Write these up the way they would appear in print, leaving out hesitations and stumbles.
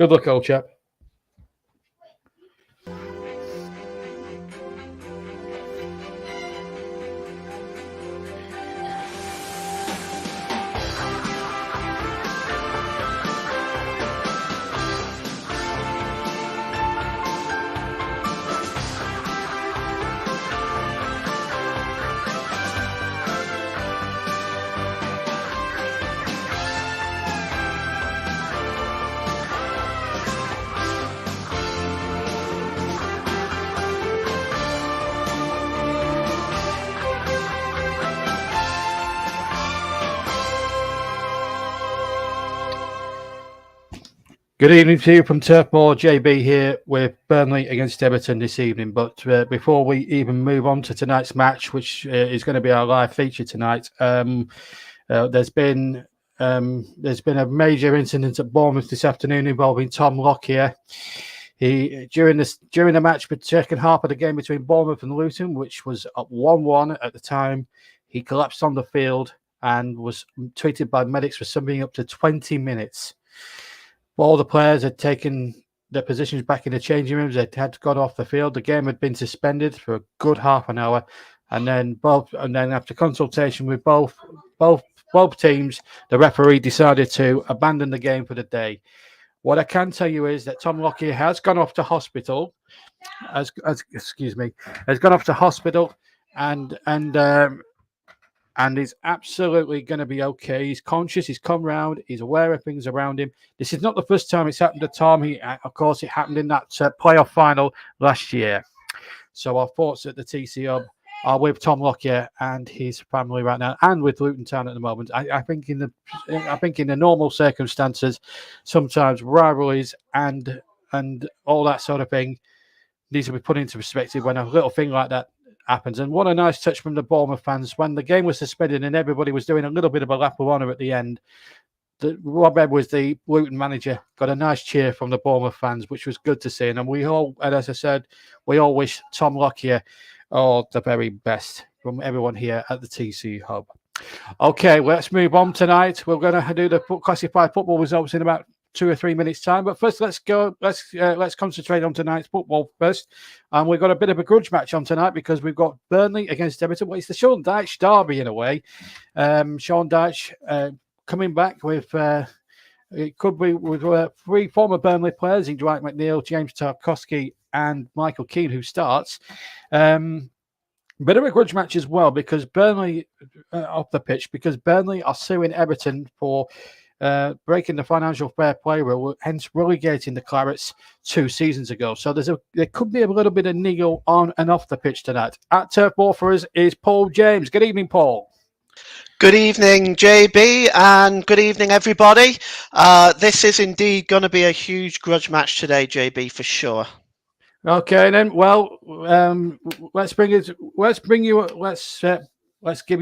Good luck, old chap. Good evening to you from Turfmoor. JB here with Burnley against Everton this evening. But before we even move on to tonight's match, which is going to be our live feature tonight, there's been a major incident at Bournemouth this afternoon involving Tom Lockyer. He during the match, the second half of the game between Bournemouth and Luton, which was at 1-1 at the time, he collapsed on the field and was treated by medics for something up to 20 minutes. All the players had taken their positions back in the changing rooms. They had got off the field. The game had been suspended for a good half an hour, and then after consultation with both teams, the referee decided to abandon the game for the day. What I can tell you is that Tom Lockyer has gone off to hospital. Has gone off to hospital, and he's absolutely going to be okay. He's conscious. He's come round. He's aware of things around him. This is not the first time it's happened to Tom. Of course, it happened in that playoff final last year. So our thoughts at the TC Hub are with Tom Lockyer and his family right now, and with Luton Town at the moment. I think in the normal circumstances, sometimes rivalries and all that sort of thing needs to be put into perspective when a little thing like that happens. And what a nice touch from the Bournemouth fans when the game was suspended and everybody was doing a little bit of a lap of honour at the end. Rob Edwards, the Luton manager, got a nice cheer from the Bournemouth fans, which was good to see. And as I said, we all wish Tom Lockyer all the very best from everyone here at the TC Hub. Okay, let's move on tonight. We're going to do the classified football results in about 2 or 3 minutes time, but first let's concentrate on tonight's football first. And we've got a bit of a grudge match on tonight because we've got Burnley against Everton. Well, it's the Sean Dyche derby in a way. Sean Dyche coming back with it could be with 3 former Burnley players in Dwight McNeil, James Tarkowski and Michael Keane, who starts. Bit of a grudge match as well because Burnley off the pitch, because Burnley are suing Everton for breaking the financial fair play rule, hence relegating the Clarets 2 seasons ago. So there could be a little bit of niggle on and off the pitch tonight. At Turf Ball for us is Paul James. Good evening, Paul. Good evening, JB, and good evening, everybody. This is indeed going to be a huge grudge match today, JB, for sure. Okay, then. Well, let's give you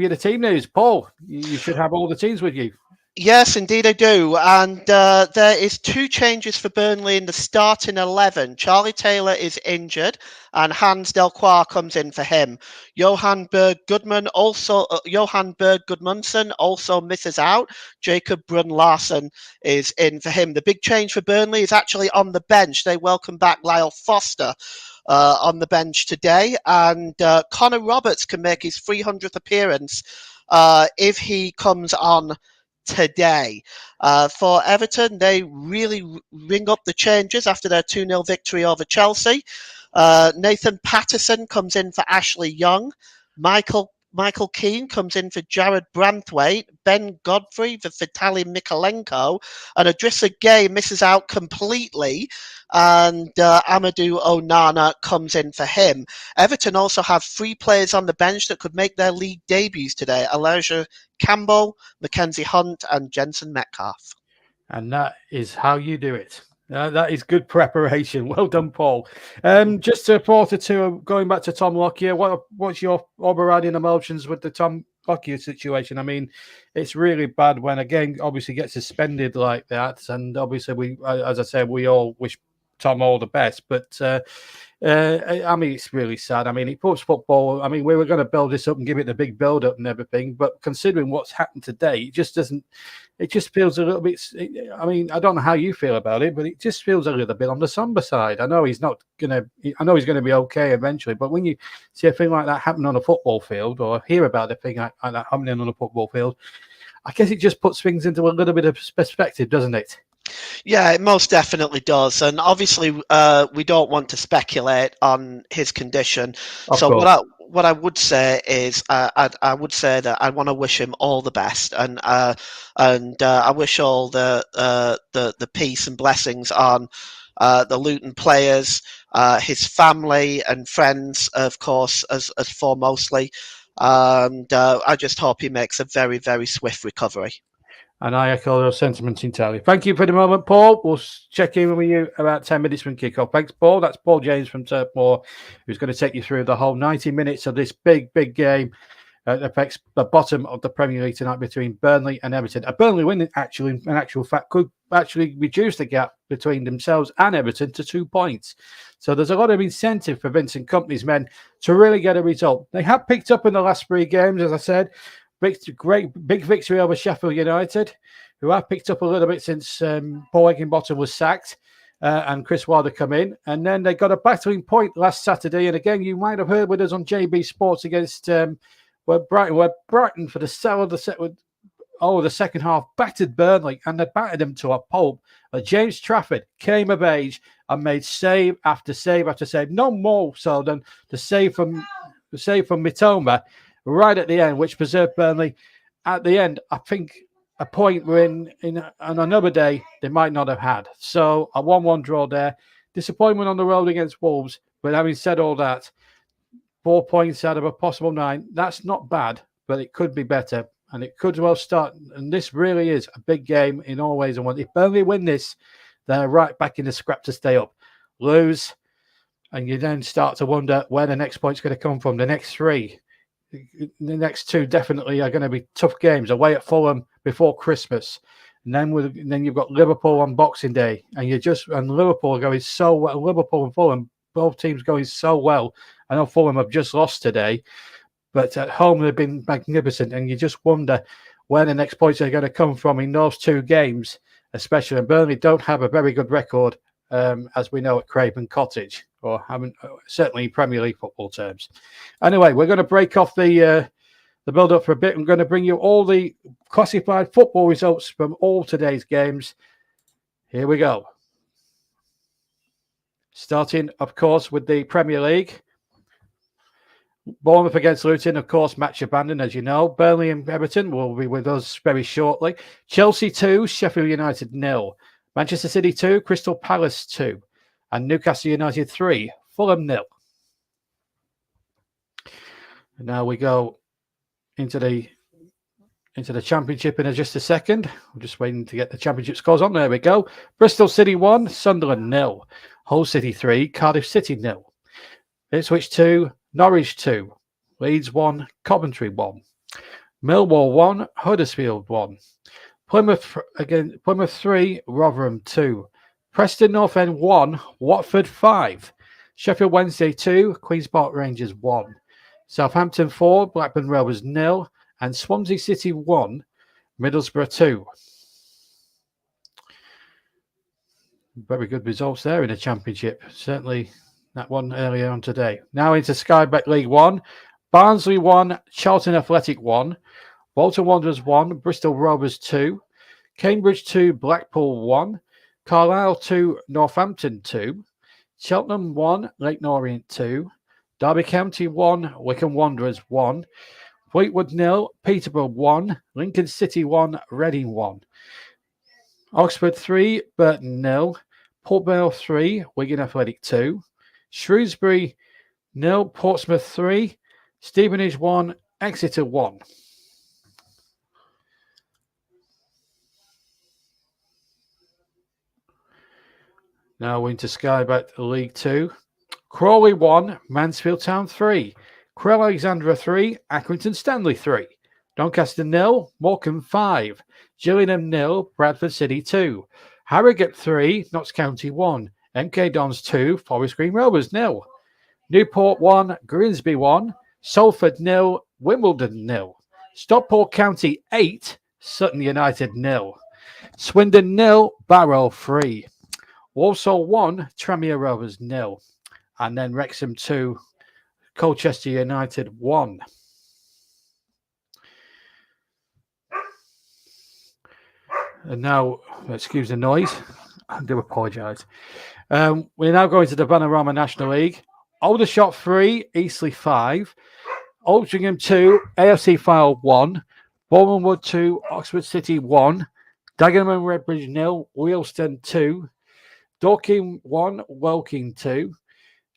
the team news, Paul. You should have all the teams with you. Yes, indeed I do. And there is 2 changes for Burnley in the starting 11. Charlie Taylor is injured and Hans Delcroix comes in for him. Johan Berg Gudmundsson also misses out. Jacob Brun Larsen is in for him. The big change for Burnley is actually on the bench. They welcome back Lyle Foster on the bench today. And Connor Roberts can make his 300th appearance if he comes on today. For Everton, they really ring up the changes after their 2-0 victory over Chelsea. Nathan Patterson comes in for Ashley Young. Michael Keane comes in for Jared Branthwaite. Ben Godfrey for Vitaly Mikalenko. And Idrissa Gueye misses out completely. And Amadou Onana comes in for him. Everton also have 3 players on the bench that could make their league debuts today. Elijah Campbell, Mackenzie Hunt and Jensen Metcalf. And that is how you do it. That is good preparation. Well done, Paul. Just a thought or two, going back to Tom Lockyer, what's your overriding emotions with the Tom Lockyer situation? I mean, it's really bad when a game obviously gets suspended like that. And obviously, we, as I said, we all wish Tom all the best. But I mean, it's really sad. I mean, he puts football. I mean, we were going to build this up and give it the big build up and everything, but considering what's happened today, it just doesn't. It just feels a little bit. I mean, I don't know how you feel about it, but it just feels a little bit on the somber side. I know he's not gonna. I know he's going to be okay eventually, but when you see a thing like that happen on a football field, or hear about a thing like that happening on a football field, I guess it just puts things into a little bit of perspective, doesn't it? Yeah, it most definitely does, and obviously, we don't want to speculate on his condition. Of So course. what I would say is, I would say that I want to wish him all the best, and I wish all the peace and blessings on the Luton players, his family and friends, of course, as foremostly, and I just hope he makes a very, very swift recovery. And I echo those sentiments entirely. Thank you for the moment, Paul. We'll check in with you about 10 minutes from kickoff. Thanks, Paul. That's Paul James from Turpmore, who's going to take you through the whole 90 minutes of this big, big game that affects the bottom of the Premier League tonight between Burnley and Everton. A Burnley win, actually, in actual fact, could actually reduce the gap between themselves and Everton to 2 points. So there's a lot of incentive for Vincent Kompany's men to really get a result. They have picked up in the last 3 games, as I said. Great big victory over Sheffield United, who have picked up a little bit since Paul Higginbottom was sacked and Chris Wilder come in. And then they got a battling point last Saturday. And again, you might have heard with us on JB Sports against Brighton for the sell of the set with the second half battered Burnley, and they battered them to a pulp. But James Trafford came of age and made save after save after save. No more so than the save from Mitoma right at the end, which preserved Burnley. At the end, I think a point we're in on another day they might not have had. So a 1-1 draw there. Disappointment on the road against Wolves. But having said all that, 4 points out of a possible 9. That's not bad, but it could be better. And it could well start. And this really is a big game in all ways. And if Burnley win this, they're right back in the scrap to stay up. Lose, and you then start to wonder where the next point's going to come from. The next 3. The next 2 definitely are going to be tough games away at Fulham before Christmas, and then you've got Liverpool on Boxing Day, and Liverpool are going so well. Liverpool and Fulham, both teams going so well. I know Fulham have just lost today, but at home they've been magnificent, and you just wonder where the next points are going to come from in those 2 games, especially. And Burnley don't have a very good record, as we know, at Craven Cottage, or haven't, certainly in Premier League football terms. Anyway, we're going to break off the build-up for a bit. I'm going to bring you all the classified football results from all today's games. Here we go. Starting, of course, with the Premier League. Bournemouth against Luton, of course, match abandoned, as you know. Burnley and Everton will be with us very shortly. Chelsea 2, Sheffield United 0. Manchester City 2, Crystal Palace 2. And Newcastle United 3, Fulham 0. And now we go into the Championship in just a second. I'm just waiting to get the Championship scores on. There we go. Bristol City 1, Sunderland 0. Hull City 3, Cardiff City 0. Ipswich 2, Norwich 2. Leeds 1, Coventry 1. Millwall 1, Huddersfield 1. Plymouth 3, Rotherham 2. Preston North End 1, Watford 5. Sheffield Wednesday 2, Queen's Park Rangers 1. Southampton 4, Blackburn Rovers 0. And Swansea City 1, Middlesbrough 2. Very good results there in the Championship. Certainly that one earlier on today. Now into Sky Bet League 1. Barnsley 1, Charlton Athletic 1. Bolton Wanderers 1, Bristol Rovers 2. Cambridge 2, Blackpool 1. Carlisle 2, Northampton 2. Cheltenham 1, Leyton Orient 2. Derby County 1, Wycombe Wanderers 1. Fleetwood 0, Peterborough 1. Lincoln City 1, Reading 1. Oxford 3, Burton 0. Port Vale 3, Wigan Athletic 2. Shrewsbury 0, Portsmouth 3. Stevenage 1, Exeter 1. Now we're into Sky Bet League 2. Crawley 1, Mansfield Town 3. Crewe Alexandra 3, Accrington Stanley 3. Doncaster 0, Morecambe 5. Gillingham 0, Bradford City 2. Harrogate 3, Notts County 1. MK Dons 2, Forest Green Rovers 0. Newport 1, Grimsby 1, Salford 0, Wimbledon 0. Stockport County 8, Sutton United 0. Swindon 0, Barrow 3. Walsall 1, Tranmere Rovers 0. And then Wrexham 2, Colchester United 1. And now, excuse the noise, I do apologise. We're now going to the Panorama National League. Aldershot 3, Eastleigh 5. Altrincham 2, AFC Fylde 1. Bournemouth 2, Oxford City 1. Dagenham and Redbridge 0, Wealdstone 2. Dorking 1, Woking 2.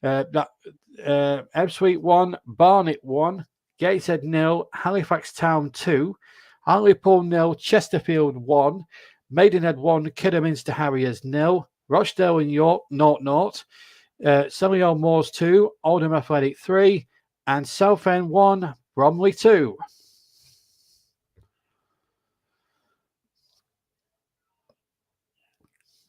Ebbsfleet 1, Barnet 1. Gateshead 0, Halifax Town 2. Hartlepool 0, Chesterfield 1. Maidenhead 1, Kidderminster Harriers 0. Rochdale and York 0-0. Solihull Moors 2, Oldham Athletic 3. And Southend 1, Bromley 2.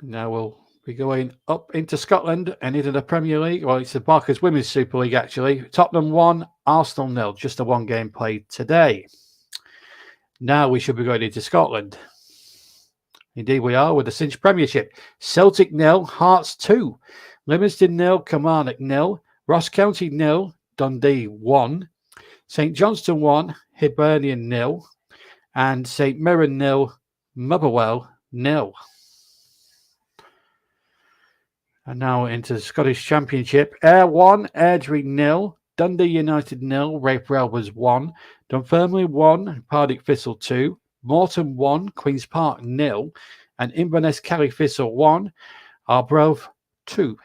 Now we'll be going up into Scotland and into the Premier League. Well, it's the Barker's Women's Super League, actually. Tottenham 1, Arsenal 0. Just a one game played today. Now we should be going into Scotland. Indeed, we are with the Cinch Premiership. Celtic 0, Hearts 2. Livingston 0, Kilmarnock 0. Ross County 0, Dundee 1. St Johnstone 1, Hibernian 0. And St Mirren 0, Motherwell 0. And now into the Scottish Championship. Ayr 1, Airdrie 0. Dundee United 0, Raith Rovers 1. Dunfermline 1, Partick Thistle 2. Morton 1, Queen's Park 0. And Inverness Kelly Thistle 1, Arbroath 2.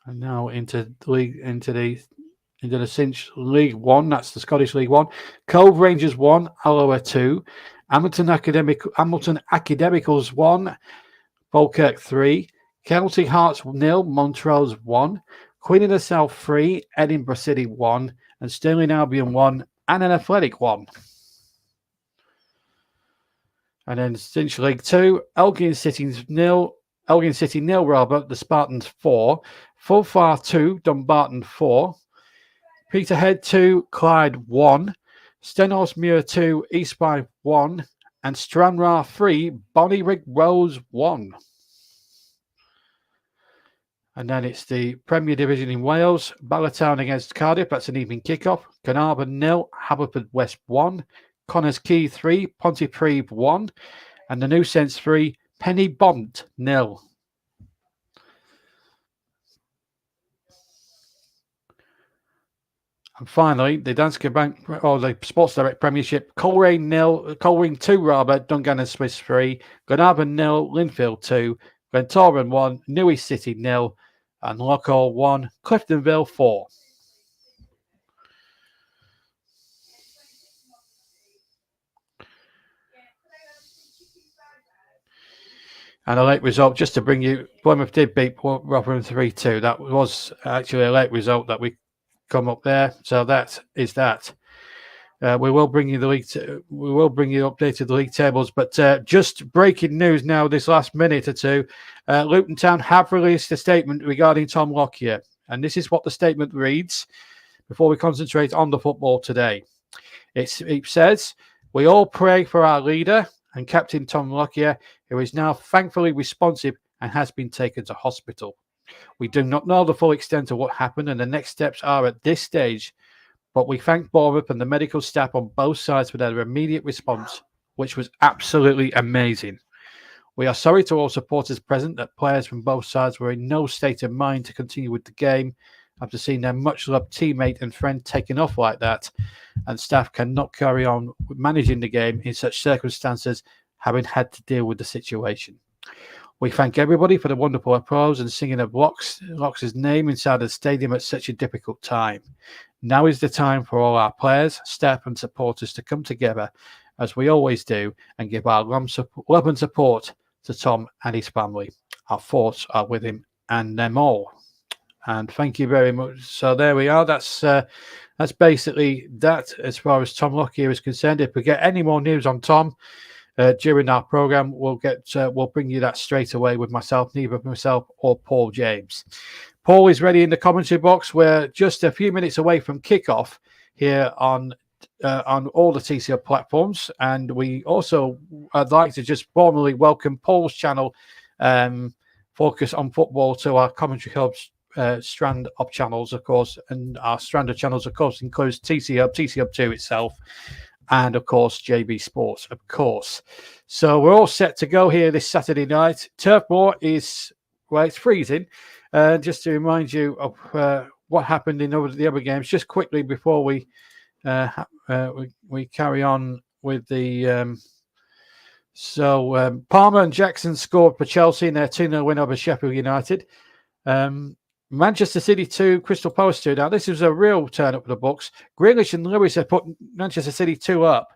And now into the Cinch League 1. That's the Scottish League 1. Cove Rangers 1, Alloa 2. Hamilton Academicals 1. Falkirk 3. Celtic Hearts 0, Montrose 1. Queen of the South 3. Edinburgh City 1. And Stirling Albion 1. And an Athletic 1. And then Cinch League 2. Elgin City 0, the Spartans 4. Fulfar 2, Dumbarton 4. Peterhead 2, Clyde 1. Stenhorstmuir 2, Eastby 1. And Stranraer 3, Bonnyrigg Rose 1. And then it's the Premier Division in Wales. Ballatown against Cardiff. That's an evening kickoff. Carnarvon 0, Haverfordwest 1. Connors Quay 3, Pontypridd 1. And the New Sense 3, Penny Bont 0. And finally, the Danske Bank, or the Sports Direct Premiership, Coleraine 2, Dungan and Smiths 3, Glenavon 0, Linfield 2, Glentoran 1, Newry City 0, and Loughor 1, Cliftonville 4. And a late result, just to bring you, Plymouth did beat Rotherham 3-2. That was actually a late result that we come up there. So that is that. We will bring you the league. We will bring you updated league tables. But just breaking news now, this last minute or two, Luton Town have released a statement regarding Tom Lockyer, and this is what the statement reads. Before we concentrate on the football today, it says, "We all pray for our leader and captain Tom Lockyer, who is now thankfully responsive and has been taken to hospital. We do not know the full extent of what happened and the next steps are at this stage, but we thank Bournemouth and the medical staff on both sides for their immediate response, which was absolutely amazing. We are sorry to all supporters present that players from both sides were in no state of mind to continue with the game after seeing their much-loved teammate and friend taken off like that, and staff cannot carry on managing the game in such circumstances, having had to deal with the situation. We thank everybody for the wonderful applause and singing of Locke's name inside the stadium at such a difficult time. Now is the time for all our players, staff and supporters to come together, as we always do, and give our love and support to Tom and his family. Our thoughts are with him and them all." And thank you very much. So there we are. That's basically that as far as Tom Lockyer is concerned. If we get any more news on Tom, during our program. We'll bring you that straight away with myself, neither myself or Paul James. Paul is ready in the commentary box. We're just a few minutes away from kickoff here on all the TCL platforms, and I'd like to just formally welcome Paul's channel, Focus on Football, to our commentary hubs. Strand of channels, of course, and our strand of channels, of course, includes TC Hub 2 itself, and of course JB Sports, of course. So we're all set to go here this Saturday night. Turf Moor it's freezing. Just to remind you of what happened in the other games, just quickly before we carry on with the. Palmer and Jackson scored for Chelsea in their 2-0 win over Sheffield United. Manchester City 2, Crystal Palace 2. Now, this was a real turn up for the Bucks. Grealish and Lewis have put Manchester City 2 up.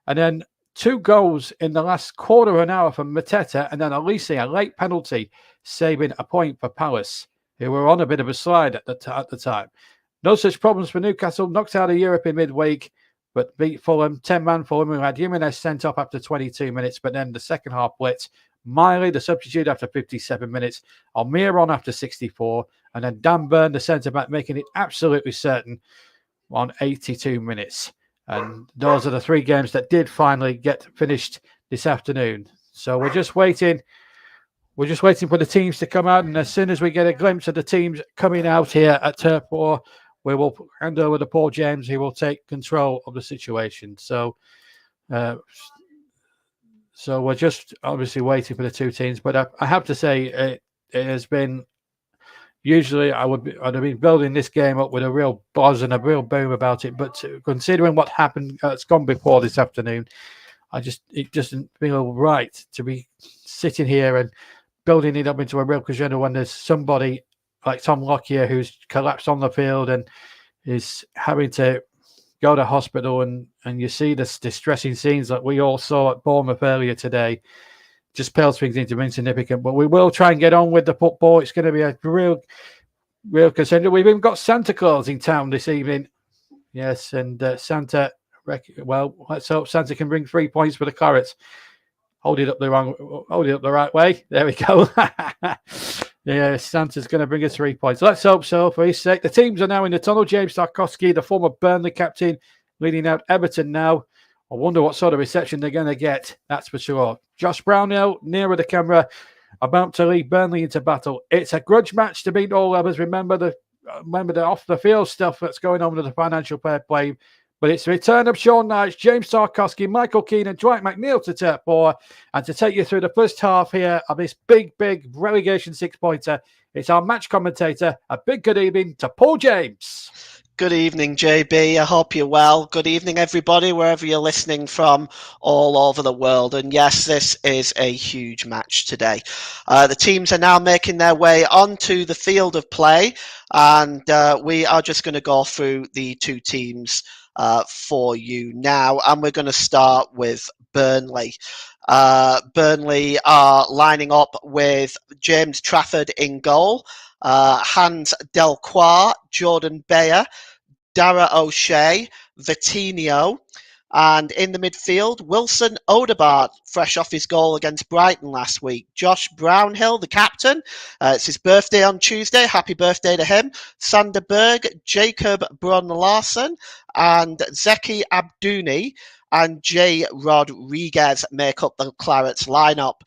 And then 2 goals in the last quarter of an hour from Mateta, and then Elise, a late penalty, saving a point for Palace, who were on a bit of a slide at the time. No such problems for Newcastle. Knocked out of Europe in midweek, but beat Fulham. 10-man Fulham, who had Jimenez sent off after 22 minutes, but then the second half blitz. Miley, the substitute, after 57 minutes. Almiron after 64. And then Dan Burn, the centre-back, making it absolutely certain on 82 minutes. And those are the 3 games that did finally get finished this afternoon. So we're just waiting. We're just waiting for the teams to come out. And as soon as we get a glimpse of the teams coming out here at Turf Moor, we will hand over to Paul James, who will take control of the situation. So we're just obviously waiting for the 2 teams. But I have to say, it has been. Usually, I'd have been building this game up with a real buzz and a real boom about it. But considering what happened, it's gone before this afternoon. It doesn't feel right to be sitting here and building it up into a real crescendo when there's somebody like Tom Lockyer who's collapsed on the field and is having to go to hospital. And you see this distressing scenes like we all saw at Bournemouth earlier today. Just pales things into insignificant, but we will try and get on with the football. It's going to be a real concern. We've even got Santa Claus in town this evening. Yes, and Santa. Well, let's hope Santa can bring 3 points for the Clarets. Hold it up the right way. There we go. Yeah, Santa's going to bring us 3 points. Let's hope so for his sake. The teams are now in the tunnel. James Tarkowski, the former Burnley captain, leading out Everton now. I wonder what sort of reception they're going to get. That's for sure. Josh Brownhill, nearer the camera, about to lead Burnley into battle. It's a grudge match to beat all others. Remember the off-the-field stuff that's going on with the financial fair play. But it's the return of Sean Knight, James Tarkowski, Michael Keane and Dwight McNeil to Turf Moor. And to take you through the first half here of this big relegation 6-pointer, it's our match commentator. A big good evening to Paul James. Good evening, JB. I hope you're well. Good evening, everybody, wherever you're listening from all over the world. And yes, this is a huge match today. The teams are now making their way onto the field of play, and we are just going to go through the 2 teams for you now. And we're going to start with Burnley. Burnley are lining up with James Trafford in goal. Hans Delcroix, Jordan Bayer, Dara O'Shea, Vitinho, and in the midfield, Wilson Odegaard, fresh off his goal against Brighton last week. Josh Brownhill, the captain. It's his birthday on Tuesday. Happy birthday to him. Sander Berg, Jacob Brun-Larsen, and Zeki Abdouni and Jay Rodriguez make up the Clarets lineup.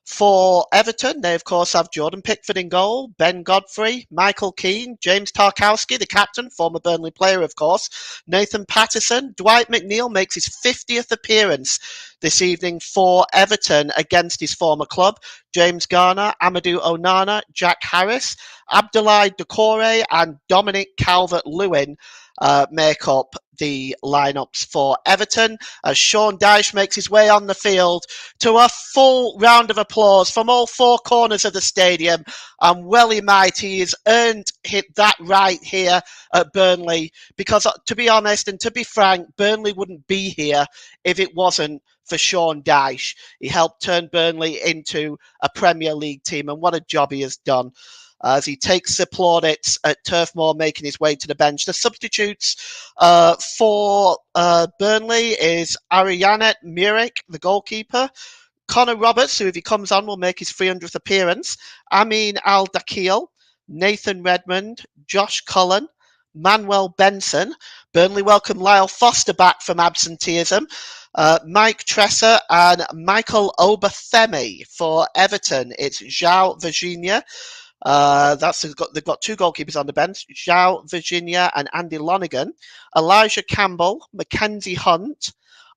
For Everton, they of course have Jordan Pickford in goal, Ben Godfrey, Michael Keane, James Tarkowski, the captain, former Burnley player of course, Nathan Patterson. Dwight McNeil makes his 50th appearance this evening for Everton against his former club. James Garner, Amadou Onana, Jack Harris, Abdoulaye Doucouré and Dominic Calvert-Lewin make up the lineups for Everton as Sean Dyche makes his way on the field to a full round of applause from all 4 corners of the stadium. And well he might, he has earned that right here at Burnley, because to be honest and to be frank, Burnley wouldn't be here if it wasn't for Sean Dyche. He helped turn Burnley into a Premier League team, and what a job he has done. as he takes the plaudits at Turf Moor, making his way to the bench. The substitutes for Burnley is Arianet Mirik, the goalkeeper. Connor Roberts, who if he comes on will make his 300th appearance. Amin Al-Dakil, Nathan Redmond, Josh Cullen, Manuel Benson. Burnley welcome Lyle Foster back from absenteeism. Mike Tresser and Michael Obafemi. For Everton, it's João Virginia. They've got two goalkeepers on the bench, João Virginia and Andy Lonergan. Elijah Campbell, Mackenzie Hunt,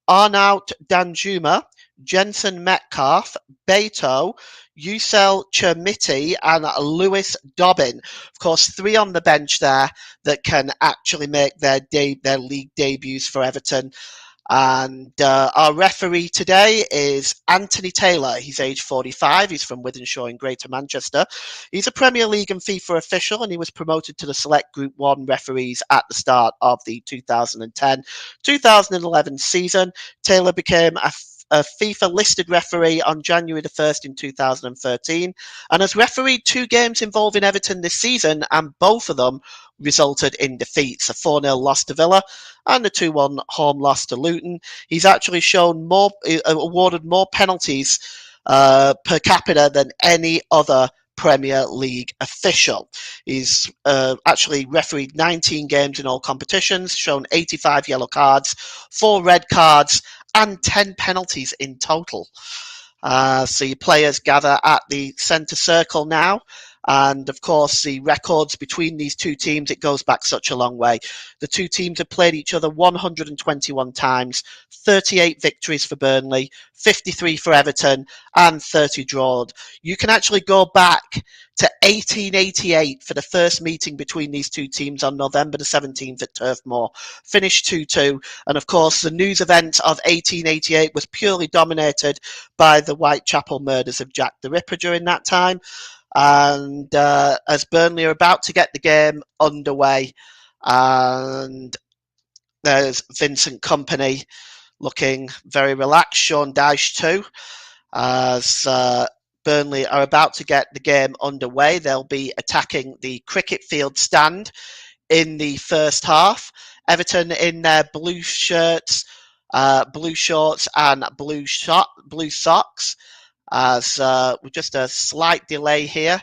Arnaut Danjuma, Jensen Metcalf, Beto, Yusel Chermiti, and Lewis Dobbin. Of course, three on the bench there that can actually make their league debuts for Everton. And our referee today is Anthony Taylor. He's age 45. He's from Wythenshawe in Greater Manchester. He's a Premier League and FIFA official, and he was promoted to the select Group 1 referees at the start of the 2010-2011 season. Taylor became a FIFA listed referee on January the 1st in 2013 and has refereed 2 games involving Everton this season, and both of them resulted in defeats, a 4-0 loss to Villa and a 2-1 home loss to Luton. He's actually awarded more penalties per capita than any other Premier League official. He's actually refereed 19 games in all competitions, shown 85 yellow cards, 4 red cards, and 10 penalties in total. So your players gather at the centre circle now. And of course, the records between these two teams, it goes back such a long way. The two teams have played each other 121 times, 38 victories for Burnley, 53 for Everton, and 30 draws. You can actually go back to 1888 for the first meeting between these two teams on November the 17th at Turf Moor, finished 2-2. And of course, the news event of 1888 was purely dominated by the Whitechapel murders of Jack the Ripper during that time. And as Burnley are about to get the game underway, and there's Vincent Kompany looking very relaxed, Sean Dyche too, as Burnley are about to get the game underway. They'll be attacking the cricket field stand in the first half. Everton in their blue shirts, blue shorts and blue socks. As with just a slight delay here.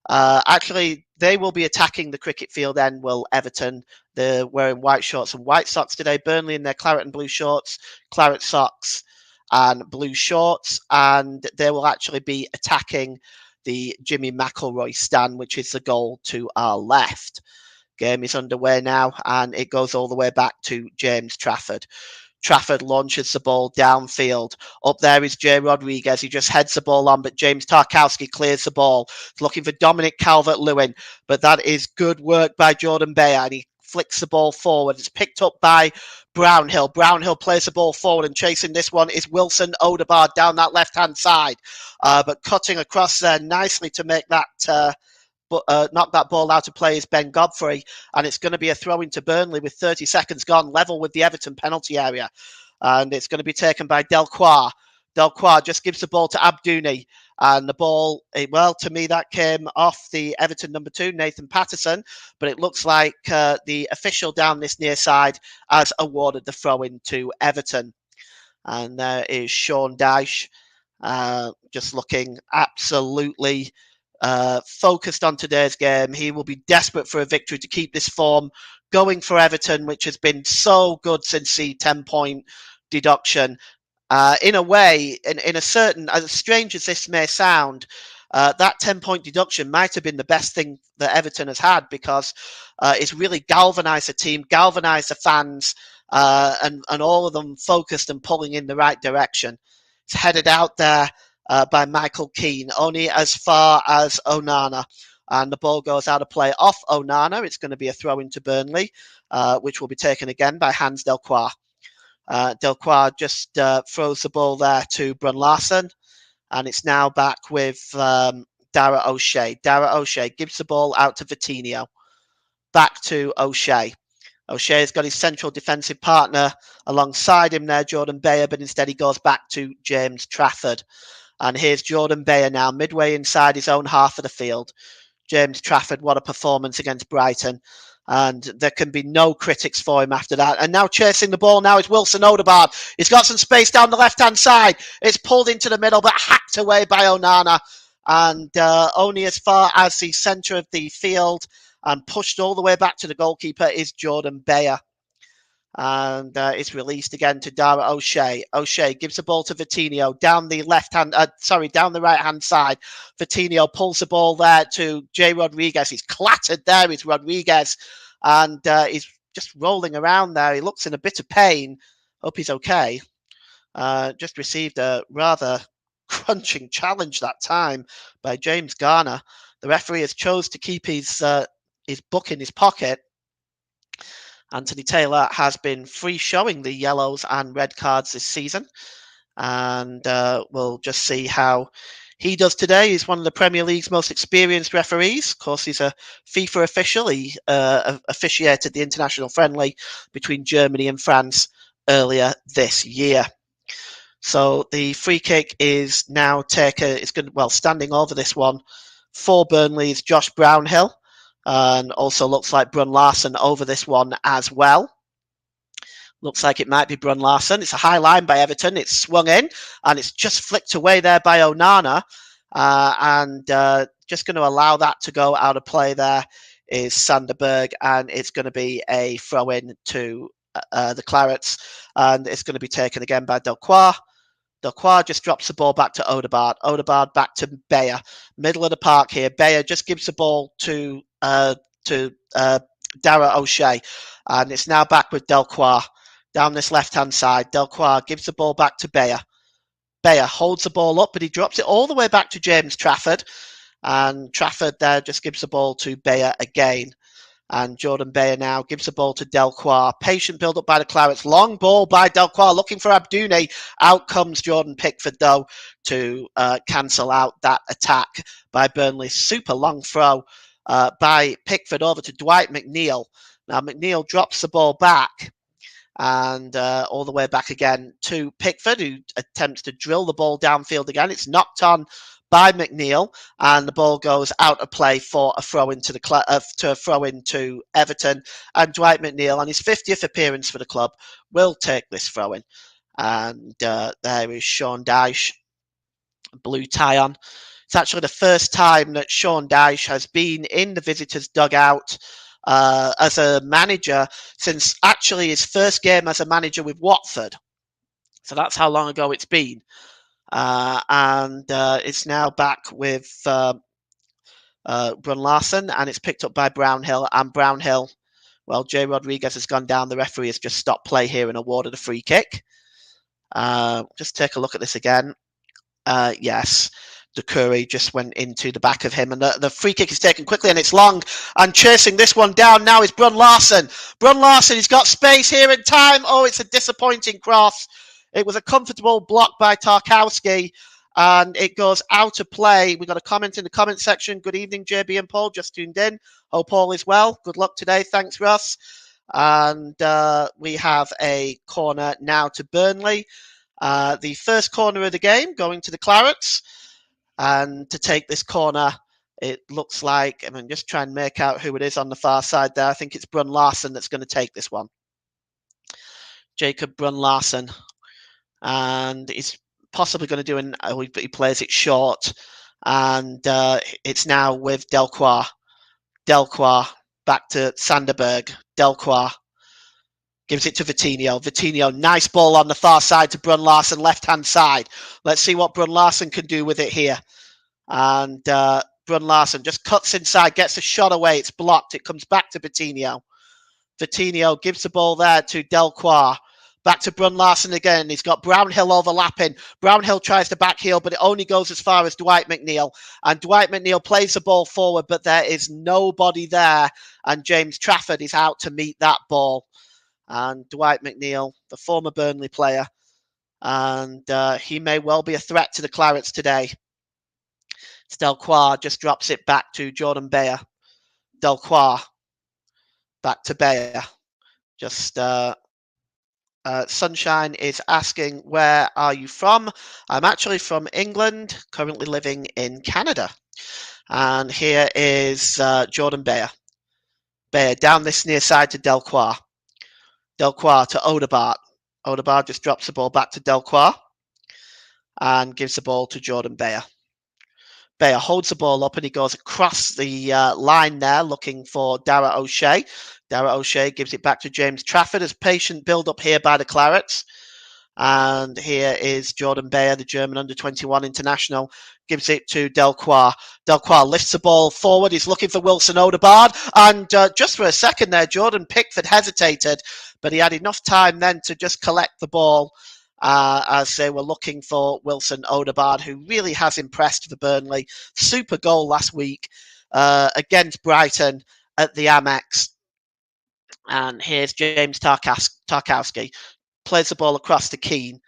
Actually, they will be attacking the cricket field end, will Everton. They're wearing white shorts and white socks today. Burnley in their claret and blue shorts, claret socks and blue shorts. And they will actually be attacking the Jimmy McIlroy stand, which is the goal to our left. Game is underway now, and it goes all the way back to James Trafford. Trafford launches the ball downfield. Up there is Jay Rodriguez. He just heads the ball on, but James Tarkowski clears the ball. He's looking for Dominic Calvert-Lewin, but that is good work by Jordan Bayer, and he flicks the ball forward. It's picked up by Brownhill. Brownhill plays the ball forward, and chasing this one is Wilson Odegaard down that left-hand side, but cutting across there nicely to make that knock that ball out of play is Ben Godfrey, and it's going to be a throw into Burnley with 30 seconds gone, level with the Everton penalty area, and it's going to be taken by Delcroix. Delcroix just gives the ball to Abdouni, and the ball, well, to me that came off the Everton number 2, Nathan Patterson, but it looks like the official down this near side has awarded the throw in to Everton. And there is Sean Dyche, just looking absolutely focused on today's game. He will be desperate for a victory to keep this form going for Everton, which has been so good since the 10-point deduction. In a way, in a certain, as strange as this may sound, that 10-point deduction might have been the best thing that Everton has had, because it's really galvanised the team, galvanised the fans, and all of them focused and pulling in the right direction. It's headed out there by Michael Keane, only as far as Onana. And the ball goes out of play off Onana. It's going to be a throw into Burnley, which will be taken again by Hans Delcroix. Delcroix just throws the ball there to Brun Larsen, and it's now back with Dara O'Shea. Dara O'Shea gives the ball out to Vitinho. Back to O'Shea. O'Shea's got his central defensive partner alongside him there, Jordan Bayer, but instead he goes back to James Trafford. And here's Jordan Bayer now, midway inside his own half of the field. James Trafford, what a performance against Brighton. And there can be no critics for him after that. And now chasing the ball now is Wilson Odegaard. He's got some space down the left-hand side. It's pulled into the middle, but hacked away by Onana. And only as far as the centre of the field and pushed all the way back to the goalkeeper is Jordan Bayer. And it's released again to Dara O'Shea. O'Shea gives the ball to Vitinho down the down the right-hand side. Vitinho pulls the ball there to Jay Rodriguez. He's clattered there, is Rodriguez. And he's just rolling around there. He looks in a bit of pain. Hope he's okay. Just received a rather crunching challenge that time by James Garner. The referee has chose to keep his book in his pocket. Anthony Taylor has been free showing the yellows and red cards this season. And we'll just see how he does today. He's one of the Premier League's most experienced referees. Of course, he's a FIFA official. He officiated the international friendly between Germany and France earlier this year. So the free kick is now standing over this one for Burnley's Josh Brownhill. And also looks like Brun Larson over this one as well. Looks like it might be Brun Larson. It's a high line by Everton. It's swung in and it's just flicked away there by Onana. Just going to allow that to go out of play there is Sanderberg. And it's going to be a throw in to the Clarets. And it's going to be taken again by Delcroix. Delcroix just drops the ball back to Odegaard. Odegaard back to Bayer. Middle of the park here. Bayer just gives the ball to Dara O'Shea. And it's now back with Delcroix down this left-hand side. Delcroix gives the ball back to Bayer. Bayer holds the ball up, but he drops it all the way back to James Trafford. And Trafford there just gives the ball to Bayer again. And Jordan Bayer now gives the ball to Delcroix. Patient build up by the Clarets. Long ball by Delcroix looking for Abdouni. Out comes Jordan Pickford though to cancel out that attack by Burnley. Super long throw by Pickford over to Dwight McNeil. Now McNeil drops the ball back and all the way back again to Pickford, who attempts to drill the ball downfield again. It's knocked on by McNeil, and the ball goes out of play for a throw into Everton. And Dwight McNeil, on his 50th appearance for the club, will take this throw in. And there is Sean Dyche, blue tie on. It's actually the first time that Sean Dyche has been in the visitors' dugout as a manager since actually his first game as a manager with Watford. So that's how long ago it's been. It's now back with Brun Larson, and it's picked up by Brownhill. And Brownhill, well, Jay Rodriguez has gone down. The referee has just stopped play here and awarded a free kick. Just take a look at this again. Yes, Doucouré just went into the back of him, and the free kick is taken quickly, and it's long. And chasing this one down now is Brun Larson. Brun Larson, he's got space here in time. Oh, it's a disappointing cross. It was a comfortable block by Tarkowski, and it goes out of play. We got a comment in the comment section. Good evening, JB and Paul. Just tuned in. Hope all is well. Good luck today. Thanks, Russ. And we have a corner now to Burnley. The first corner of the game going to the Clarets. And to take this corner, it looks like, I'm just trying to make out who it is on the far side there. I think it's Brun Larson that's going to take this one. Jacob Brun Larson. And he's possibly going to do he plays it short. And it's now with Delcroix. Delcroix back to Sanderberg. Delcroix gives it to Vitinho. Vitinho, nice ball on the far side to Brun Larson, left-hand side. Let's see what Brun Larson can do with it here. And Brun Larson just cuts inside, gets a shot away. It's blocked. It comes back to Vitinho. Vitinho gives the ball there to Delcroix. Back to Brun Larson again. He's got Brownhill overlapping. Brownhill tries to backheel, but it only goes as far as Dwight McNeil. And Dwight McNeil plays the ball forward, but there is nobody there. And James Trafford is out to meet that ball. And Dwight McNeil, the former Burnley player, and he may well be a threat to the Clarets today. Delcroix just drops it back to Jordan Bayer. Delcroix back to Bayer. Just Sunshine is asking, where are you from? I'm actually from England, currently living in Canada. And here is Jordan Beyer. Beyer down this near side to Delcroix. Delcroix to Odegaard. Odegaard just drops the ball back to Delcroix and gives the ball to Jordan Beyer. Beyer holds the ball up and he goes across the line there looking for Dara O'Shea. Dara O'Shea gives it back to James Trafford as patient build up here by the Clarets. And here is Jordan Beyer, the German under-21 international, gives it to Delcroix. Delcroix lifts the ball forward. He's looking for Wilson Odegaard. And just for a second there, Jordan Pickford hesitated, but he had enough time then to just collect the ball as they were looking for Wilson Odegaard, who really has impressed for Burnley. Super goal last week against Brighton at the Amex. And here's James Tarkowski. Plays the ball across to Keane.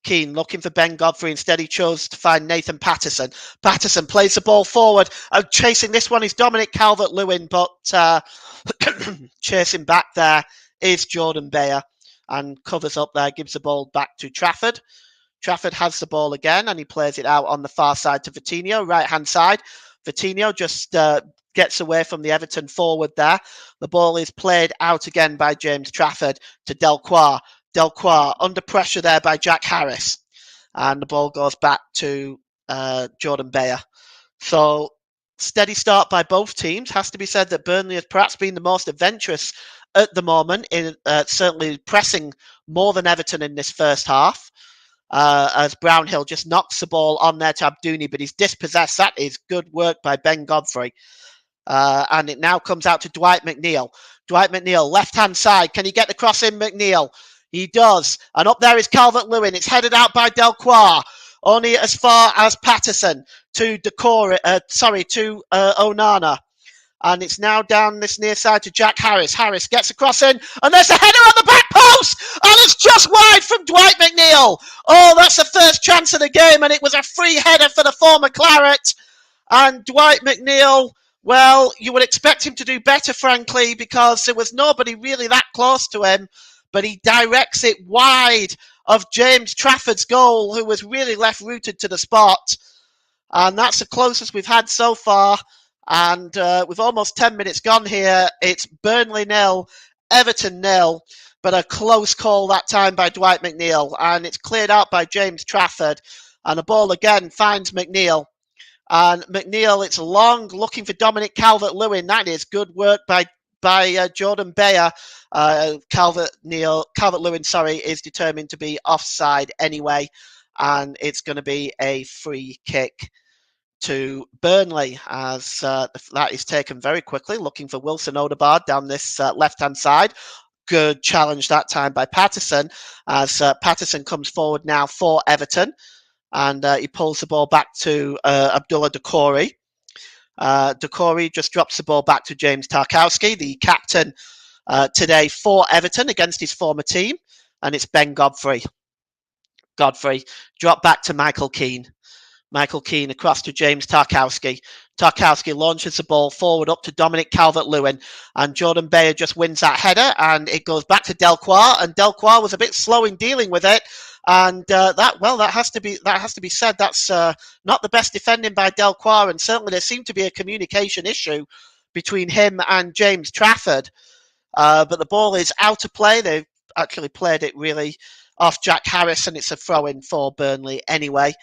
Keane looking for Ben Godfrey. Instead, he chose to find Nathan Patterson. Patterson plays the ball forward. Chasing this one is Dominic Calvert-Lewin, but chasing back there is Jordan Beyer and covers up there, gives the ball back to Trafford. Trafford has the ball again and he plays it out on the far side to Vitinho, right-hand side. Vitinho just gets away from the Everton forward there. The ball is played out again by James Trafford to Delcroix. Delcroix under pressure there by Jack Harris. And the ball goes back to Jordan Beyer. So steady start by both teams. Has to be said that Burnley has perhaps been the most adventurous at the moment, in certainly pressing more than Everton in this first half. As Brownhill just knocks the ball on there to Abdouni, but he's dispossessed. That is good work by Ben Godfrey. And it now comes out to Dwight McNeil. Dwight McNeil, left-hand side. Can he get the cross in, McNeil? He does. And up there is Calvert-Lewin. It's headed out by Delcroix. Only as far as Patterson to Onana. And it's now down this near side to Jack Harris. Harris gets a cross in. And there's a header on the back post. And it's just wide from Dwight McNeil. Oh, that's the first chance of the game. And it was a free header for the former Claret. And Dwight McNeil, well, you would expect him to do better, frankly, because there was nobody really that close to him. But he directs it wide of James Trafford's goal, who was really left rooted to the spot. And that's the closest we've had so far. And with almost 10 minutes gone here, it's Burnley 0, Everton 0, but a close call that time by Dwight McNeil. And it's cleared out by James Trafford. And the ball again finds McNeil. And McNeil, it's long, looking for Dominic Calvert-Lewin. That is good work by Jordan Beyer. Calvert-Lewin, is determined to be offside anyway, and it's going to be a free kick to Burnley as that is taken very quickly, looking for Wilson Odegaard down this left-hand side. Good challenge that time by Patterson as Patterson comes forward now for Everton, and he pulls the ball back to Abdullah Doucouré. Doucouré just drops the ball back to James Tarkowski, the captain today for Everton against his former team, and it's Ben Godfrey. Godfrey dropped back to Michael Keane. Michael Keane across to James Tarkowski. Tarkowski launches the ball forward up to Dominic Calvert-Lewin, and Jordan Beyer just wins that header, and it goes back to Delcroix, and Delcroix was a bit slow in dealing with it, and that has to be said. That's not the best defending by Delcroix, and certainly there seemed to be a communication issue between him and James Trafford. But the ball is out of play. They've actually played it really off Jack Harris, and it's a throw-in for Burnley anyway.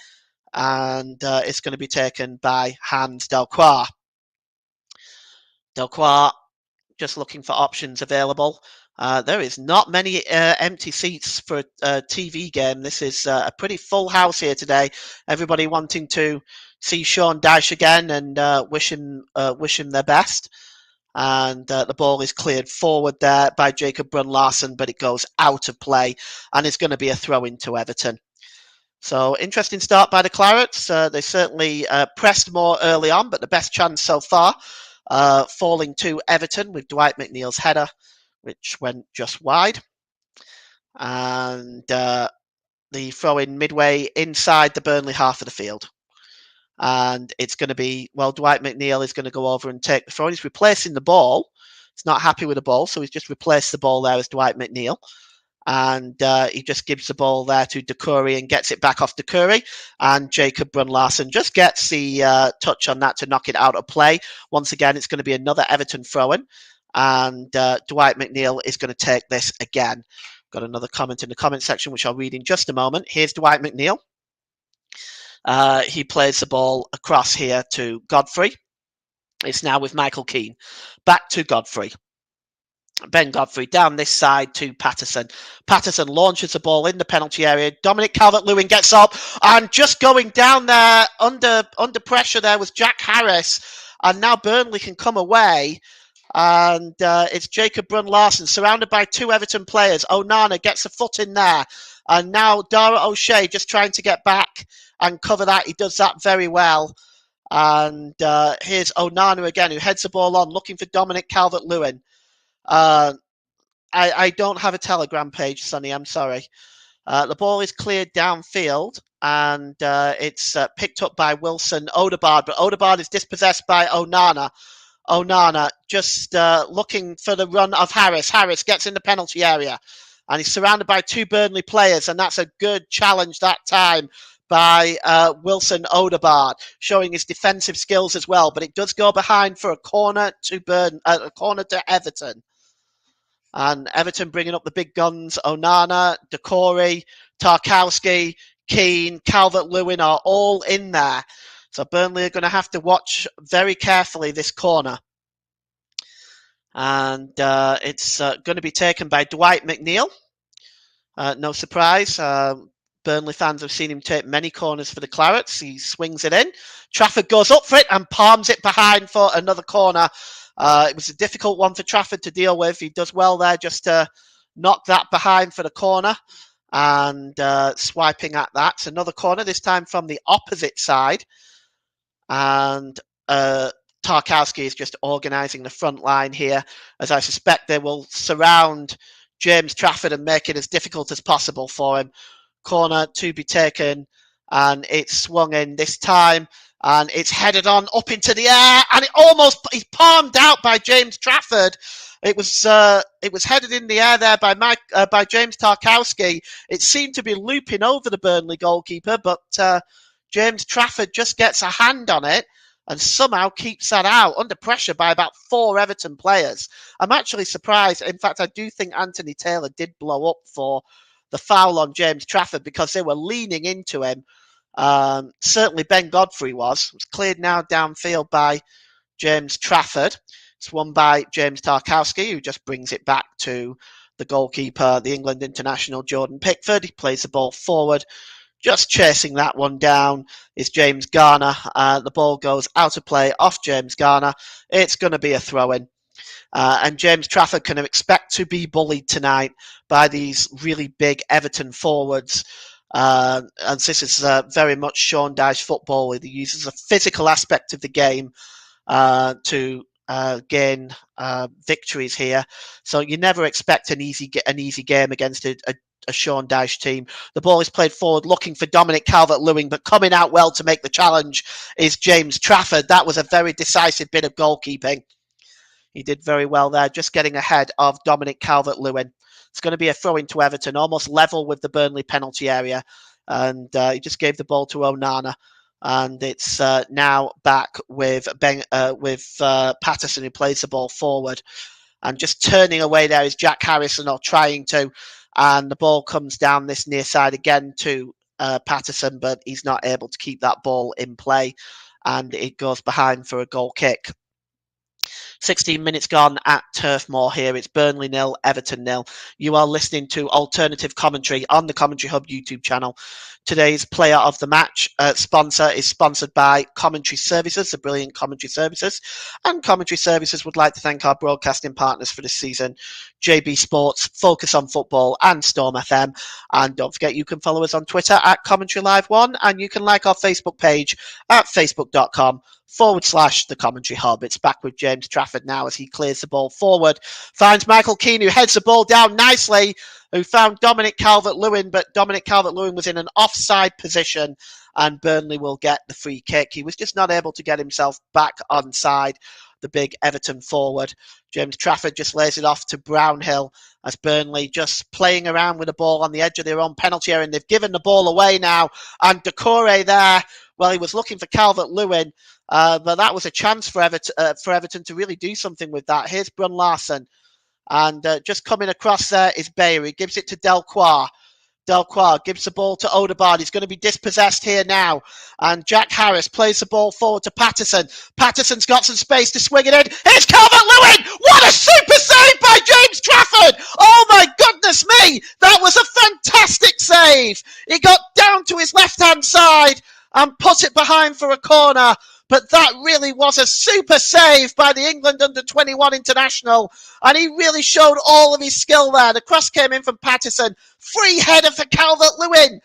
And it's going to be taken by Hans Delcroix. Delcroix just looking for options available. There is not many empty seats for a TV game. This is a pretty full house here today. Everybody wanting to see Sean Dyche again and wish him their best. And the ball is cleared forward there by Jacob Brun-Larsen, but it goes out of play, and it's going to be a throw into Everton. So interesting start by the Clarets. They certainly pressed more early on, but the best chance so far falling to Everton with Dwight McNeil's header, which went just wide. And the throw in midway inside the Burnley half of the field. And it's going to be, Dwight McNeil is going to go over and take the throw. He's replacing the ball. He's not happy with the ball, so he's just replaced the ball there as Dwight McNeil. And he just gives the ball there to Doucouré and gets it back off Doucouré. And Jacob Brun-Larsen just gets the touch on that to knock it out of play. Once again, it's going to be another Everton throw-in. And Dwight McNeil is going to take this again. Got another comment in the comment section, which I'll read in just a moment. Here's Dwight McNeil. He plays the ball across here to Godfrey. It's now with Michael Keane. Back to Godfrey. Ben Godfrey down this side to Patterson. Patterson launches the ball in the penalty area. Dominic Calvert-Lewin gets up and just going down there under pressure there was Jack Harris. And now Burnley can come away. And it's Jacob Brun-Larsen surrounded by two Everton players. Onana gets a foot in there. And now Dara O'Shea just trying to get back and cover that. He does that very well. And here's Onana again, who heads the ball on, looking for Dominic Calvert-Lewin. I don't have a Telegram page, Sonny. I'm sorry. The ball is cleared downfield, and it's picked up by Wilson Odegaard, but Odegaard is dispossessed by Onana. Onana just looking for the run of Harris. Harris gets in the penalty area, and he's surrounded by two Burnley players, and that's a good challenge that time by Wilson Odegaard, showing his defensive skills as well. But it does go behind for a corner to Everton. And Everton bringing up the big guns. Onana, Doucouré, Tarkowski, Keane, Calvert-Lewin are all in there. So Burnley are going to have to watch very carefully this corner. And it's going to be taken by Dwight McNeil. No surprise. Burnley fans have seen him take many corners for the Clarets. He swings it in. Trafford goes up for it and palms it behind for another corner. It was a difficult one for Trafford to deal with. He does well there just to knock that behind for the corner and swiping at that. It's another corner, this time from the opposite side. And Tarkowski is just organising the front line here, as I suspect they will surround James Trafford and make it as difficult as possible for him. Corner to be taken, and it's swung in this time. And it's headed on up into the air, and he's palmed out by James Trafford. It was headed in the air there by James Tarkowski. It seemed to be looping over the Burnley goalkeeper, but James Trafford just gets a hand on it and somehow keeps that out under pressure by about four Everton players. I'm actually surprised. In fact, I do think Anthony Taylor did blow up for the foul on James Trafford because they were leaning into him. Certainly Ben Godfrey was. It's cleared now downfield by James Trafford. It's won by James Tarkowski, who just brings it back to the goalkeeper, the England international Jordan Pickford. He plays the ball forward. Just chasing that one down is James Garner. The ball goes out of play off James Garner. It's going to be a throw-in. And James Trafford can expect to be bullied tonight by these really big Everton forwards. And this is very much Sean Dyche football. He uses a physical aspect of the game to gain victories here. So you never expect an easy game against a Sean Dyche team. The ball is played forward, looking for Dominic Calvert-Lewin, but coming out well to make the challenge is James Trafford. That was a very decisive bit of goalkeeping. He did very well there, just getting ahead of Dominic Calvert-Lewin. It's going to be a throw into Everton, almost level with the Burnley penalty area. And he just gave the ball to Onana. And it's now back with Patterson, who plays the ball forward. And just turning away there is Jack Harrison, or trying to. And the ball comes down this near side again to Patterson, but he's not able to keep that ball in play. And it goes behind for a goal kick. 16 minutes gone at Turf Moor here. It's Burnley 0, Everton 0. You are listening to alternative commentary on the Commentary Hub YouTube channel. Today's player of the match sponsor is sponsored by Commentary Services, the brilliant Commentary Services. And Commentary Services would like to thank our broadcasting partners for this season, JB Sports, Focus on Football, and Storm FM. And don't forget, you can follow us on Twitter at Commentary Live 1, and you can like our Facebook page at facebook.com/The Commentary Hub. It's back with James Trafford now as he clears the ball forward. Finds Michael Keane, who heads the ball down nicely, who found Dominic Calvert-Lewin, but Dominic Calvert-Lewin was in an offside position, and Burnley will get the free kick. He was just not able to get himself back onside. the big Everton forward. James Trafford just lays it off to Brownhill as Burnley just playing around with the ball on the edge of their own penalty area, and they've given the ball away now. And Decore there, well, he was looking for Calvert-Lewin, but that was a chance for Everton to really do something with that. Here's Brun Larsen, and just coming across there is Bayer. He gives it to Delcroix. Delcroix gives the ball to Odegaard. He's going to be dispossessed here now. And Jack Harris plays the ball forward to Patterson. Patterson's got some space to swing it in. It's Calvert-Lewin! What a super save by James Trafford! Oh my goodness me! That was a fantastic save! He got down to his left-hand side and put it behind for a corner. But that really was a super save by the England under-21 international. And he really showed all of his skill there. The cross came in from Patterson. Free header for Calvert-Lewin.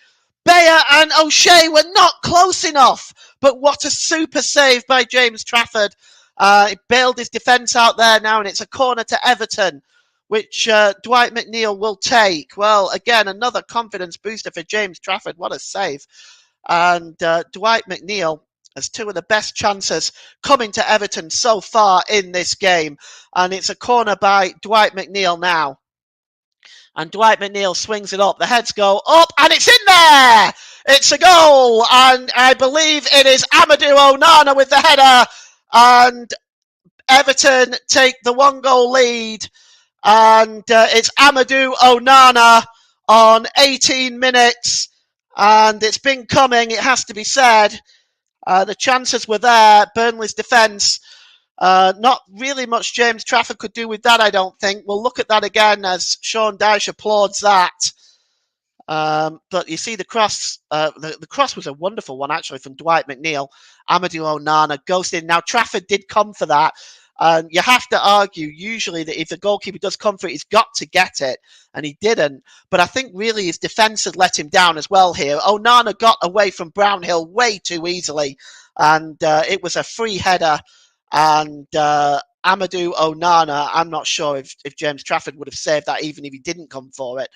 Bayer and O'Shea were not close enough. But what a super save by James Trafford. He bailed his defence out there now, and it's a corner to Everton, which Dwight McNeil will take. Well, again, another confidence booster for James Trafford. What a save. And Dwight McNeil has two of the best chances coming to Everton so far in this game. And it's a corner by Dwight McNeil now. And Dwight McNeil swings it up. The heads go up, and it's in there! It's a goal, and I believe it is Amadou Onana with the header. And Everton take the 1-goal lead. And it's Amadou Onana on 18 minutes. And it's been coming, it has to be said. The chances were there. Burnley's defence, not really much James Trafford could do with that, I don't think. We'll look at that again as Sean Dyche applauds that. But you see the cross. The cross was a wonderful one, actually, from Dwight McNeil. Amadou Onana goes in. Now, Trafford did come for that. You have to argue, usually, that if the goalkeeper does come for it, he's got to get it. And he didn't. But I think, really, his defence had let him down as well here. Onana got away from Brownhill way too easily. And it was a free header. And Amadou Onana, I'm not sure if James Trafford would have saved that, even if he didn't come for it.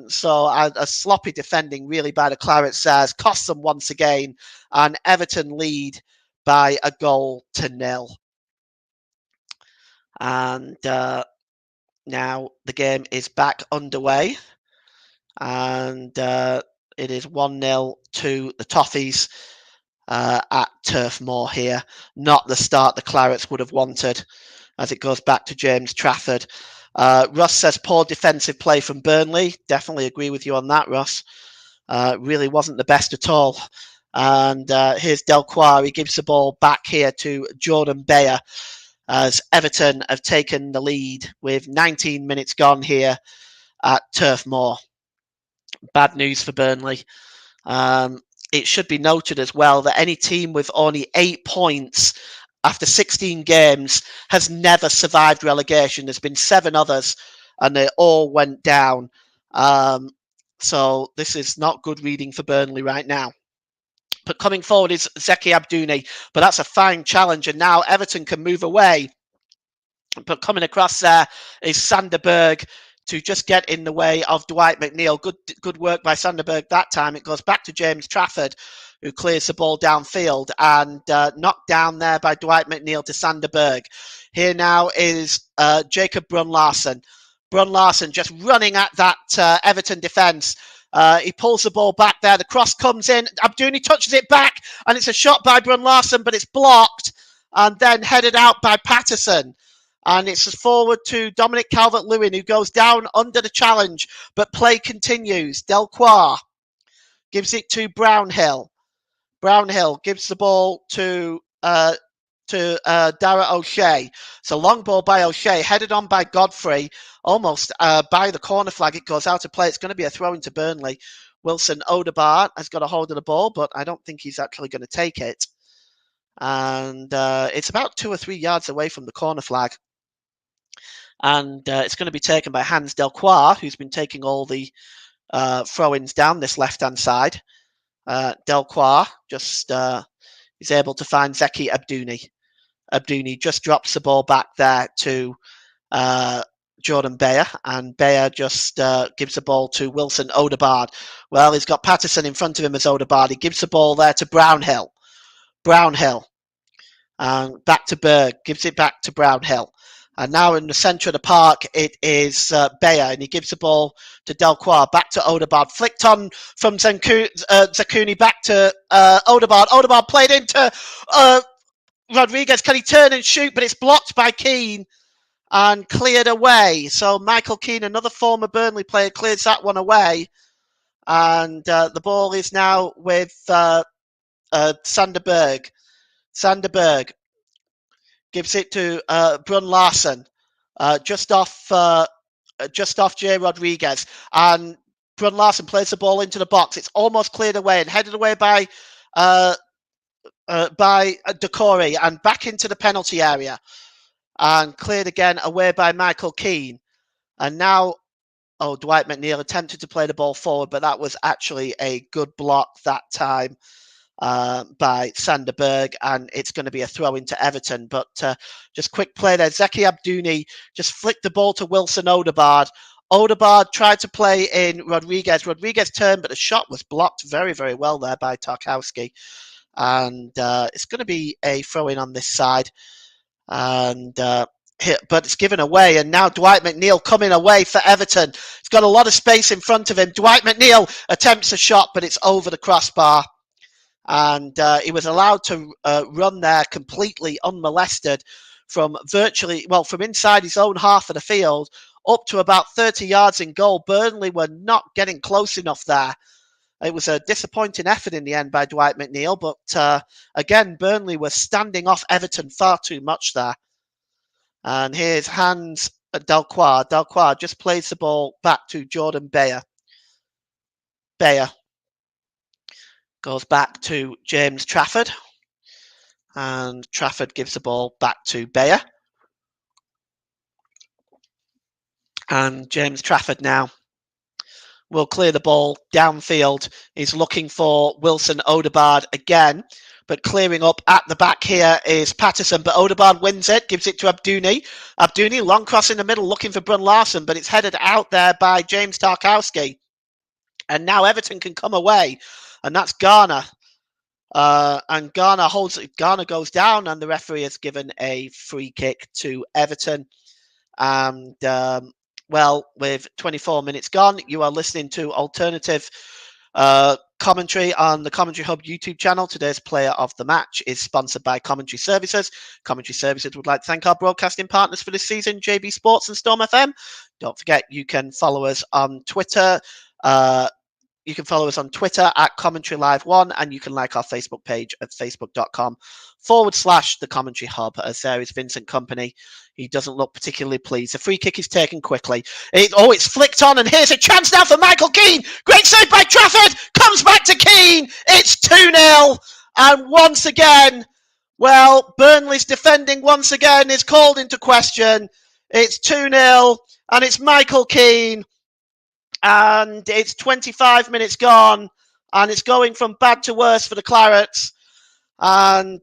So a sloppy defending, really, by the Clarets there cost them once again. And Everton lead by 1-0. And now the game is back underway. And it is 1-0 to the Toffees at Turf Moor here. Not the start the Clarets would have wanted, as it goes back to James Trafford. Russ says poor defensive play from Burnley. Definitely agree with you on that, Russ. Really wasn't the best at all. And here's Delcroix. He gives the ball back here to Jordan Bayer, as Everton have taken the lead with 19 minutes gone here at Turf Moor. Bad news for Burnley. It should be noted as well that any team with only 8 points after 16 games has never survived relegation. There's been 7 others, and they all went down. So this is not good reading for Burnley right now. But coming forward is Zeki Abdouni. But that's a fine challenge, and now Everton can move away. But coming across there is Sanderberg to just get in the way of Dwight McNeil. Good work by Sanderberg that time. It goes back to James Trafford, who clears the ball downfield, and knocked down there by Dwight McNeil to Sanderberg. Here now is Jacob Brun Larsen. Brun Larsen just running at that Everton defence. He pulls the ball back there. The cross comes in. Abdouni touches it back, and it's a shot by Brun Larsen, but it's blocked and then headed out by Patterson. And it's forward to Dominic Calvert-Lewin, who goes down under the challenge, but play continues. Delcroix gives it to Brownhill. Brownhill gives the ball to Dara O'Shea. It's a long ball by O'Shea, headed on by Godfrey, almost by the corner flag. It goes out of play. It's going to be a throw into Burnley. Wilson Odegaard has got a hold of the ball, but I don't think he's actually going to take it. And it's about 2 or 3 yards away from the corner flag. And it's going to be taken by Hans Delcroix, who's been taking all the throw-ins down this left-hand side. Delcroix just is able to find Zeki Abdouni. Abdouni just drops the ball back there to Jordan Bayer, and Bayer just gives the ball to Wilson Odegaard. Well, he's got Patterson in front of him as Odegaard. He gives the ball there to Brownhill. Brownhill And back to Berg, gives it back to Brownhill. And now in the centre of the park, it is Bayer, and he gives the ball to Delcroix, back to Odegaard, flicked on from Zakuni, back to Odegaard. Odegaard played into Rodriguez. Can he turn and shoot? But it's blocked by Keane and cleared away. So Michael Keane, another former Burnley player, clears that one away. And the ball is now with Sander Berg. Sander Berg gives it to Brun Larsen, just off Jay Rodriguez, and Brun Larsen plays the ball into the box. It's almost cleared away and headed away by Decore, and back into the penalty area, and cleared again away by Michael Keane. And now, Dwight McNeil attempted to play the ball forward, but that was actually a good block that time by Sander Berg, and it's going to be a throw into Everton. But just quick play there. Zeki Abdouni just flicked the ball to Wilson Odegaard. Odegaard tried to play in Rodriguez. Rodriguez turned, but the shot was blocked very, very well there by Tarkowski. And it's going to be a throw-in on this side. And but it's given away, and now Dwight McNeil coming away for Everton. He's got a lot of space in front of him. Dwight McNeil attempts a shot, but it's over the crossbar. And he was allowed to run there completely unmolested from inside his own half of the field up to about 30 yards in goal. Burnley were not getting close enough there. It was a disappointing effort in the end by Dwight McNeil, but again, Burnley were standing off Everton far too much there. And here's Hans Delcroix. Delcroix just plays the ball back to Jordan Bayer. Bayer goes back to James Trafford. And Trafford gives the ball back to Bayer. And James Trafford now will clear the ball downfield. He's looking for Wilson Odegaard again. But clearing up at the back here is Patterson. But Odegaard wins it, gives it to Abdouni. Abdouni, long cross in the middle, looking for Brun Larsen. But it's headed out there by James Tarkowski. And now Everton can come away. And that's Garner. And Garner holds it. Garner goes down, and the referee has given a free kick to Everton. And with 24 minutes gone, you are listening to alternative commentary on the Commentary Hub YouTube channel. Today's player of the match is sponsored by Commentary Services. Commentary Services would like to thank our broadcasting partners for this season, JB Sports and Storm FM. Don't forget, you can follow us on Twitter. You can follow us on Twitter at Commentary Live 1, and you can like our Facebook page at facebook.com/The Commentary Hub, as there is Vincent Kompany. He doesn't look particularly pleased. The free kick is taken quickly. It's flicked on, and here's a chance now for Michael Keane. Great save by Trafford. Comes back to Keane. It's 2-0. And once again, Burnley's defending once again is called into question. It's 2-0, and it's Michael Keane. And it's 25 minutes gone, and it's going from bad to worse for the Clarets. And,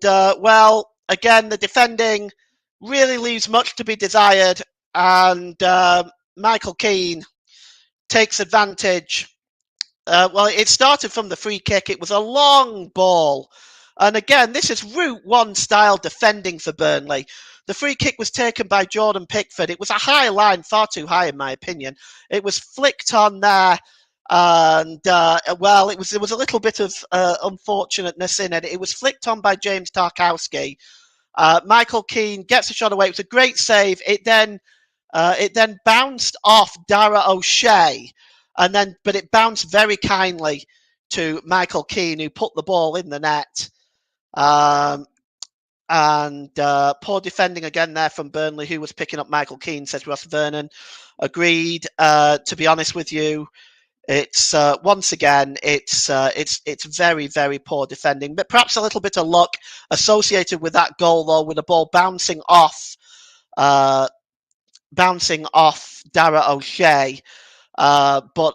again, the defending really leaves much to be desired. And Michael Keane takes advantage. It started from the free kick. It was a long ball. And again, this is Route 1 style defending for Burnley. The free kick was taken by Jordan Pickford. It was a high line, far too high in my opinion. It was flicked on there, and there was a little bit of unfortunateness in it. It was flicked on by James Tarkowski. Michael Keane gets a shot away. It was a great save. It then bounced off Dara O'Shea, but it bounced very kindly to Michael Keane, who put the ball in the net. And poor defending again there from Burnley, who was picking up Michael Keane, says Ross Vernon. Agreed. To be honest with you, it's once again, it's very, very poor defending, but perhaps a little bit of luck associated with that goal, though, with the ball bouncing off Dara O'Shea. But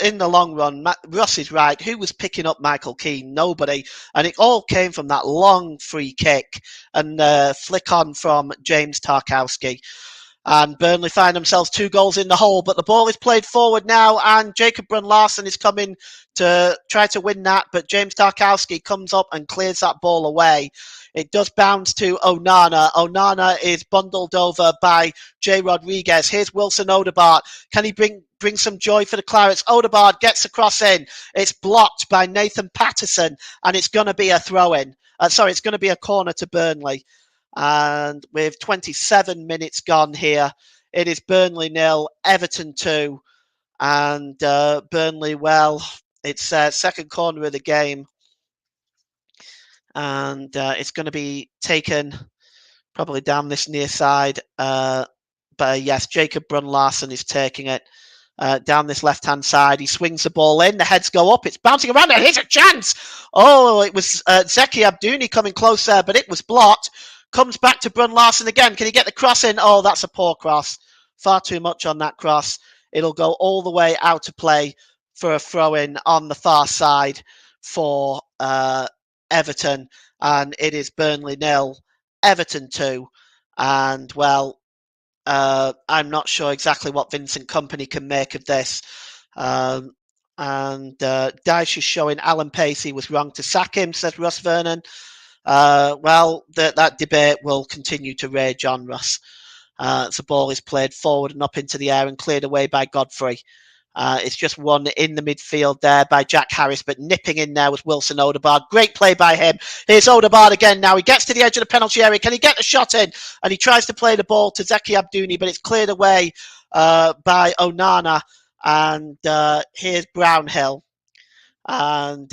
in the long run, Russ is right. Who was picking up Michael Keane? Nobody. And it all came from that long free kick and flick on from James Tarkowski. And Burnley find themselves 2 goals in the hole, but the ball is played forward now, and Jacob Brun-Larsen is coming to try to win that, but James Tarkowski comes up and clears that ball away. It does bounce to Onana. Onana is bundled over by Jay Rodriguez. Here's Wilson Odegaard. Can he bring some joy for the Clarets? Odegaard gets the cross in. It's blocked by Nathan Patterson, and it's going to be a throw-in. It's going to be a corner to Burnley. And with 27 minutes gone here, it is Burnley 0, Everton 2. And Burnley, well, it's second corner of the game. And it's going to be taken probably down this near side. But yes, Jacob Brun-Larsen is taking it down this left-hand side. He swings the ball in. The heads go up. It's bouncing around. And here's a chance. Oh, it was Zeki Abdouni coming close there, but it was blocked. Comes back to Brun-Larsen again. Can he get the cross in? Oh, that's a poor cross. Far too much on that cross. It'll go all the way out to play for a throw-in on the far side for Everton. And it is Burnley 0, Everton 2. And, well, I'm not sure exactly what Vincent Kompany can make of this. And Dyche is showing Alan Pacey was wrong to sack him, says Russ Vernon. Well, that debate will continue to rage on, Russ. The ball is played forward and up into the air and cleared away by Godfrey. It's just one in the midfield there by Jack Harris, but nipping in there was Wilson Odegaard. Great play by him. Here's Odegaard again now. He gets to the edge of the penalty area. Can he get the shot in? And he tries to play the ball to Zeki Abdouni, but it's cleared away by Onana. And here's Brownhill. And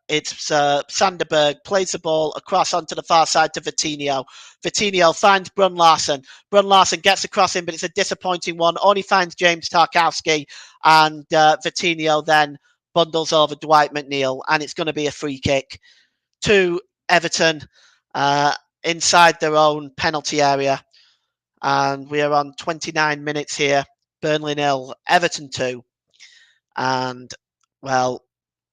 it's Sanderberg plays the ball across onto the far side to Vitinho. Vitinho finds Brun-Larsen. Brun-Larsen gets across him, but it's a disappointing one. Only finds James Tarkowski, and Vitinho then bundles over Dwight McNeil, and it's going to be a free kick to Everton inside their own penalty area. And we are on 29 minutes here. Burnley 0, Everton 2. And, well,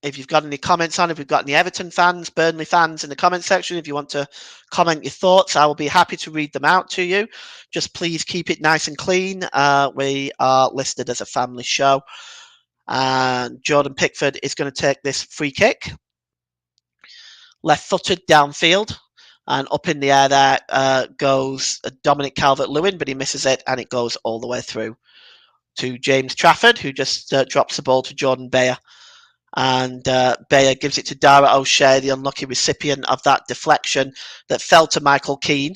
if you've got any comments on, if we've got any Everton fans, Burnley fans in the comment section, if you want to comment your thoughts, I will be happy to read them out to you. Just please keep it nice and clean. We are listed as a family show. And Jordan Pickford is going to take this free kick. Left-footed downfield. And up in the air there goes Dominic Calvert-Lewin, but he misses it, and it goes all the way through to James Trafford, who just drops the ball to Jordan Beyer. And Beyer gives it to Dara O'Shea, the unlucky recipient of that deflection that fell to Michael Keane.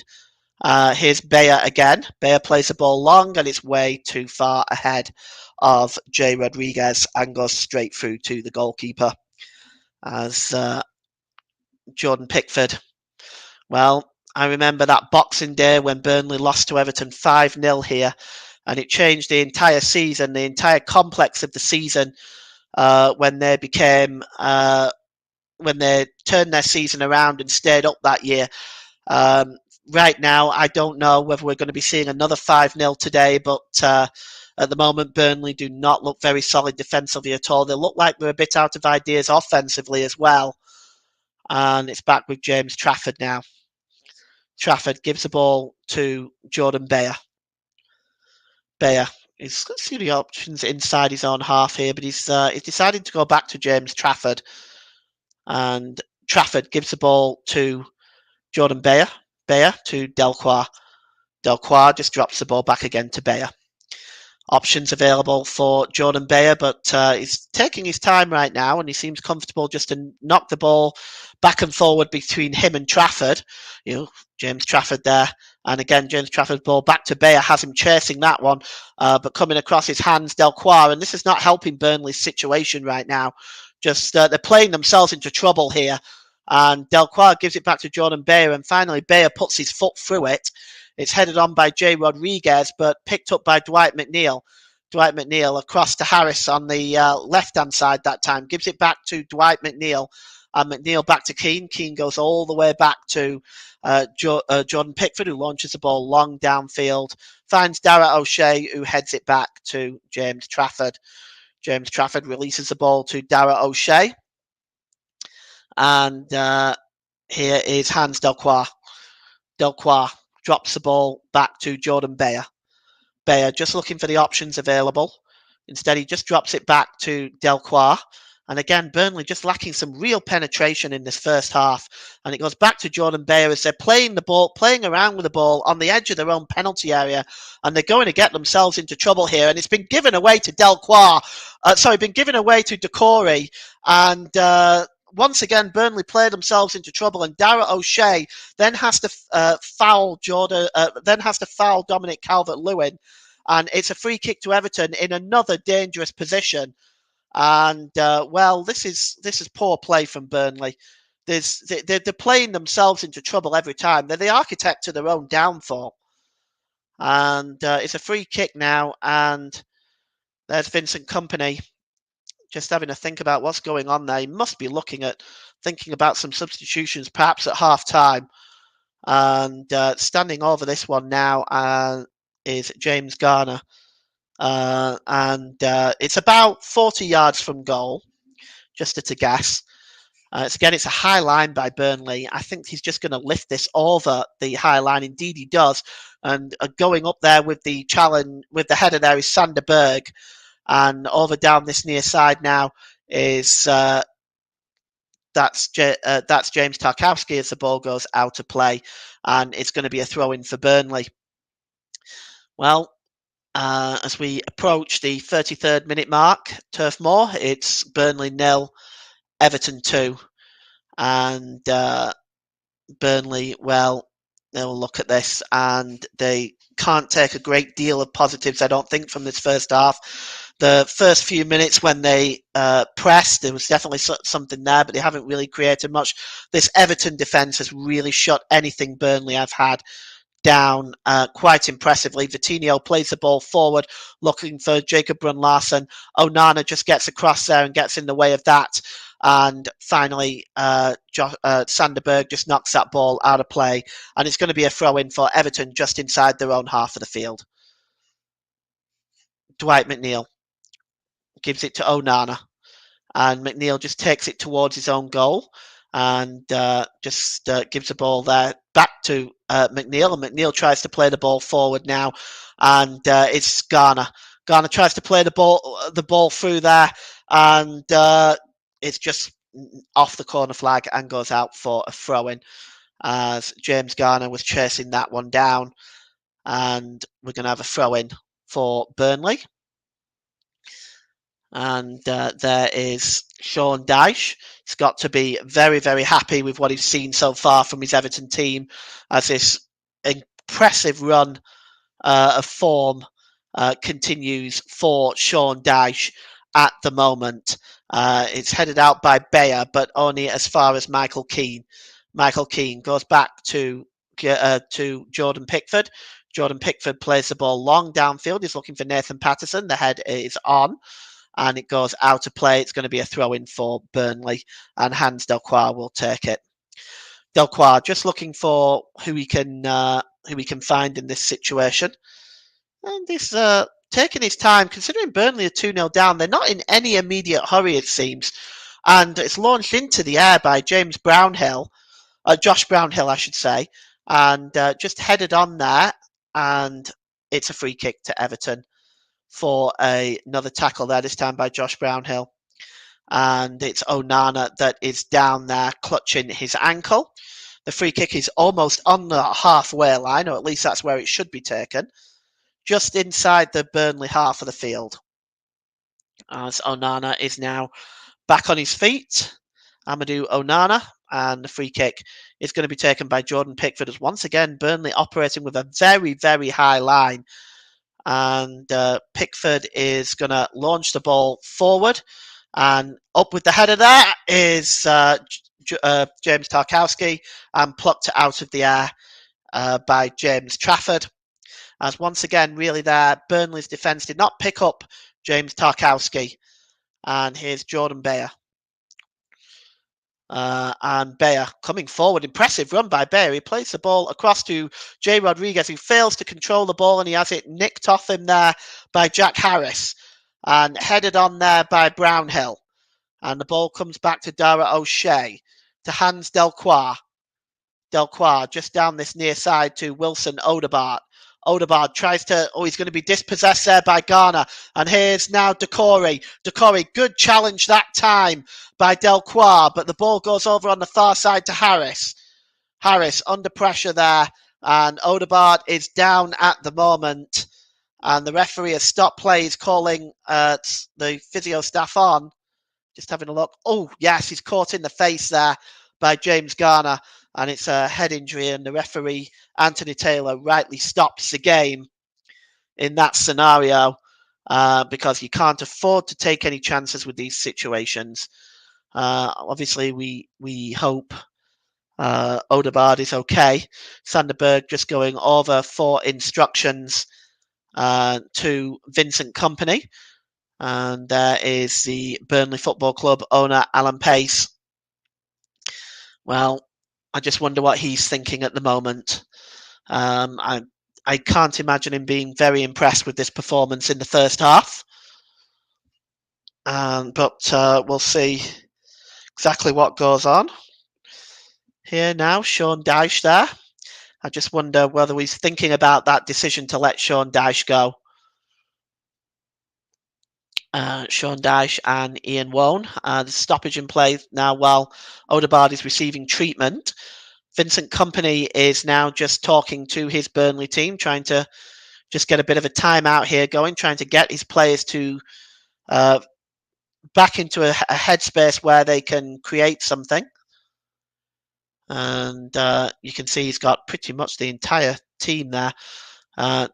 Here's Beyer again. Beyer plays the ball long, and it's way too far ahead of Jay Rodriguez and goes straight through to the goalkeeper. As Jordan Pickford. Well, I remember that Boxing Day when Burnley lost to Everton 5-0 here, and it changed the entire season, the entire complex of the season. When they turned their season around and stayed up that year. Right now, I don't know whether we're going to be seeing another 5-0 today, but at the moment, Burnley do not look very solid defensively at all. They look like they're a bit out of ideas offensively as well. And it's back with James Trafford now. Trafford gives the ball to Jordan Beyer. Beyer. He's got a few options inside his own half here, but he's decided to go back to James Trafford. And Trafford gives the ball to Jordan Beyer. Beyer to Delcroix. Delcroix just drops the ball back again to Beyer. Options available for Jordan Beyer, but he's taking his time right now, and he seems comfortable just to knock the ball back and forward between him and Trafford. James Trafford there. And again, James Trafford's ball back to Beyer, has him chasing that one, but coming across his hands, Delcroix. And this is not helping Burnley's situation right now. Just they're playing themselves into trouble here. And Delcroix gives it back to Jordan Beyer, and finally Beyer puts his foot through it. It's headed on by Jay Rodriguez, but picked up by Dwight McNeil. Dwight McNeil across to Harris on the left-hand side that time. Gives it back to Dwight McNeil. And McNeil back to Keane. Keane goes all the way back to Jordan Pickford, who launches the ball long downfield. Finds Dara O'Shea, who heads it back to James Trafford. James Trafford releases the ball to Dara O'Shea. And here is Hans Delcroix. Delcroix drops the ball back to Jordan Beyer. Bayer just looking for the options available. Instead, he just drops it back to Delcroix. And again, Burnley just lacking some real penetration in this first half. And it goes back to Jordan Bayer as they're playing the ball, playing around with the ball on the edge of their own penalty area. And they're going to get themselves into trouble here. And it's been given away to Delcroix. Been given away to Decore. And once again, Burnley play themselves into trouble. And Dara O'Shea then has to foul Dominic Calvert-Lewin. And it's a free kick to Everton in another dangerous position. And this is poor play from Burnley. They're playing themselves into trouble every time. They're the architect of their own downfall. And it's a free kick now. And there's Vincent Kompany just having a think about what's going on there. He must be thinking about some substitutions, perhaps at half time. And standing over this one now is James Garner. It's about 40 yards from goal, just at a guess. It's a high line by Burnley. I think he's just going to lift this over the high line. Indeed, he does. And going up there with the challenge, with the header there is Sander Berg. And over down this near side now is that's James Tarkowski as the ball goes out of play, and it's going to be a throw-in for Burnley. Well, as we approach the 33rd minute mark, Turf Moor, it's Burnley 0, Everton 2, and Burnley, well, they'll look at this and they can't take a great deal of positives, I don't think, from this first half. The first few minutes when they pressed, there was definitely something there, but they haven't really created much. This Everton defence has really shut anything Burnley have had down quite impressively. Vitinho plays the ball forward, looking for Jacob Brun-Larsen. Onana just gets across there and gets in the way of that. And finally, Sander Berg just knocks that ball out of play. And it's going to be a throw-in for Everton just inside their own half of the field. Dwight McNeil gives it to Onana. And McNeil just takes it towards his own goal. And just gives the ball there back to McNeil. And McNeil tries to play the ball forward now. And it's Garner. Garner tries to play the ball through there. And it's just off the corner flag and goes out for a throw-in, as James Garner was chasing that one down. And we're going to have a throw-in for Burnley. And there is Sean Dyche. He's got to be very, very happy with what he's seen so far from his Everton team, as this impressive run of form continues for Sean Dyche at the moment. It's headed out by Bayer, but only as far as Michael Keane. Michael Keane goes back to Jordan Pickford. Jordan Pickford plays the ball long downfield. He's looking for Nathan Patterson. The head is on. And it goes out of play. It's going to be a throw-in for Burnley, and Hans Delcroix will take it. Delcroix just looking for who he can find in this situation, and he's taking his time. Considering Burnley are 2-0 down, they're not in any immediate hurry, it seems, and it's launched into the air by Josh Brownhill, I should say, and just headed on there, and it's a free kick to Everton for another tackle there, this time by Josh Brownhill. And it's Onana that is down there clutching his ankle. The free kick is almost on the halfway line, or at least that's where it should be taken, just inside the Burnley half of the field. As Onana is now back on his feet, Amadou Onana, and the free kick is going to be taken by Jordan Pickford, as once again Burnley operating with a very, very high line. And Pickford is going to launch the ball forward, and up with the header there is James Tarkowski, and plucked out of the air by James Trafford. As once again, really there, Burnley's defence did not pick up James Tarkowski. And here's Jordan Bayer. And Bayer coming forward. Impressive run by Bayer. He plays the ball across to Jay Rodriguez, who fails to control the ball, and he has it nicked off him there by Jack Harris, and headed on there by Brownhill. And the ball comes back to Dara O'Shea, to Hans Delcroix. Delcroix just down this near side to Wilson Odobart. Odegaard tries to, he's going to be dispossessed there by Garner. And here's now Decore. Decore, good challenge that time by Delcroix, but the ball goes over on the far side to Harris. Harris under pressure there, and Odegaard is down at the moment. And the referee has stopped play. He's calling the physio staff on. Just having a look. Oh, yes, he's caught in the face there by James Garner, and it's a head injury, and the referee, Anthony Taylor, rightly stops the game in that scenario because you can't afford to take any chances with these situations. Obviously, we hope Odegaard is okay. Sanderberg just going over for instructions to Vincent Kompany. And there is the Burnley Football Club owner, Alan Pace. Well, I just wonder what he's thinking at the moment. I can't imagine him being very impressed with this performance in the first half. But we'll see exactly what goes on. Here now, Sean Dyche there. I just wonder whether he's thinking about that decision to let Sean Dyche go. Sean Dyche and Ian Wone. The stoppage in play now while Odegaard is receiving treatment. Vincent Kompany is now just talking to his Burnley team, trying to just get a bit of a timeout here going, trying to get his players to back into a headspace where they can create something. And you can see he's got pretty much the entire team there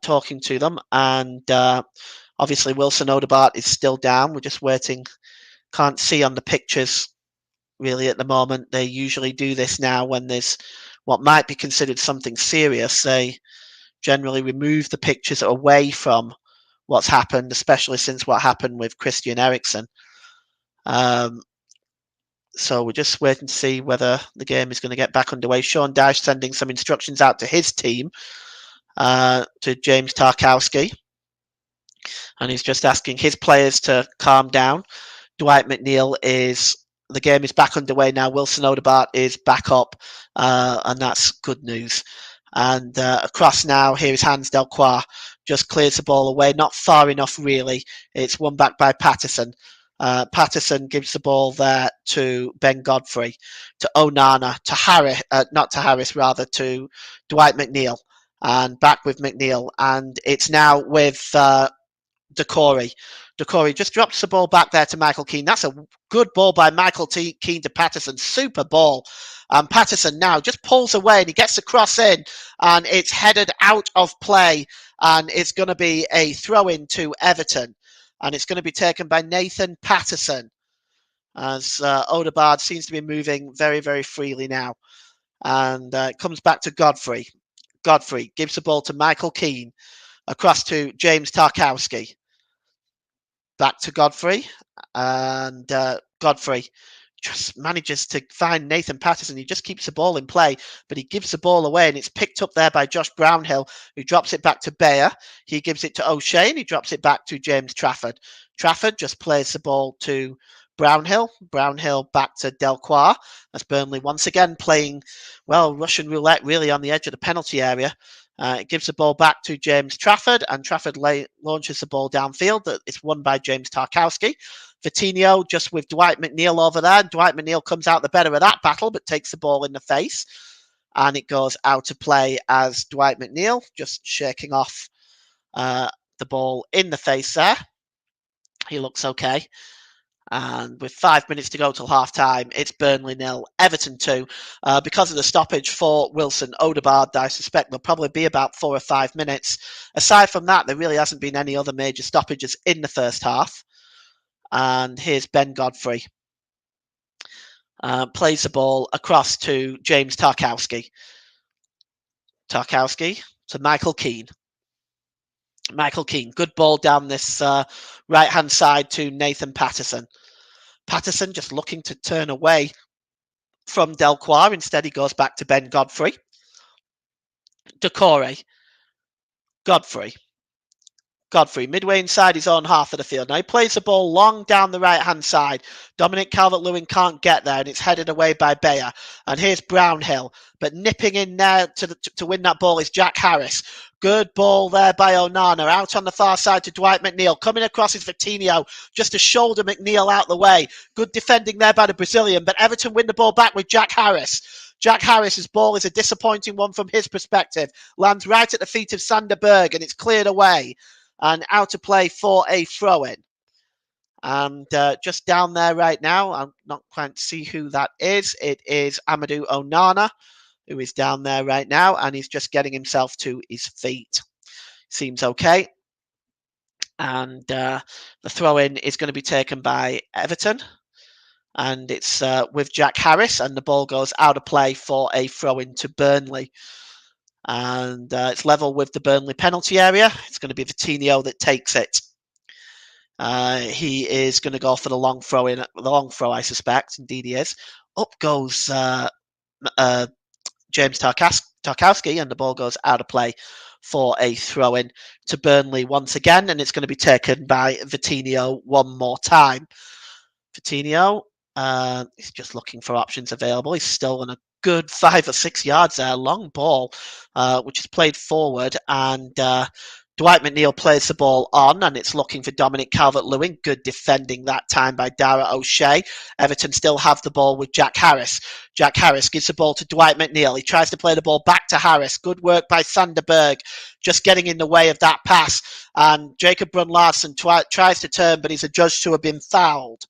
talking to them. And obviously, Wilson Odegaard is still down. We're just waiting. Can't see on the pictures really at the moment. They usually do this now when there's what might be considered something serious. They generally remove the pictures away from what's happened, especially since what happened with Christian Eriksen. So we're just waiting to see whether the game is going to get back underway. Sean Dyche sending some instructions out to his team, to James Tarkowski. And he's just asking his players to calm down. Dwight McNeil the game is back underway now. Wilson Odegaard is back up, and that's good news. And across now, here is Hans Delcroix, just clears the ball away, not far enough really. It's won back by Patterson. Patterson gives the ball there to Ben Godfrey, to Onana, to Harris, to Dwight McNeil, and back with McNeil. And it's now with Decore. Decore just drops the ball back there to Michael Keane. That's a good ball by Michael Keane to Patterson. Super ball. Patterson now just pulls away and he gets the cross in and it's headed out of play. And it's going to be a throw in to Everton. And it's going to be taken by Nathan Patterson as Odegaard seems to be moving very, very freely now. And it comes back to Godfrey. Godfrey gives the ball to Michael Keane across to James Tarkowski. Back to Godfrey. And Godfrey just manages to find Nathan Patterson. He just keeps the ball in play, but he gives the ball away and it's picked up there by Josh Brownhill, who drops it back to Bayer. He gives it to O'Shea and he drops it back to James Trafford. Trafford just plays the ball to Brownhill. Brownhill back to Delcroix as Burnley once again playing, well, Russian roulette really on the edge of the penalty area. It gives the ball back to James Trafford and Trafford launches the ball downfield. It's won by James Tarkowski. Vitinho just with Dwight McNeil over there. Dwight McNeil comes out the better of that battle, but takes the ball in the face. And it goes out of play as Dwight McNeil just shaking off the ball in the face there. He looks okay. And with 5 minutes to go till half time, it's Burnley 0, Everton 2. Because of the stoppage for Wilson Odegaard, I suspect there'll probably be about 4 or 5 minutes. Aside from that, there really hasn't been any other major stoppages in the first half. And here's Ben Godfrey. Plays the ball across to James Tarkowski. Tarkowski to Michael Keane. Michael Keane, good ball down this right-hand side to Nathan Patterson. Patterson just looking to turn away from Delcroix. Instead, he goes back to Ben Godfrey. Decore. Godfrey, midway inside his own half of the field. Now he plays the ball long down the right-hand side. Dominic Calvert-Lewin can't get there, and it's headed away by Bayer. And here's Brownhill. But nipping in there to win that ball is Jack Harris. Good ball there by Onana. Out on the far side to Dwight McNeil. Coming across is Vitinho. Just to shoulder McNeil out the way. Good defending there by the Brazilian. But Everton win the ball back with Jack Harris. Jack Harris's ball is a disappointing one from his perspective. Lands right at the feet of Sander Berg and it's cleared away. And out to play for a throw-in. And just down there right now, I'm not quite see who that is. It is Amadou Onana, who is down there right now, and he's just getting himself to his feet. Seems okay. And the throw-in is going to be taken by Everton. And it's with Jack Harris, and the ball goes out of play for a throw-in to Burnley. And it's level with the Burnley penalty area. It's going to be Vitinho that takes it. He is going to go for the long throw, I suspect. Indeed, he is. Up goes James Tarkowski, and the ball goes out of play for a throw-in to Burnley once again, and it's going to be taken by Vitinho one more time. Vitinho, he's just looking for options available. He's still in a good 5 or 6 yards there. Long ball, which is played forward, and Dwight McNeil plays the ball on, and it's looking for Dominic Calvert-Lewin. Good defending that time by Dara O'Shea. Everton still have the ball with Jack Harris. Jack Harris gives the ball to Dwight McNeil. He tries to play the ball back to Harris. Good work by Sander Berg, just getting in the way of that pass. And Jacob Brun-Larsen tries to turn, but he's adjudged to have been fouled.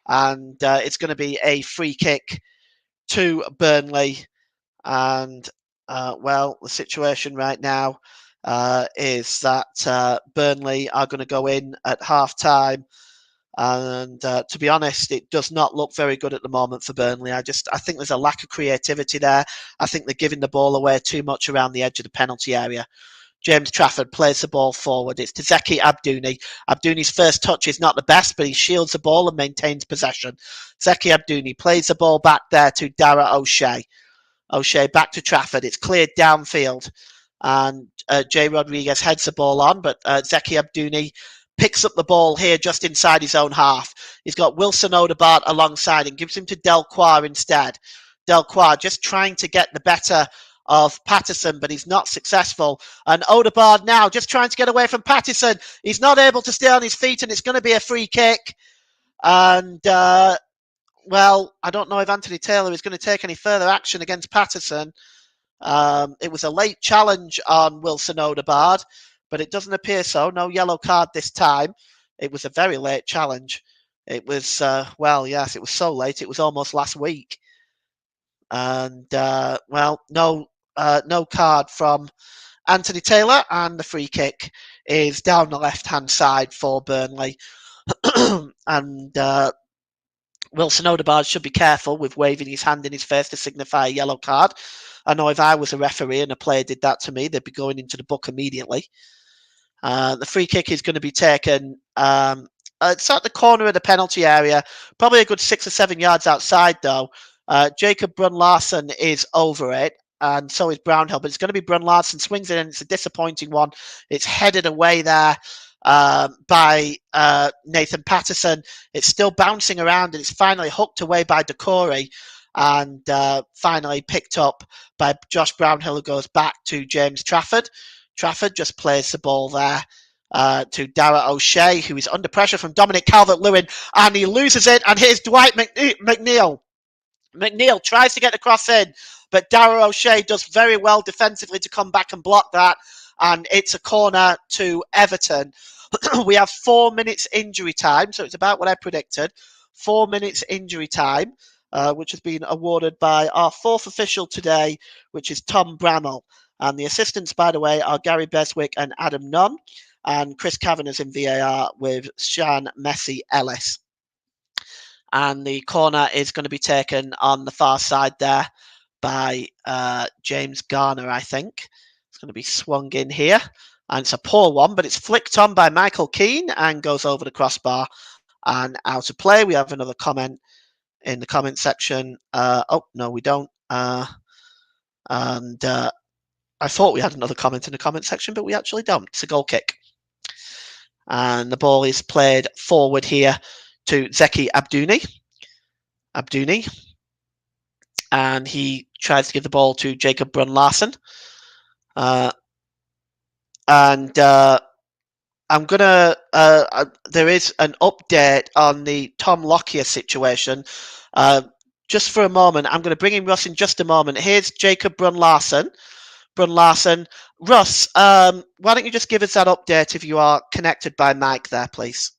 And it's going to be a free kick to Burnley. And, well, the situation right now is that Burnley are going to go in at half-time. And to be honest, it does not look very good at the moment for Burnley. I think there's a lack of creativity there. I think they're giving the ball away too much around the edge of the penalty area. James Trafford plays the ball forward. It's to Zeki Abdouni. Abdouni's first touch is not the best, but he shields the ball and maintains possession. Zeki Abdouni plays the ball back there to Dara O'Shea. O'Shea back to Trafford. It's cleared downfield. And Jay Rodriguez heads the ball on, but Zeki Abdouni picks up the ball here just inside his own half. He's got Wilson Odegaard alongside and gives him to Delquar instead. Delquar just trying to get the better of Patterson, but he's not successful. And Odegaard now just trying to get away from Patterson. He's not able to stay on his feet, and it's going to be a free kick. And, well, I don't know if Anthony Taylor is going to take any further action against Patterson. It was a late challenge on Wilson Odegaard, but it doesn't appear so. No yellow card this time. It was a very late challenge. It was, well, yes, it was so late. It was almost last week. And, well, no card from Anthony Taylor, and the free kick is down the left-hand side for Burnley. And Wilson Odegaard should be careful with waving his hand in his face to signify a yellow card. I know if I was a referee and a player did that to me, they'd be going into the book immediately. The free kick is going to be taken. It's at the corner of the penalty area, probably a good 6 or 7 yards outside, though. Jacob Brun-Larsen is over it, and so is Brownhill, but it's going to be Brun-Larsen swings it in. It's a disappointing one. It's headed away there by Nathan Patterson. It's still bouncing around, and it's finally hooked away by Decore, and finally picked up by Josh Brownhill, who goes back to James Trafford. Trafford just plays the ball there to Dara O'Shea, who is under pressure from Dominic Calvert-Lewin, and he loses it, and here's Dwight McNeil. McNeil tries to get the cross in, but Dara O'Shea does very well defensively to come back and block that, and it's a corner to Everton. We have 4 minutes injury time, so it's about what I predicted. 4 minutes injury time, which has been awarded by our fourth official today, which is Tom Bramall. And the assistants, by the way, are Gary Beswick and Adam Nunn, and Chris Kavanagh's in VAR with Sean Messi Ellis. And the corner is going to be taken on the far side there by James Garner, I think. It's going to be swung in here. And it's a poor one, but it's flicked on by Michael Keane and goes over the crossbar and out of play. We have another comment in the comment section. Oh, no, we don't. And I thought we had another comment in the comment section, but we actually don't. It's a goal kick. And the ball is played forward here to Zeki Abdouni. And he tries to give the ball to Jacob Brun-Larsen. And I'm gonna. There is an update on the Tom Lockyer situation. Just for a moment, I'm going to bring in Russ in just a moment. Here's Jacob Brun-Larsen. Russ, why don't you just give us that update if you are connected by mic there, please?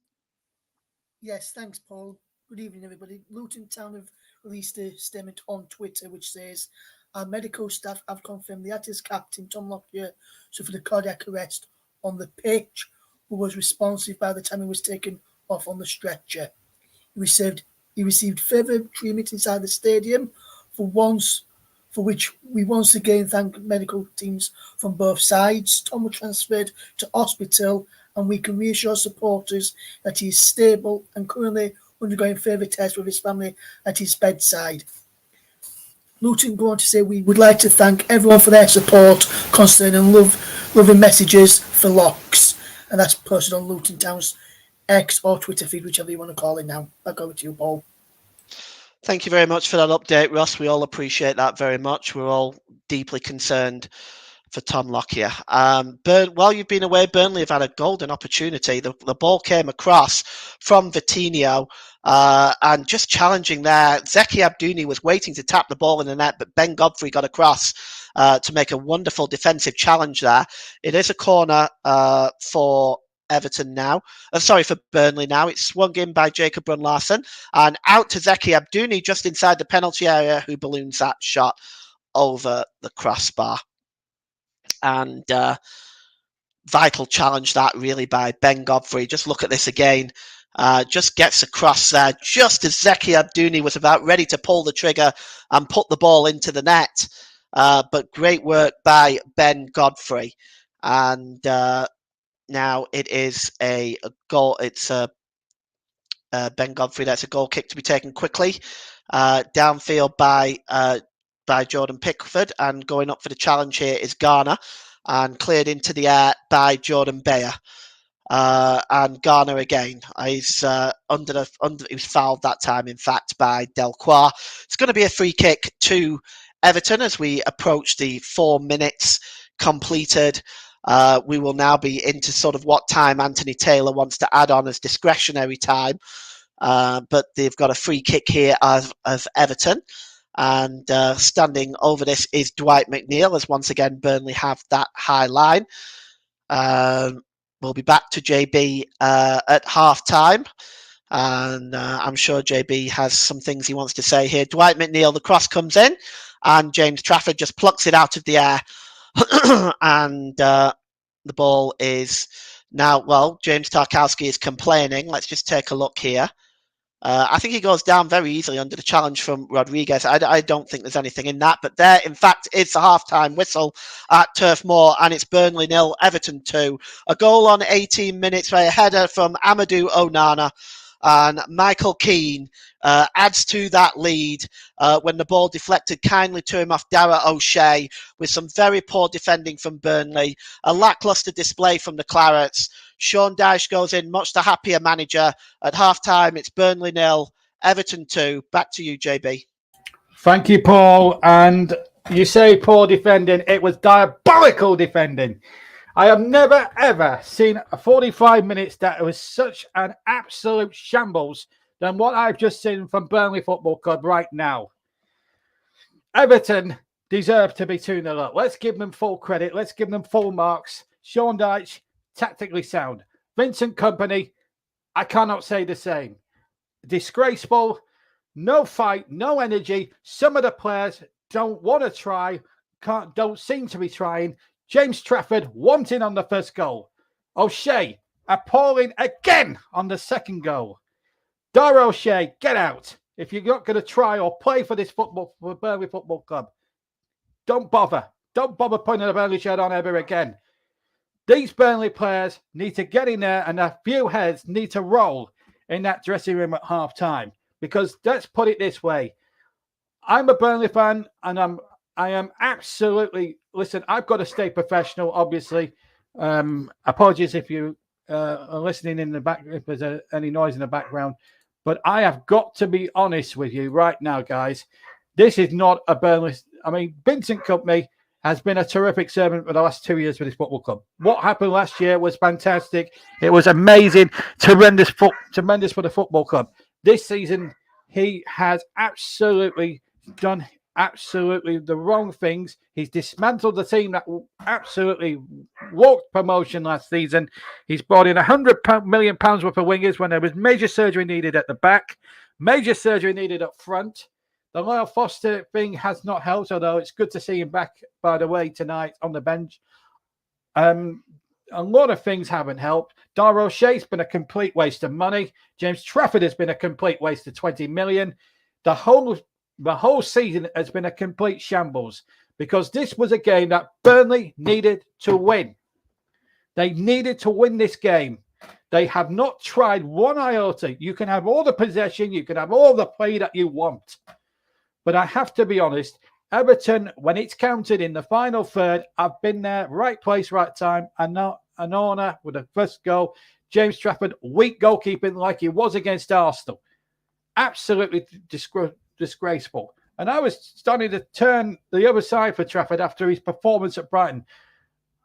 Yes, thanks, Paul. Good evening, everybody. Luton Town have released a statement on Twitter which says, our medical staff have confirmed the Atis captain, Tom Lockyer, suffered a cardiac arrest on the pitch, who was responsive by the time he was taken off on the stretcher. He received further treatment inside the stadium, for which we once again thank medical teams from both sides. Tom was transferred to hospital, and we can reassure supporters that he is stable and currently undergoing further tests with his family at his bedside. Luton go on to say, we would like to thank everyone for their support, concern and loving messages for Locks. And that's posted on Luton Town's X or Twitter feed, whichever you want to call it now. Back over to you, Paul. Thank you very much for that update, Russ. We all appreciate that very much. We're all deeply concerned for Tom Lockyer. While you've been away, Burnley have had a golden opportunity. The ball came across from Vitinho and just challenging there. Zeki Abdouni was waiting to tap the ball in the net, but Ben Godfrey got across to make a wonderful defensive challenge there. It is a corner for Everton now. For Burnley now. It's swung in by Jacob Brun-Larsen and out to Zeki Abdouni just inside the penalty area, who balloons that shot over the crossbar. And vital challenge that really by Ben Godfrey. Just look at this again. Just gets across there just as Zeki Abdouni was about ready to pull the trigger and put the ball into the net. But great work by Ben Godfrey. And now it is a goal. It's Ben Godfrey. That's a goal kick to be taken quickly downfield by Jordan Pickford, and going up for the challenge here is Garner, and cleared into the air by Jordan Bayer. And Garner again, he's he was fouled that time, in fact, by Delcroix. It's going to be a free kick to Everton as we approach the 4 minutes completed. We will now be into sort of what time Anthony Taylor wants to add on as discretionary time. But they've got a free kick here of Everton. And standing over this is Dwight McNeil, as once again Burnley have that high line. We'll be back to JB at half time. And I'm sure JB has some things he wants to say here. Dwight McNeil, the cross comes in, and James Trafford just plucks it out of the air. And the ball is now, well, James Tarkowski is complaining. Let's just take a look here. I think he goes down very easily under the challenge from Rodriguez. I don't think there's anything in that. But there, in fact, it's a half-time whistle at Turf Moor, and it's Burnley 0, Everton 2. A goal on 18 minutes by a header from Amadou Onana. And Michael Keane adds to that lead when the ball deflected kindly to him off Dara O'Shea, with some very poor defending from Burnley. A lacklustre display from the Clarets. Sean Dyche goes in, much the happier manager. At half-time, it's Burnley 0, Everton 2. Back to you, JB. Thank you, Paul. And you say poor defending. It was diabolical defending. I have never, ever seen a 45 minutes that was such an absolute shambles than what I've just seen from Burnley Football Club right now. Everton deserve to be 2-0 up. Let's give them full credit. Let's give them full marks. Sean Dyche, tactically sound. Vincent Kompany, I cannot say the same. Disgraceful, no fight, no energy. Some of the players don't want to try, don't seem to be trying. James Trafford wanting on the first goal. O'Shea appalling again on the second goal. Dara O'Shea, get out. If you're not going to try or play for this for Burnley Football Club, don't bother. Don't bother putting a Burnley shirt on ever again. These Burnley players need to get in there, and a few heads need to roll in that dressing room at half time. Because let's put it this way. I'm a Burnley fan, and I am absolutely, listen, I've got to stay professional, obviously. Apologies if you are listening in the back, if there's any noise in the background. But I have got to be honest with you right now, guys. This is not a Burnley. I mean, Vincent Kompany has been a terrific servant for the last 2 years for this football club. What happened last year was fantastic. It was amazing, tremendous for the football club. This season, he has absolutely done the wrong things. He's dismantled the team that absolutely walked promotion last season. He's brought in £100 million worth of wingers when there was major surgery needed at the back, major surgery needed up front. The Lyle Foster thing has not helped, although it's good to see him back, by the way, tonight on the bench. A lot of things haven't helped. Dara O'Shea's been a complete waste of money. James Trafford has been a complete waste of 20 million. The whole season has been a complete shambles because this was a game that Burnley needed to win. They needed to win this game. They have not tried one iota. You can have all the possession. You can have all the play that you want. But I have to be honest, Everton, when it's counted in the final third, I've been there, right place, right time. Anona with the first goal. James Trafford, weak goalkeeping like he was against Arsenal. Absolutely disgraceful. And I was starting to turn the other side for Trafford after his performance at Brighton.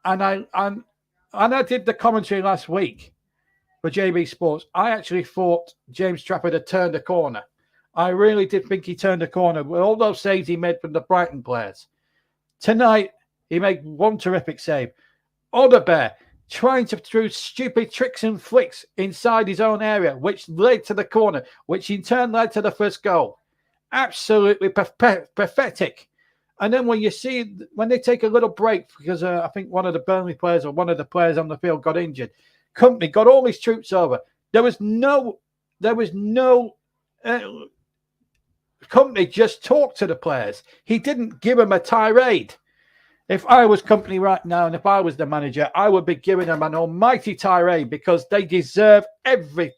And I did the commentary last week for JB Sports. I actually thought James Trafford had turned a corner. I really did think he turned a corner with all those saves he made from the Brighton players. Tonight, he made one terrific save. Odebear trying to do stupid tricks and flicks inside his own area, which led to the corner, which in turn led to the first goal. Absolutely pathetic. And then when they take a little break, because I think one of the Burnley players or one of the players on the field got injured, Company got all his troops over. There was no Company just talked to the players. He didn't give them a tirade. If I was Company right now and if I was the manager, I would be giving them an almighty tirade because they deserve every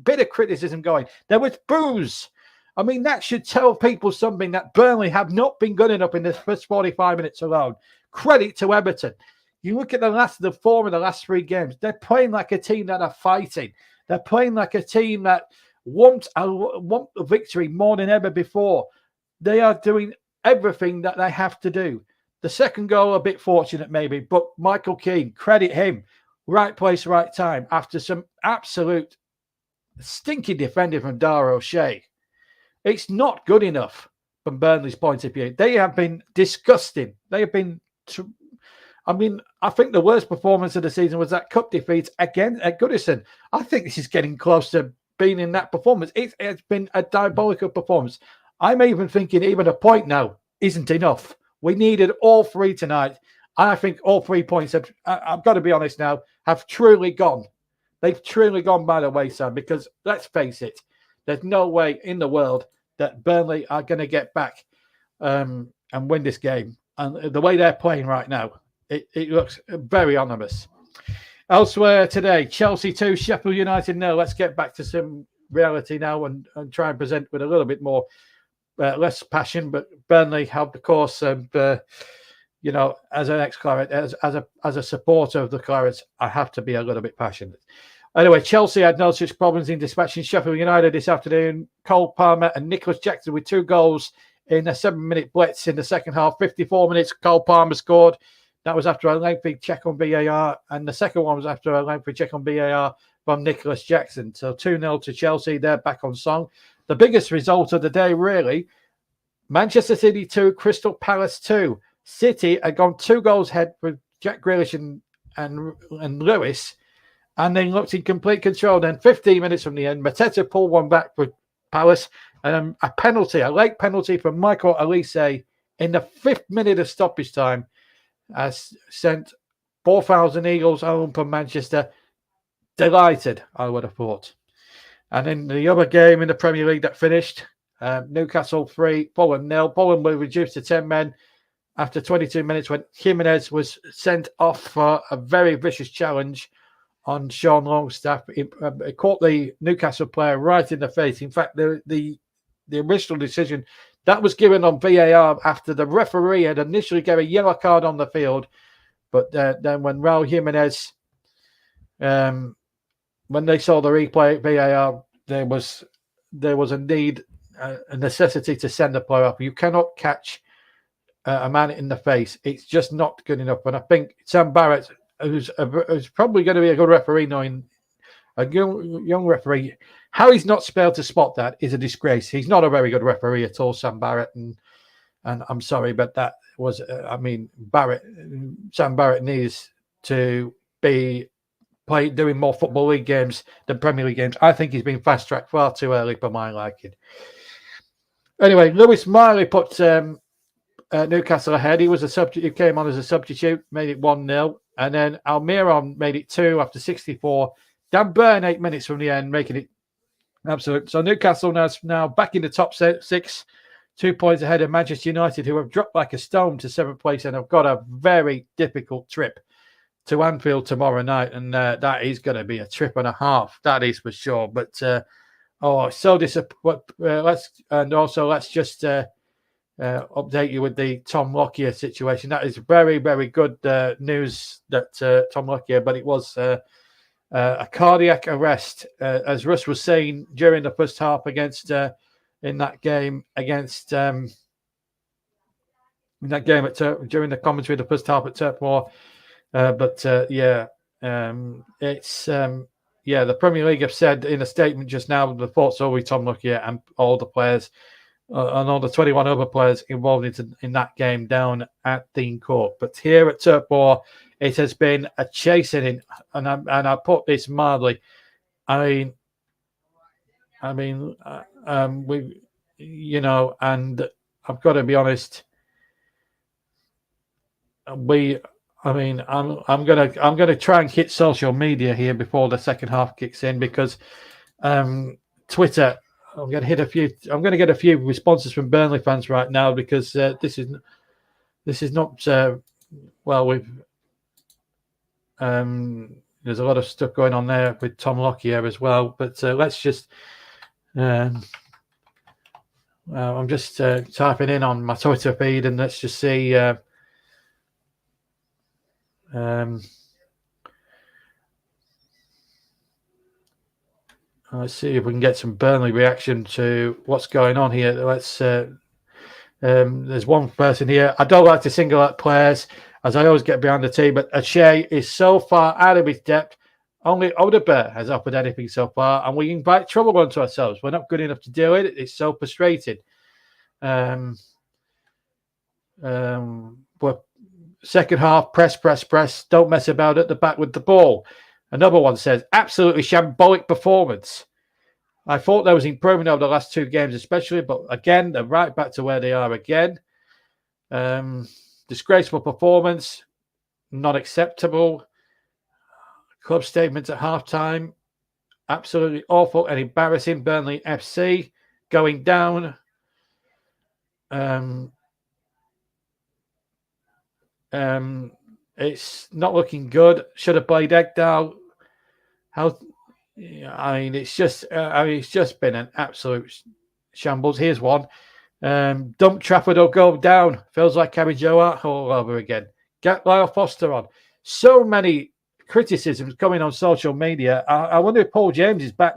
bit of criticism going. There was boos. I mean, that should tell people something that Burnley have not been good enough in the first 45 minutes alone. Credit to Everton. You look at the form of the last 3 games, they're playing like a team that are fighting. They're playing like a team that want the victory more than ever before. They are doing everything that they have to do. The second goal, a bit fortunate maybe, but Michael Keane, credit him. Right place, right time after some absolute stinking defending from Dara O'Shea. It's not good enough from Burnley's point of view. They have been disgusting. They have been... I think the worst performance of the season was that cup defeat again at Goodison. I think this is getting close to being in that performance. It's been a diabolical performance. I'm even thinking even a point now isn't enough. We needed all 3 tonight. I think all 3 points, I've got to be honest now, have truly gone. They've truly gone by the wayside because, let's face it, there's no way in the world that Burnley are going to get back and win this game. And the way they're playing right now, it looks very ominous. Elsewhere today, Chelsea 2, Sheffield United 0. Let's get back to some reality now and try and present with a little bit more, less passion. But Burnley held the course. And, as an ex-Claret, as a supporter of the Clarets, I have to be a little bit passionate. Anyway, Chelsea had no such problems in dispatching Sheffield United this afternoon. Cole Palmer and Nicholas Jackson with 2 goals in a 7-minute blitz in the second half. 54 minutes, Cole Palmer scored. That was after a lengthy check on VAR. And the second one was after a lengthy check on VAR from Nicholas Jackson. So 2-0 to Chelsea. They're back on song. The biggest result of the day, really, Manchester City 2, Crystal Palace 2. City had gone 2 goals ahead with Jack Grealish and Lewis. And they looked in complete control. Then 15 minutes from the end, Mateta pulled one back for Palace. And a penalty, a late penalty from Michael Elise in the 5th minute of stoppage time has sent 4,000 Eagles home from Manchester. Delighted, I would have thought. And in the other game in the Premier League that finished, Newcastle 3, Fulham 0. Fulham were reduced to 10 men after 22 minutes when Jimenez was sent off for a very vicious challenge on Sean Longstaff. It caught the Newcastle player right in the face. In fact, the original decision that was given on VAR after the referee had initially gave a yellow card on the field. But then when Raul Jimenez, when they saw the replay VAR, there was a necessity to send the player off. You cannot catch a man in the face. It's just not good enough. And I think Sam Barrett, who's probably going to be a good referee, knowing a young referee, how he's not failed to spot that is a disgrace. He's not a very good referee at all, Sam Barrett, and I'm sorry, but that was, Sam Barrett needs to be doing more Football League games than Premier League games. I think he's been fast-tracked far too early for my liking. Anyway, Lewis Miley put Newcastle ahead. He came on as a substitute, made it 1-0, and then Almiron made it 2 after 64. Dan Burn 8 minutes from the end, making it absolute. So Newcastle now back in the top 6, 2 points ahead of Manchester United, who have dropped like a stone to 7th place and have got a very difficult trip to Anfield tomorrow night, and that is going to be a trip and a half. That is for sure. But so disappointing. Let's just update you with the Tom Lockyer situation. That is very, very good news that Tom Lockyer, but it was a cardiac arrest, as Russ was saying during the first half in that game during the commentary of the first half at Turf Moor. The Premier League have said in a statement just now the thoughts over Tom Lockyer and all the players and all the 21 other players involved in that game down at Dean Court. But here at Turf Moor, it has been a chasing, and I put this mildly. And I've got to be honest. I'm gonna try and hit social media here before the second half kicks in, because Twitter. I'm going to get a few responses from Burnley fans right now, because this is not there's a lot of stuff going on there with Tom Lockyer as well. But let's just. I'm just typing in on my Twitter feed, and let's just see. Let's see if we can get some Burnley reaction to what's going on here. Let's. There's one person here. I don't like to single out players, as I always get behind the team, but Ache is so far out of his depth. Only Odebear has offered anything so far, and we invite trouble onto ourselves. We're not good enough to do it. It's so frustrating. But second half, press. Don't mess about at the back with the ball. Another one says, absolutely shambolic performance. I thought there was improvement over the last 2 games especially, but again, they're right back to where they are again. Disgraceful performance, not acceptable. Club statements at halftime, absolutely awful and embarrassing. Burnley FC going down. It's not looking good. Should have played Ekdal. It's just been an absolute shambles. Here's one. Dump Trafford or go down. Feels like Kerry Joe Hart all over again. Get Lyle Foster on. So many criticisms coming on social media. I wonder if Paul James is back.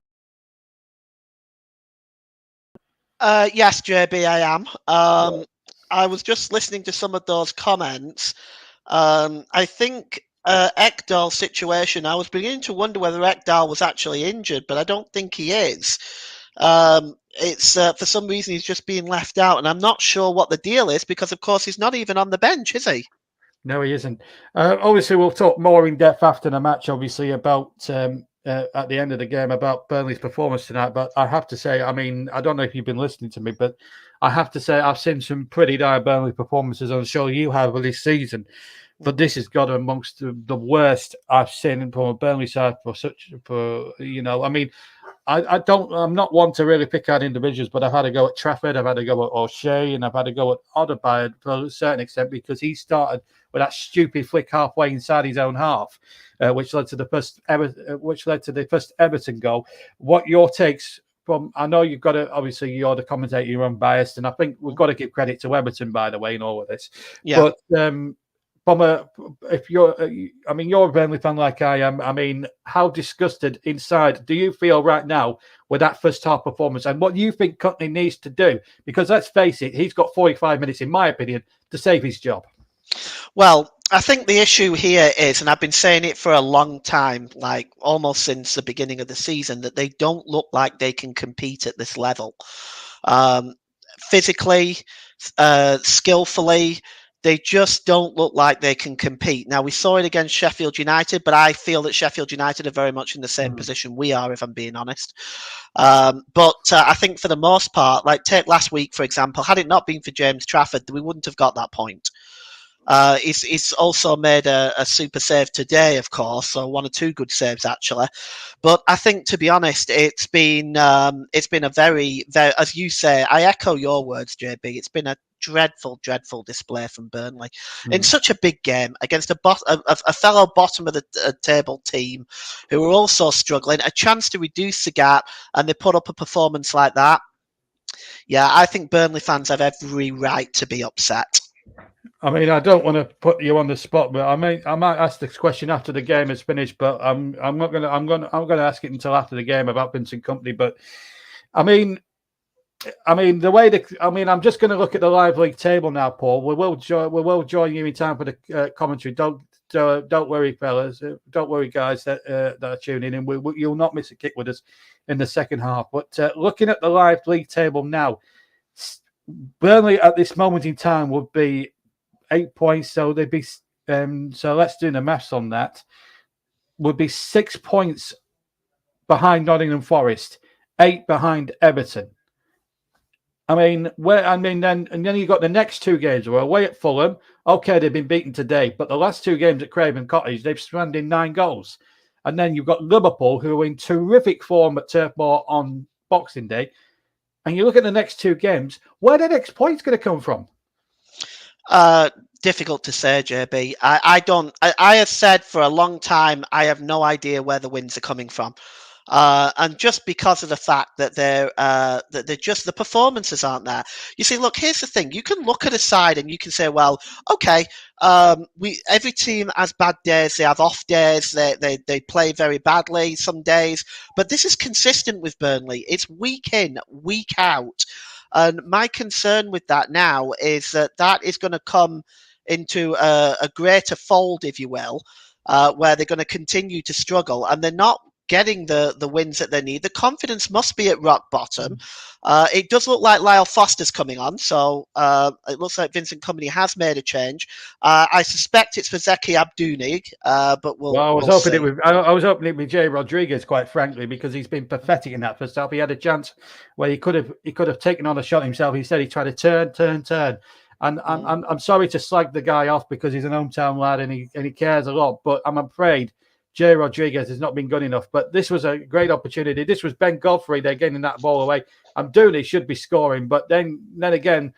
Yes, JB, I am. I was just listening to some of those comments. I think Ekdal's situation, I was beginning to wonder whether Ekdal was actually injured, but I don't think he is. It's for some reason he's just being left out, and I'm not sure what the deal is, because of course he's not even on the bench, is he? No, he isn't. Obviously, we'll talk more in depth after the match, obviously, about at the end of the game about Burnley's performance tonight. But I have to say, I don't know if you've been listening to me, but I have to say I've seen some pretty dire Burnley performances. I'm sure you have this season. But this has got amongst the worst I've seen from a Burnley side I'm not one to really pick out individuals, but I've had to go at Trafford, I've had to go at O'Shea, and I've had to go at Odegaard for a certain extent, because he started with that stupid flick halfway inside his own half, which led to the first Everton goal. What your takes from? I know you've got to, obviously you're the commentator, you're unbiased, and I think we've got to give credit to Everton, by the way, in all of this. Yeah. But if you're, I mean, you're a Burnley fan like I am. I mean, how disgusted inside do you feel right now with that first half performance, and what do you think Cutney needs to do? Because let's face it, he's got 45 minutes, in my opinion, to save his job. Well, I think the issue here is, and I've been saying it for a long time, like almost since the beginning of the season, that they don't look like they can compete at this level. Physically, skillfully, they just don't look like they can compete. Now, we saw it against Sheffield United, but I feel that Sheffield United are very much in the same position we are, if I'm being honest. But I think for the most part, like take last week, for example, had it not been for James Trafford, we wouldn't have got that point. He's also made a super save today, of course, so one or two good saves actually. But I think, to be honest, it's been a very, very, as you say, I echo your words, JB. It's been a dreadful display from Burnley in such a big game against a fellow bottom of the table team who are also struggling. A chance to reduce the gap, and they put up a performance like that. Yeah, I think Burnley fans have every right to be upset. I mean, I don't want to put you on the spot, but I might ask this question after the game is finished. But I'm not gonna ask it until after the game about Vincent Kompany. But I mean, the way I'm just going to look at the live league table now, Paul. We will join you in time for the commentary. Don't worry, fellas. Don't worry, guys that are tuning in. You'll not miss a kick with us in the second half. But looking at the live league table now, Burnley at this moment in time would be 8 points. So they'd be so let's do the maths on that. Would be 6 points behind Nottingham Forest, 8 behind Everton. Then you got the next two games. We're away at Fulham. Okay, they've been beaten today, but the last two games at Craven Cottage, they've stranded 9 goals. And then you've got Liverpool, who are in terrific form at Turf Moor on Boxing Day. And you look at the next two games, where are the next points going to come from? Difficult to say, JB. I have said for a long time, I have no idea where the wins are coming from. And just because of the fact that they're just the performances aren't there. You see, look, here's the thing: you can look at a side and you can say, well, okay, every team has bad days. They have off days. They play very badly some days. But this is consistent with Burnley. It's week in, week out. And my concern with that now is that is going to come into a greater fold, if you will, where they're going to continue to struggle, and they're not getting the wins that they need. The confidence must be at rock bottom. It does look like Lyle Foster's coming on, so it looks like Vincent Kompany has made a change. I suspect it's for Zeki Abdounig, but I was hoping it would be Jay Rodriguez, quite frankly, because he's been pathetic in that first half. He had a chance where he could have taken on a shot himself. He said he tried to turn. And I'm sorry to slag the guy off because he's an hometown lad and he cares a lot, but I'm afraid Jay Rodriguez has not been good enough. But this was a great opportunity. This was Ben Godfrey. They're getting that ball away. Dooney should be scoring, but then again,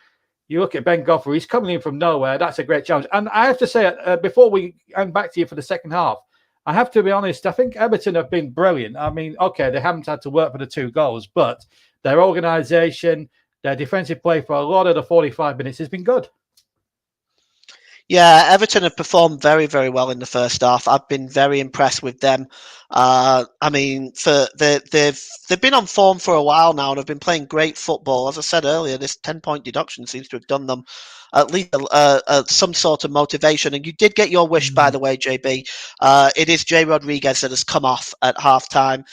you look at Ben Godfrey. He's coming in from nowhere. That's a great challenge. And I have to say, before we hand back to you for the second half, I have to be honest. I think Everton have been brilliant. I mean, okay, they haven't had to work for the 2 goals, but their organisation, their defensive play for a lot of the 45 minutes has been good. Yeah, Everton have performed very, very well in the first half. I've been very impressed with them. I mean, they've been on form for a while now and have been playing great football. As I said earlier, this 10-point deduction seems to have done them at least some sort of motivation. And you did get your wish, by the way, JB. It is Jay Rodriguez that has come off at halftime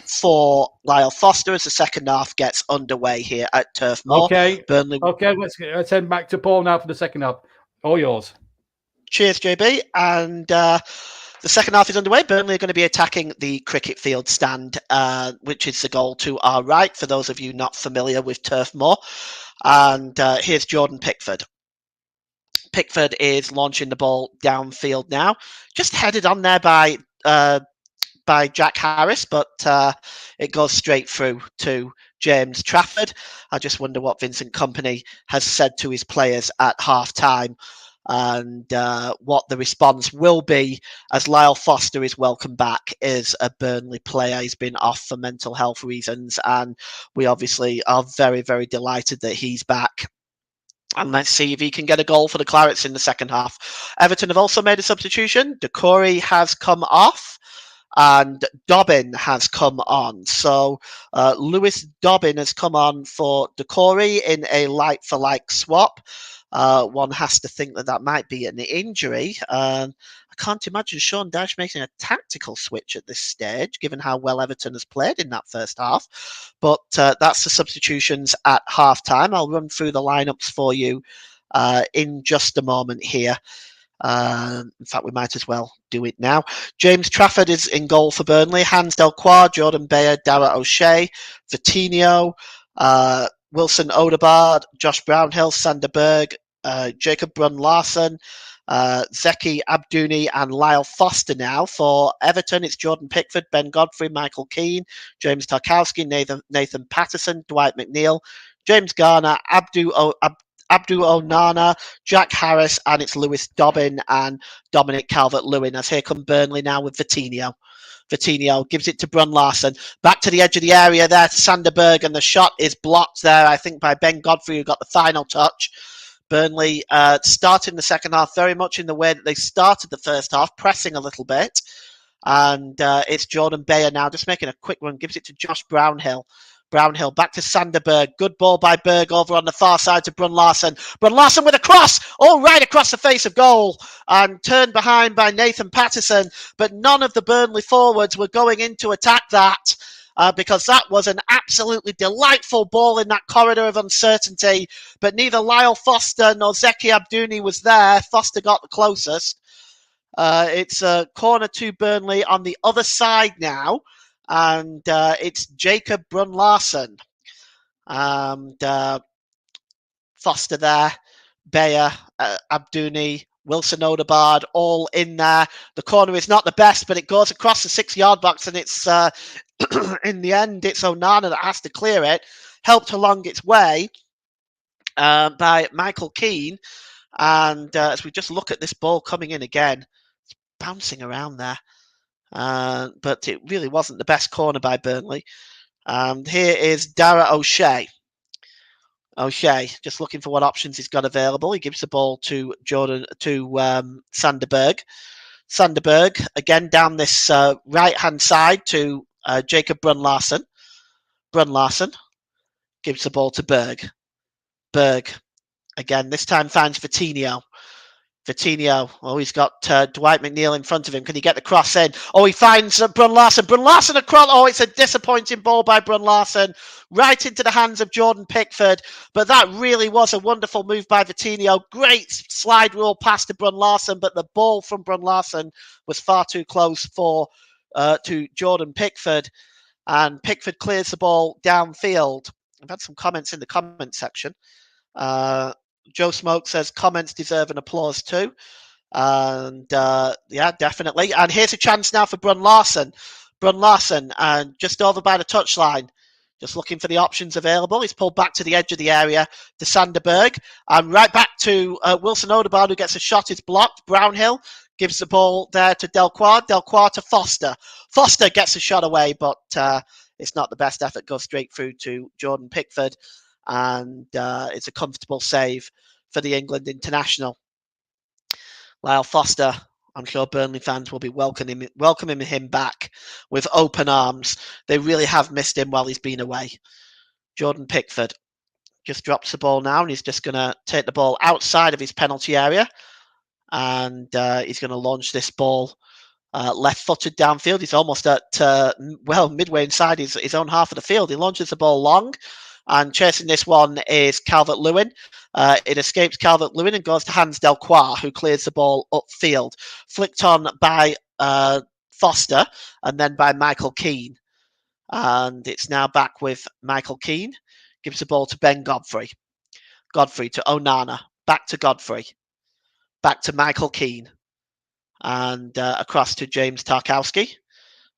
for Lyle Foster as the second half gets underway here at Turf Moor. Okay, Burnley. Okay, let's head back to Paul now for the second half. All yours. Cheers, JB. And the second half is underway. Burnley are going to be attacking the cricket field stand, which is the goal to our right, for those of you not familiar with Turf Moor. And here's Jordan Pickford. Pickford is launching the ball downfield now. Just headed on there by Jack Harris, but it goes straight through to James Trafford. I just wonder what Vincent Kompany has said to his players at half-time and what the response will be as Lyle Foster is welcome back as a Burnley player. He's been off for mental health reasons, and we obviously are very, very delighted that he's back. And let's see if he can get a goal for the Clarets in the second half. Everton have also made a substitution. Decore has come off and Dobbin has come on. So Lewis Dobbin has come on for Decore in a like-for-like swap. One has to think that might be an injury. I can't imagine Sean Dyche making a tactical switch at this stage, given how well Everton has played in that first half. But that's the substitutions at half-time. I'll run through the lineups for you in just a moment here. In fact, we might as well do it now. James Trafford is in goal for Burnley. Hans Delquar, Jordan Bayer, Dara O'Shea, Vitinho, Wilson Odegaard, Josh Brownhill, Sander Berg, Jacob Brun-Larsen, Zeki Abdouni and Lyle Foster now. For Everton, it's Jordan Pickford, Ben Godfrey, Michael Keane, James Tarkowski, Nathan Patterson, Dwight McNeil, James Garner, Abdu Onana, Jack Harris, and it's Lewis Dobbin and Dominic Calvert-Lewin. As here come Burnley now with Vitinho. Vitinho gives it to Brun-Larsen. Back to the edge of the area there to Sander Berg, and the shot is blocked there, I think, by Ben Godfrey, who got the final touch. Burnley starting the second half very much in the way that they started the first half, pressing a little bit. And it's Jordan Bayer now, just making a quick run, gives it to Josh Brownhill. Brownhill back to Sander Berg. Good ball by Berg over on the far side to Brun-Larsen. Brun-Larsen with a cross, all right across the face of goal, and turned behind by Nathan Patterson. But none of the Burnley forwards were going in to attack that. Because that was an absolutely delightful ball in that corridor of uncertainty. But neither Lyle Foster nor Zeki Abdouni was there. Foster got the closest. It's a corner to Burnley on the other side now. And it's Jacob Brun-Larsen. And Foster there, Bayer, Abdouni, Wilson Odegaard, all in there. The corner is not the best, but it goes across the 6-yard box, and it's in the end, it's Onana that has to clear it. Helped along its way by Michael Keane. And as we just look at this ball coming in again, it's bouncing around there. But it really wasn't the best corner by Burnley. Here is Dara O'Shea. O'Shea, just looking for what options he's got available. He gives the ball to Sander Berg. Sander Berg, again down this right-hand side to Jacob Brun-Larsen. Brun-Larsen gives the ball to Berg. Berg, again, this time finds Vitinho. Vitinho, he's got Dwight McNeil in front of him. Can he get the cross in? He finds Brun-Larsen. Brun-Larsen across. It's a disappointing ball by Brun-Larsen. Right into the hands of Jordan Pickford. But that really was a wonderful move by Vitinho. Great slide rule pass to Brun-Larsen, but the ball from Brun-Larsen was far too close to Jordan Pickford. And Pickford clears the ball downfield. I've had some comments in the comment section. Joe Smoke says comments deserve an applause too. And yeah, definitely. And here's a chance now for Brun-Larsen. Brun-Larsen, and just over by the touchline. Just looking for the options available. He's pulled back to the edge of the area to Sander Berg. And right back to Wilson Odegaard, who gets a shot. Is blocked. Brownhill gives the ball there to Delquar. Delquar to Foster. Foster gets a shot away, but it's not the best effort. Goes straight through to Jordan Pickford. And it's a comfortable save for the England international. Lyle Foster, I'm sure Burnley fans will be welcoming him back with open arms. They really have missed him while he's been away. Jordan Pickford just drops the ball now, and he's just going to take the ball outside of his penalty area. And he's going to launch this ball left-footed downfield. He's almost at, midway inside his own half of the field. He launches the ball long. And chasing this one is Calvert-Lewin. It escapes Calvert-Lewin and goes to Hans Delquar, who clears the ball upfield. Flicked on by Foster and then by Michael Keane. And it's now back with Michael Keane. Gives the ball to Ben Godfrey. Godfrey to Onana. Back to Godfrey. Back to Michael Keane. And across to James Tarkowski.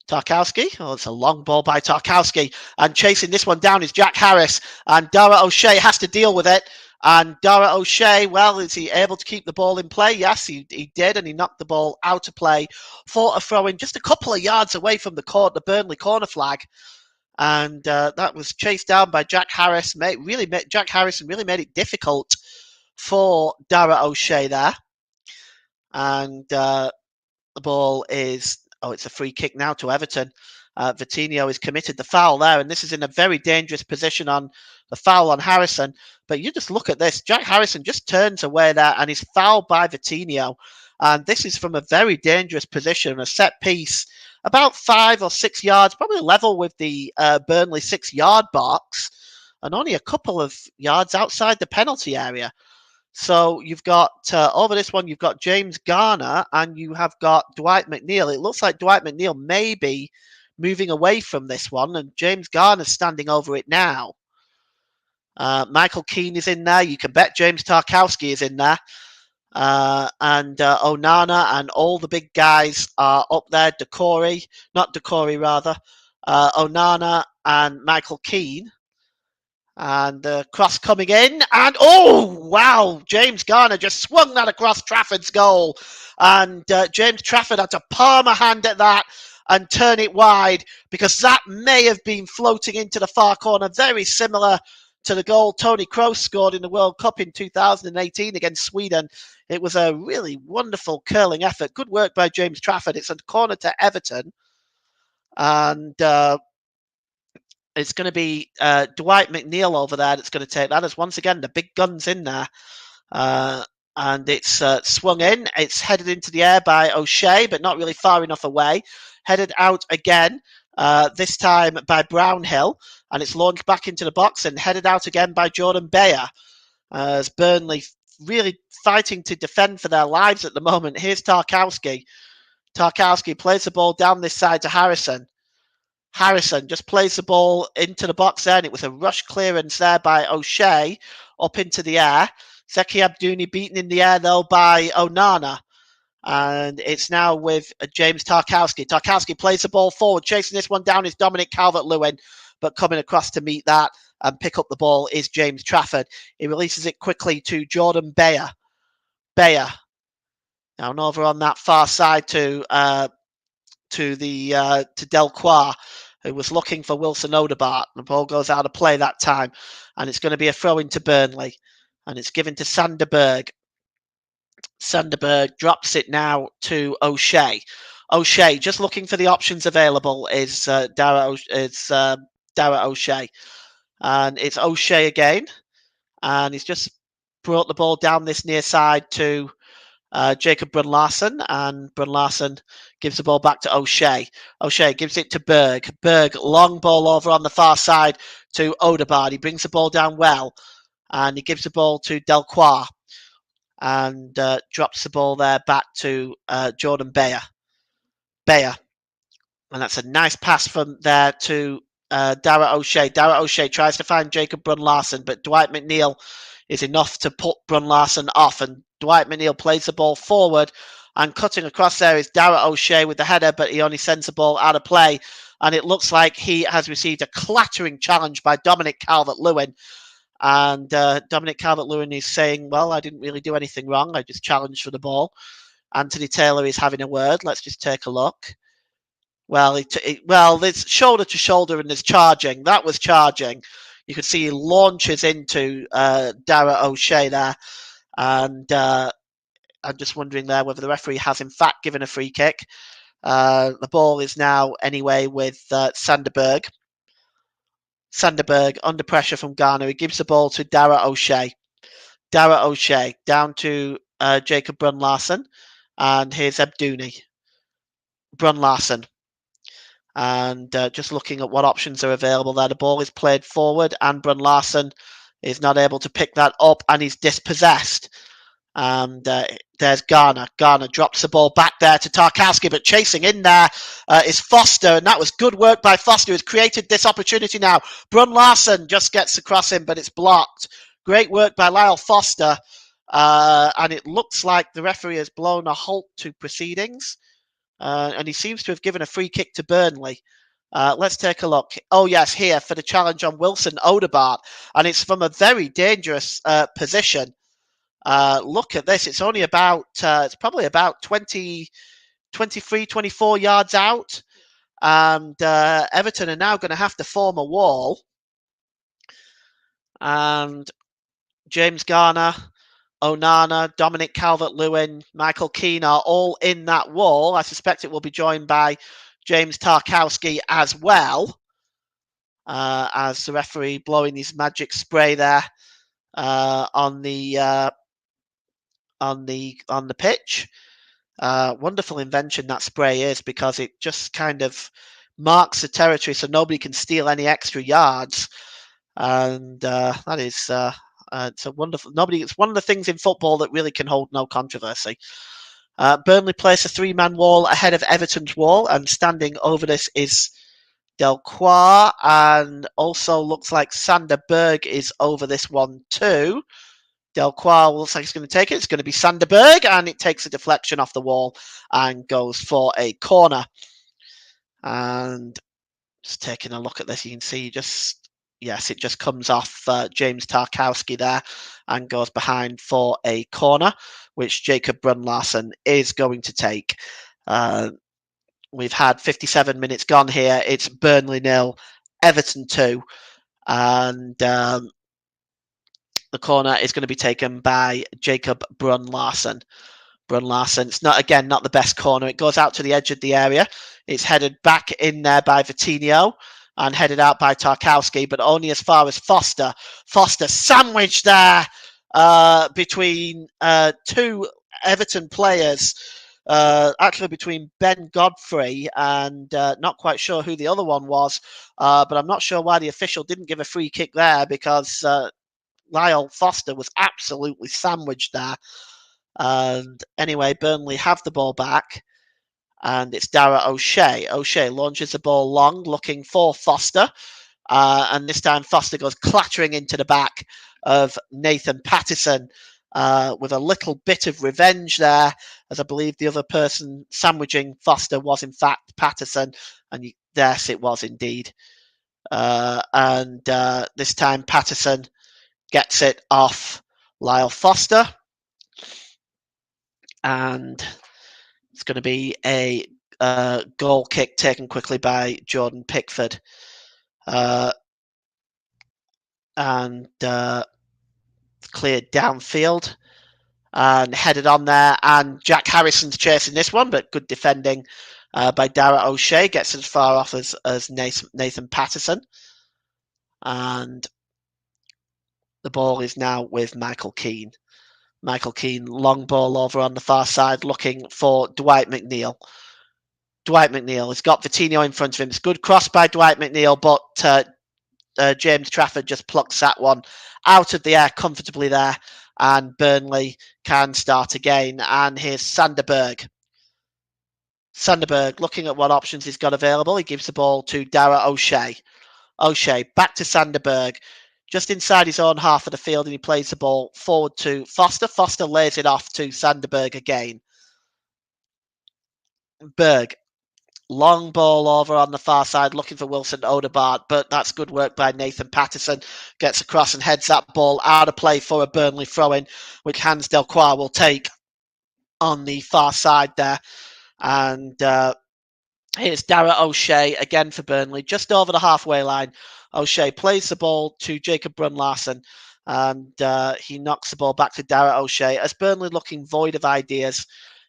Tarkowski. It's a long ball by Tarkowski. And chasing this one down is Jack Harris. And Dara O'Shea has to deal with it. And Dara O'Shea, is he able to keep the ball in play? Yes, he did. And he knocked the ball out of play for a throw-in just a couple of yards away from the Burnley corner flag. And that was chased down by Jack Harris. Jack Harrison really made it difficult for Dara O'Shea there. And the ball is, it's a free kick now to Everton. Vitinho has committed the foul there, and this is in a very dangerous position on the foul on Harrison. But you just look at this. Jack Harrison just turns away there and is fouled by Vitinho. And this is from a very dangerous position, a set piece, about 5 or 6 yards, probably level with the Burnley 6-yard box, and only a couple of yards outside the penalty area. So you've got, over this one, you've got James Garner and you have got Dwight McNeil. It looks like Dwight McNeil may be moving away from this one, and James Garner's standing over it now. Michael Keane is in there. You can bet James Tarkowski is in there. And Onana and all the big guys are up there. Onana and Michael Keane. And the cross coming in, and wow, James Garner just swung that across Trafford's goal, and James Trafford had to palm a hand at that and turn it wide, because that may have been floating into the far corner, very similar to the goal Toni Kroos scored in the World Cup in 2018 against Sweden. It was a really wonderful curling effort. Good work by James Trafford. It's a corner to Everton, and it's going to be Dwight McNeil over there that's going to take that, as once again the big guns in there. And it's swung in. It's headed into the air by O'Shea, but not really far enough away. Headed out again, this time by Brownhill. And it's launched back into the box and headed out again by Jordan Bayer. As Burnley really fighting to defend for their lives at the moment. Here's Tarkowski. Tarkowski plays the ball down this side to Harrison. Harrison just plays the ball into the box there, and it was a rush clearance there by O'Shea up into the air. Zeki Abdouni beaten in the air, though, by Onana. And it's now with James Tarkowski. Tarkowski plays the ball forward. Chasing this one down is Dominic Calvert-Lewin, but coming across to meet that and pick up the ball is James Trafford. He releases it quickly to Jordan Bayer. Bayer. Now over on that far side to Delcroix, who was looking for Wilson Odegaard. The ball goes out of play that time, and it's going to be a throw into Burnley, and it's given to Sanderberg. Sanderberg drops it now to O'Shea. O'Shea, just looking for the options available, is Dara O'Shea. And it's O'Shea again, and he's just brought the ball down this near side to Jacob Brun-Larsen, and Brun-Larsen gives the ball back to O'Shea. O'Shea gives it to Berg. Berg, long ball over on the far side to Odegaard. He brings the ball down well, and he gives the ball to Delcroix, and drops the ball there back to Jordan Bayer. Bayer. And that's a nice pass from there to Dara O'Shea. Dara O'Shea tries to find Jacob Brun-Larsen, but Dwight McNeil is enough to put Brun-Larsen off, and Dwight McNeil plays the ball forward, and cutting across there is Dara O'Shea with the header, but he only sends the ball out of play, and it looks like he has received a clattering challenge by Dominic Calvert-Lewin, and Dominic Calvert-Lewin is saying, well, I didn't really do anything wrong, I just challenged for the ball. Anthony Taylor is having a word. Let's just take a look. Well, there's shoulder to shoulder and there's charging. That was charging. You could see he launches into Dara O'Shea there. And I'm just wondering there whether the referee has in fact given a free kick. The ball is now anyway with Sanderberg. Sanderberg under pressure from Garner. He gives the ball to Dara O'Shea. Dara O'Shea down to Jacob Brun-Larsen. And here's Abdouni. Brun-Larsen. And just looking at what options are available there. The ball is played forward, and Brun-Larsen is not able to pick that up, and he's dispossessed. And there's Garner. Garner drops the ball back there to Tarkowski, but chasing in there is Foster, and that was good work by Foster, who's created this opportunity now. Brun-Larsen just gets across him, but it's blocked. Great work by Lyle Foster, and it looks like the referee has blown a halt to proceedings, and he seems to have given a free kick to Burnley. Let's take a look. Oh, yes, here for the challenge on Wilson Odegaard, and it's from a very dangerous position. Look at this. It's only about, it's probably about 23, 24 yards out. And Everton are now going to have to form a wall. And James Garner Onana, Dominic Calvert-Lewin, Michael Keane are all in that wall. I suspect it will be joined by James Tarkowski as well, as the referee blowing his magic spray there on the pitch. Wonderful invention that spray is, because it just kind of marks the territory so nobody can steal any extra yards, and that is it's a wonderful. It's one of the things in football that really can hold no controversy. Burnley place a 3-man wall ahead of Everton's wall, and standing over this is Delcroix, and also looks like Sander Berg is over this one too. Delcroix looks like he's going to take it. It's going to be Sander Berg, and it takes a deflection off the wall and goes for a corner. And just taking a look at this, you can see it just comes off James Tarkowski there and goes behind for a corner, which Jacob Brun-Larsen is going to take. We've had 57 minutes gone here. It's Burnley 0, Everton 2, and the corner is going to be taken by Jacob Brun-Larsen. Brun-Larsen's not the best corner. It goes out to the edge of the area. It's headed back in there by Vitinho and headed out by Tarkowski, but only as far as Foster. Foster sandwiched there between two Everton players, actually between Ben Godfrey and not quite sure who the other one was, but I'm not sure why the official didn't give a free kick there, because Lyle Foster was absolutely sandwiched there. And anyway, Burnley have the ball back, and it's Dara O'Shea. O'Shea launches the ball long, looking for Foster, and this time Foster goes clattering into the back of Nathan Patterson with a little bit of revenge there, as I believe the other person sandwiching Foster was in fact Patterson, and yes, it was indeed. And this time Patterson gets it off Lyle Foster, and it's going to be a goal kick taken quickly by Jordan Pickford. And cleared downfield and headed on there. And Jack Harrison's chasing this one, but good defending by Dara O'Shea. Gets as far off as Nathan Patterson. And the ball is now with Michael Keane. Michael Keane, long ball over on the far side, looking for Dwight McNeil. Dwight McNeil has got Vitinho in front of him. It's good cross by Dwight McNeil, but James Trafford just plucks that one out of the air comfortably there, and Burnley can start again. And here's Sander Berg. Sander Berg looking at what options he's got available. He gives the ball to Dara O'Shea. O'Shea back to Sander Berg, just inside his own half of the field, and he plays the ball forward to Foster. Foster lays it off to Sander Berg again. Berg, long ball over on the far side, looking for Wilson Odegaard, but that's good work by Nathan Patterson. Gets across and heads that ball out of play for a Burnley throw-in, which Hans Delcroix will take on the far side there. And here's Dara O'Shea again for Burnley, just over the halfway line. O'Shea plays the ball to Jacob Brun-Larsen, and he knocks the ball back to Dara O'Shea, as Burnley looking void of ideas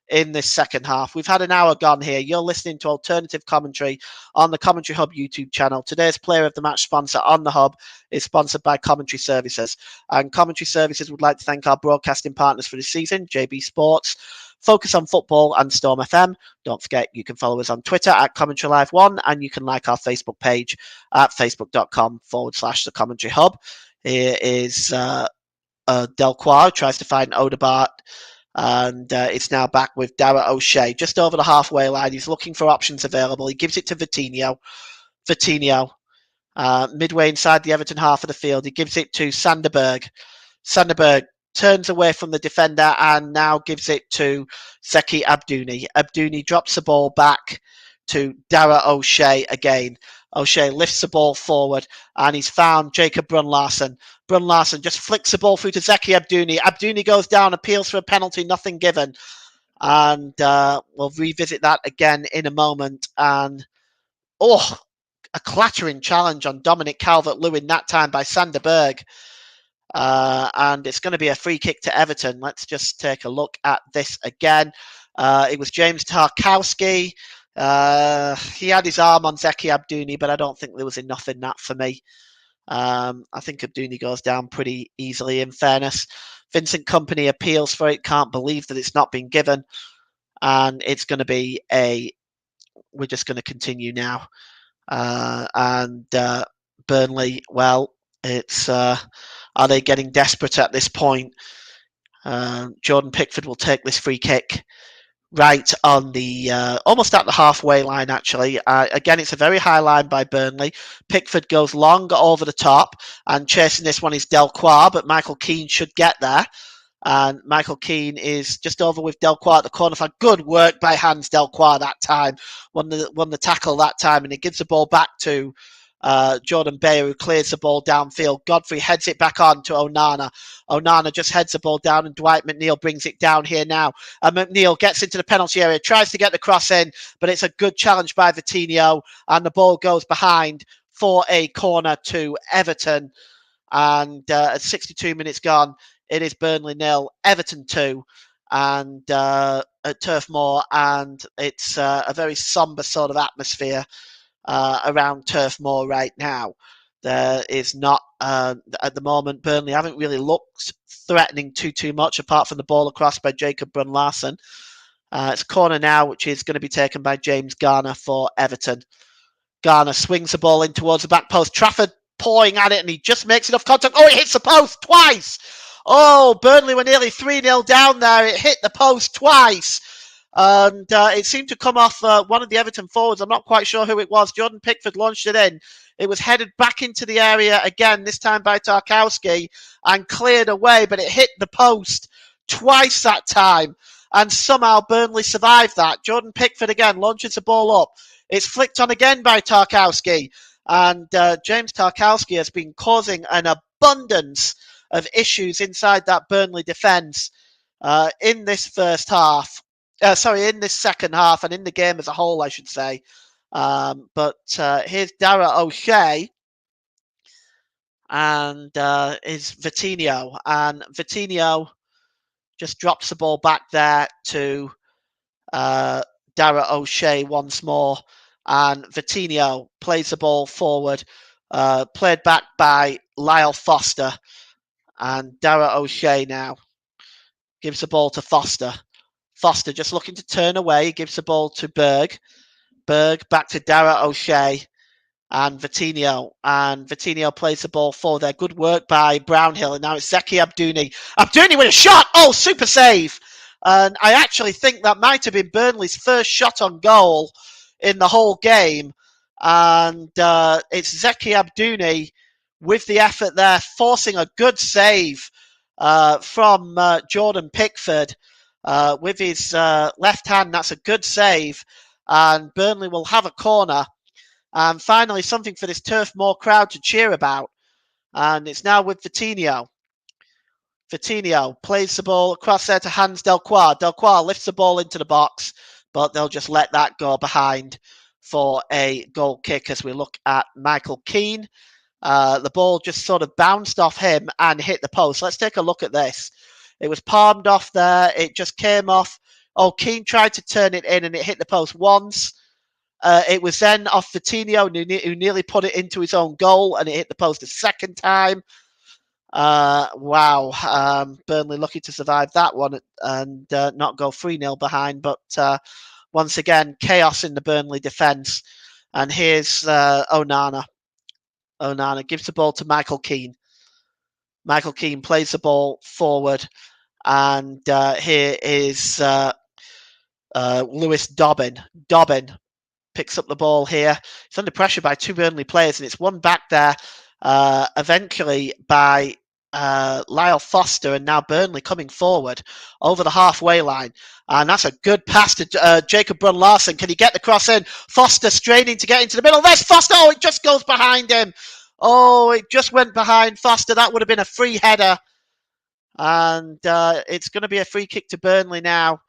in this second half. We've had an hour gone here. You're listening to alternative commentary on the Commentary Hub YouTube channel. Today's Player of the Match sponsor on the Hub is sponsored by Commentary Services. And Commentary Services would like to thank our broadcasting partners for this season, JB Sports, Focus on Football, and Storm FM. Don't forget, you can follow us on Twitter at Commentary Live 1, and you can like our Facebook page at facebook.com/The Commentary Hub. Here is Delcroix, tries to find Odegaard, and it's now back with Dara O'Shea, just over the halfway line. He's looking for options available. He gives it to Vitinho. Midway inside the Everton half of the field, he gives it to Sander Berg. Sander Berg turns away from the defender and now gives it to Zeki Abdouni. Abdouni drops the ball back to Dara O'Shea again. O'Shea lifts the ball forward, and he's found Jacob Brun-Larsen. Brun-Larsen just flicks the ball through to Zeki Abdouni. Abdouni goes down, appeals for a penalty, nothing given. And we'll revisit that again in a moment. And, a clattering challenge on Dominic Calvert-Lewin, that time by Sander Berg. And it's going to be a free kick to Everton. Let's just take a look at this again. It was James Tarkowski. He had his arm on Zeki Abdouni, but I don't think there was enough in that for me. I think Abdouni goes down pretty easily, in fairness. Vincent Kompany appeals for it, can't believe that it's not been given. And it's going to be we're just going to continue now. Burnley, well, it's are they getting desperate at this point? Jordan Pickford will take this free kick right on the almost at the halfway line, actually. Again, it's a very high line by Burnley. Pickford goes long over the top, and chasing this one is Delcroix, but Michael Keane should get there. And Michael Keane is just over with Delcroix at the corner for good work by Hans Delcroix that time. Won the tackle that time, and he gives the ball back to Jordan Bayer, who clears the ball downfield. Godfrey heads it back on to Onana. Onana just heads the ball down, and Dwight McNeil brings it down here now. McNeil gets into the penalty area, tries to get the cross in, but it's a good challenge by Vitinho, and the ball goes behind for a corner to Everton. And at 62 minutes gone, it is Burnley 0, Everton 2, and at Turf Moor, and it's a very sombre sort of atmosphere around Turf Moor right now. There is not, at the moment, Burnley haven't really looked threatening too much, apart from the ball across by Jacob Brun-Larsen. It's a corner now, which is going to be taken by James Garner for Everton. Garner swings the ball in towards the back post. Trafford pawing at it, and he just makes enough contact. Oh, it hits the post twice. Oh, Burnley were nearly 3-0 down there. It hit the post twice. And it seemed to come off one of the Everton forwards. I'm not quite sure who it was. Jordan Pickford launched it in. It was headed back into the area again, this time by Tarkowski, and cleared away, but it hit the post twice that time. And somehow Burnley survived that. Jordan Pickford again launches the ball up. It's flicked on again by Tarkowski. And James Tarkowski has been causing an abundance of issues inside that Burnley defence in this first half. In this second half, and in the game as a whole, I should say. But here's Dara O'Shea, and is Vitinho. And Vitinho just drops the ball back there to Dara O'Shea once more. And Vitinho plays the ball forward, played back by Lyle Foster. And Dara O'Shea now gives the ball to Foster. Foster just looking to turn away, gives the ball to Berg. Berg back to Dara O'Shea and Vitinho. And Vitinho plays the ball forward there. Good work by Brownhill. And now it's Zeki Abdouni. Abdouni with a shot! Oh, super save! And I actually think that might have been Burnley's first shot on goal in the whole game. And it's Zeki Abdouni with the effort there, forcing a good save from Jordan Pickford. With his left hand, that's a good save. And Burnley will have a corner. And finally, something for this Turf Moor crowd to cheer about. And it's now with Vitinho. Vitinho plays the ball across there to Hans Delcroix. Delcroix lifts the ball into the box, but they'll just let that go behind for a goal kick as we look at Michael Keane. The ball just sort of bounced off him and hit the post. Let's take a look at this. It was palmed off there. It just came off. Oh, Keane tried to turn it in and it hit the post once. It was then off Vitinho, who nearly put it into his own goal, and it hit the post a second time. Wow. Burnley lucky to survive that one and not go 3-0 behind. But once again, chaos in the Burnley defence. And here's Onana. Onana gives the ball to Michael Keane. Michael Keane plays the ball forward. And here is Lewis Dobbin. Dobbin picks up the ball here. He's under pressure by two Burnley players, and it's won back there eventually by Lyle Foster, and now Burnley coming forward over the halfway line. And that's a good pass to Jacob Brun-Larsen. Can he get the cross in? Foster straining to get into the middle. There's Foster. Oh, it just goes behind him. Oh, it just went behind Foster. That would have been a free header. And it's going to be a free kick to Burnley now.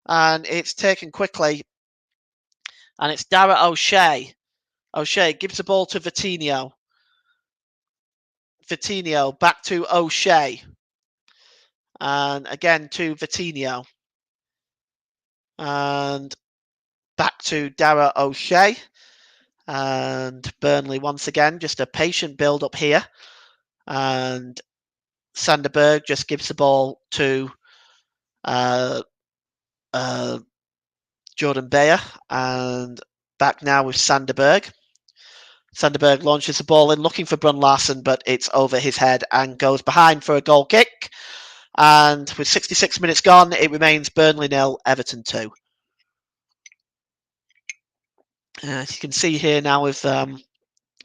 And it's taken quickly. And it's Dara O'Shea. O'Shea gives the ball to Vitinho. Vitinho back to O'Shea. And again to Vitinho. And back to Dara O'Shea. And Burnley once again, just a patient build up here. And Sanderberg just gives the ball to Jordan Bayer. And back now with Sanderberg. Sanderberg launches the ball in, looking for Brun Larsen, but it's over his head and goes behind for a goal kick. And with 66 minutes gone, it remains Burnley 0, Everton 2. As you can see here now, with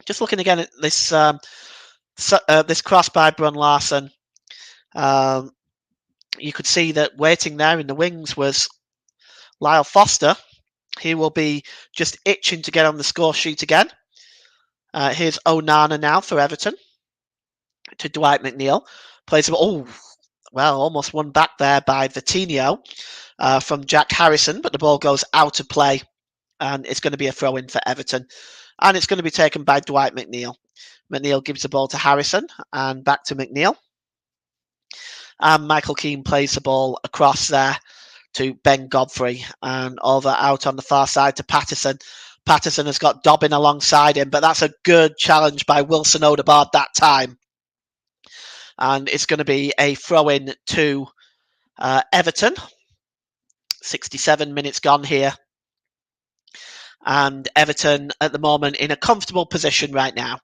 just looking again at this this cross by Brun Larsen, you could see that waiting there in the wings was Lyle Foster. He will be just itching to get on the score sheet again. Here's Onana now for Everton to Dwight McNeil. Plays almost won back there by Vitinho from Jack Harrison, but the ball goes out of play, and it's going to be a throw-in for Everton, and it's going to be taken by Dwight McNeil. McNeil gives the ball to Harrison, and back to McNeil. And Michael Keane plays the ball across there to Ben Godfrey, and over out on the far side to Patterson. Patterson has got Dobbin alongside him, but that's a good challenge by Wilson Odegaard that time. And it's going to be a throw-in to Everton. 67 minutes gone here. And Everton at the moment in a comfortable position right now.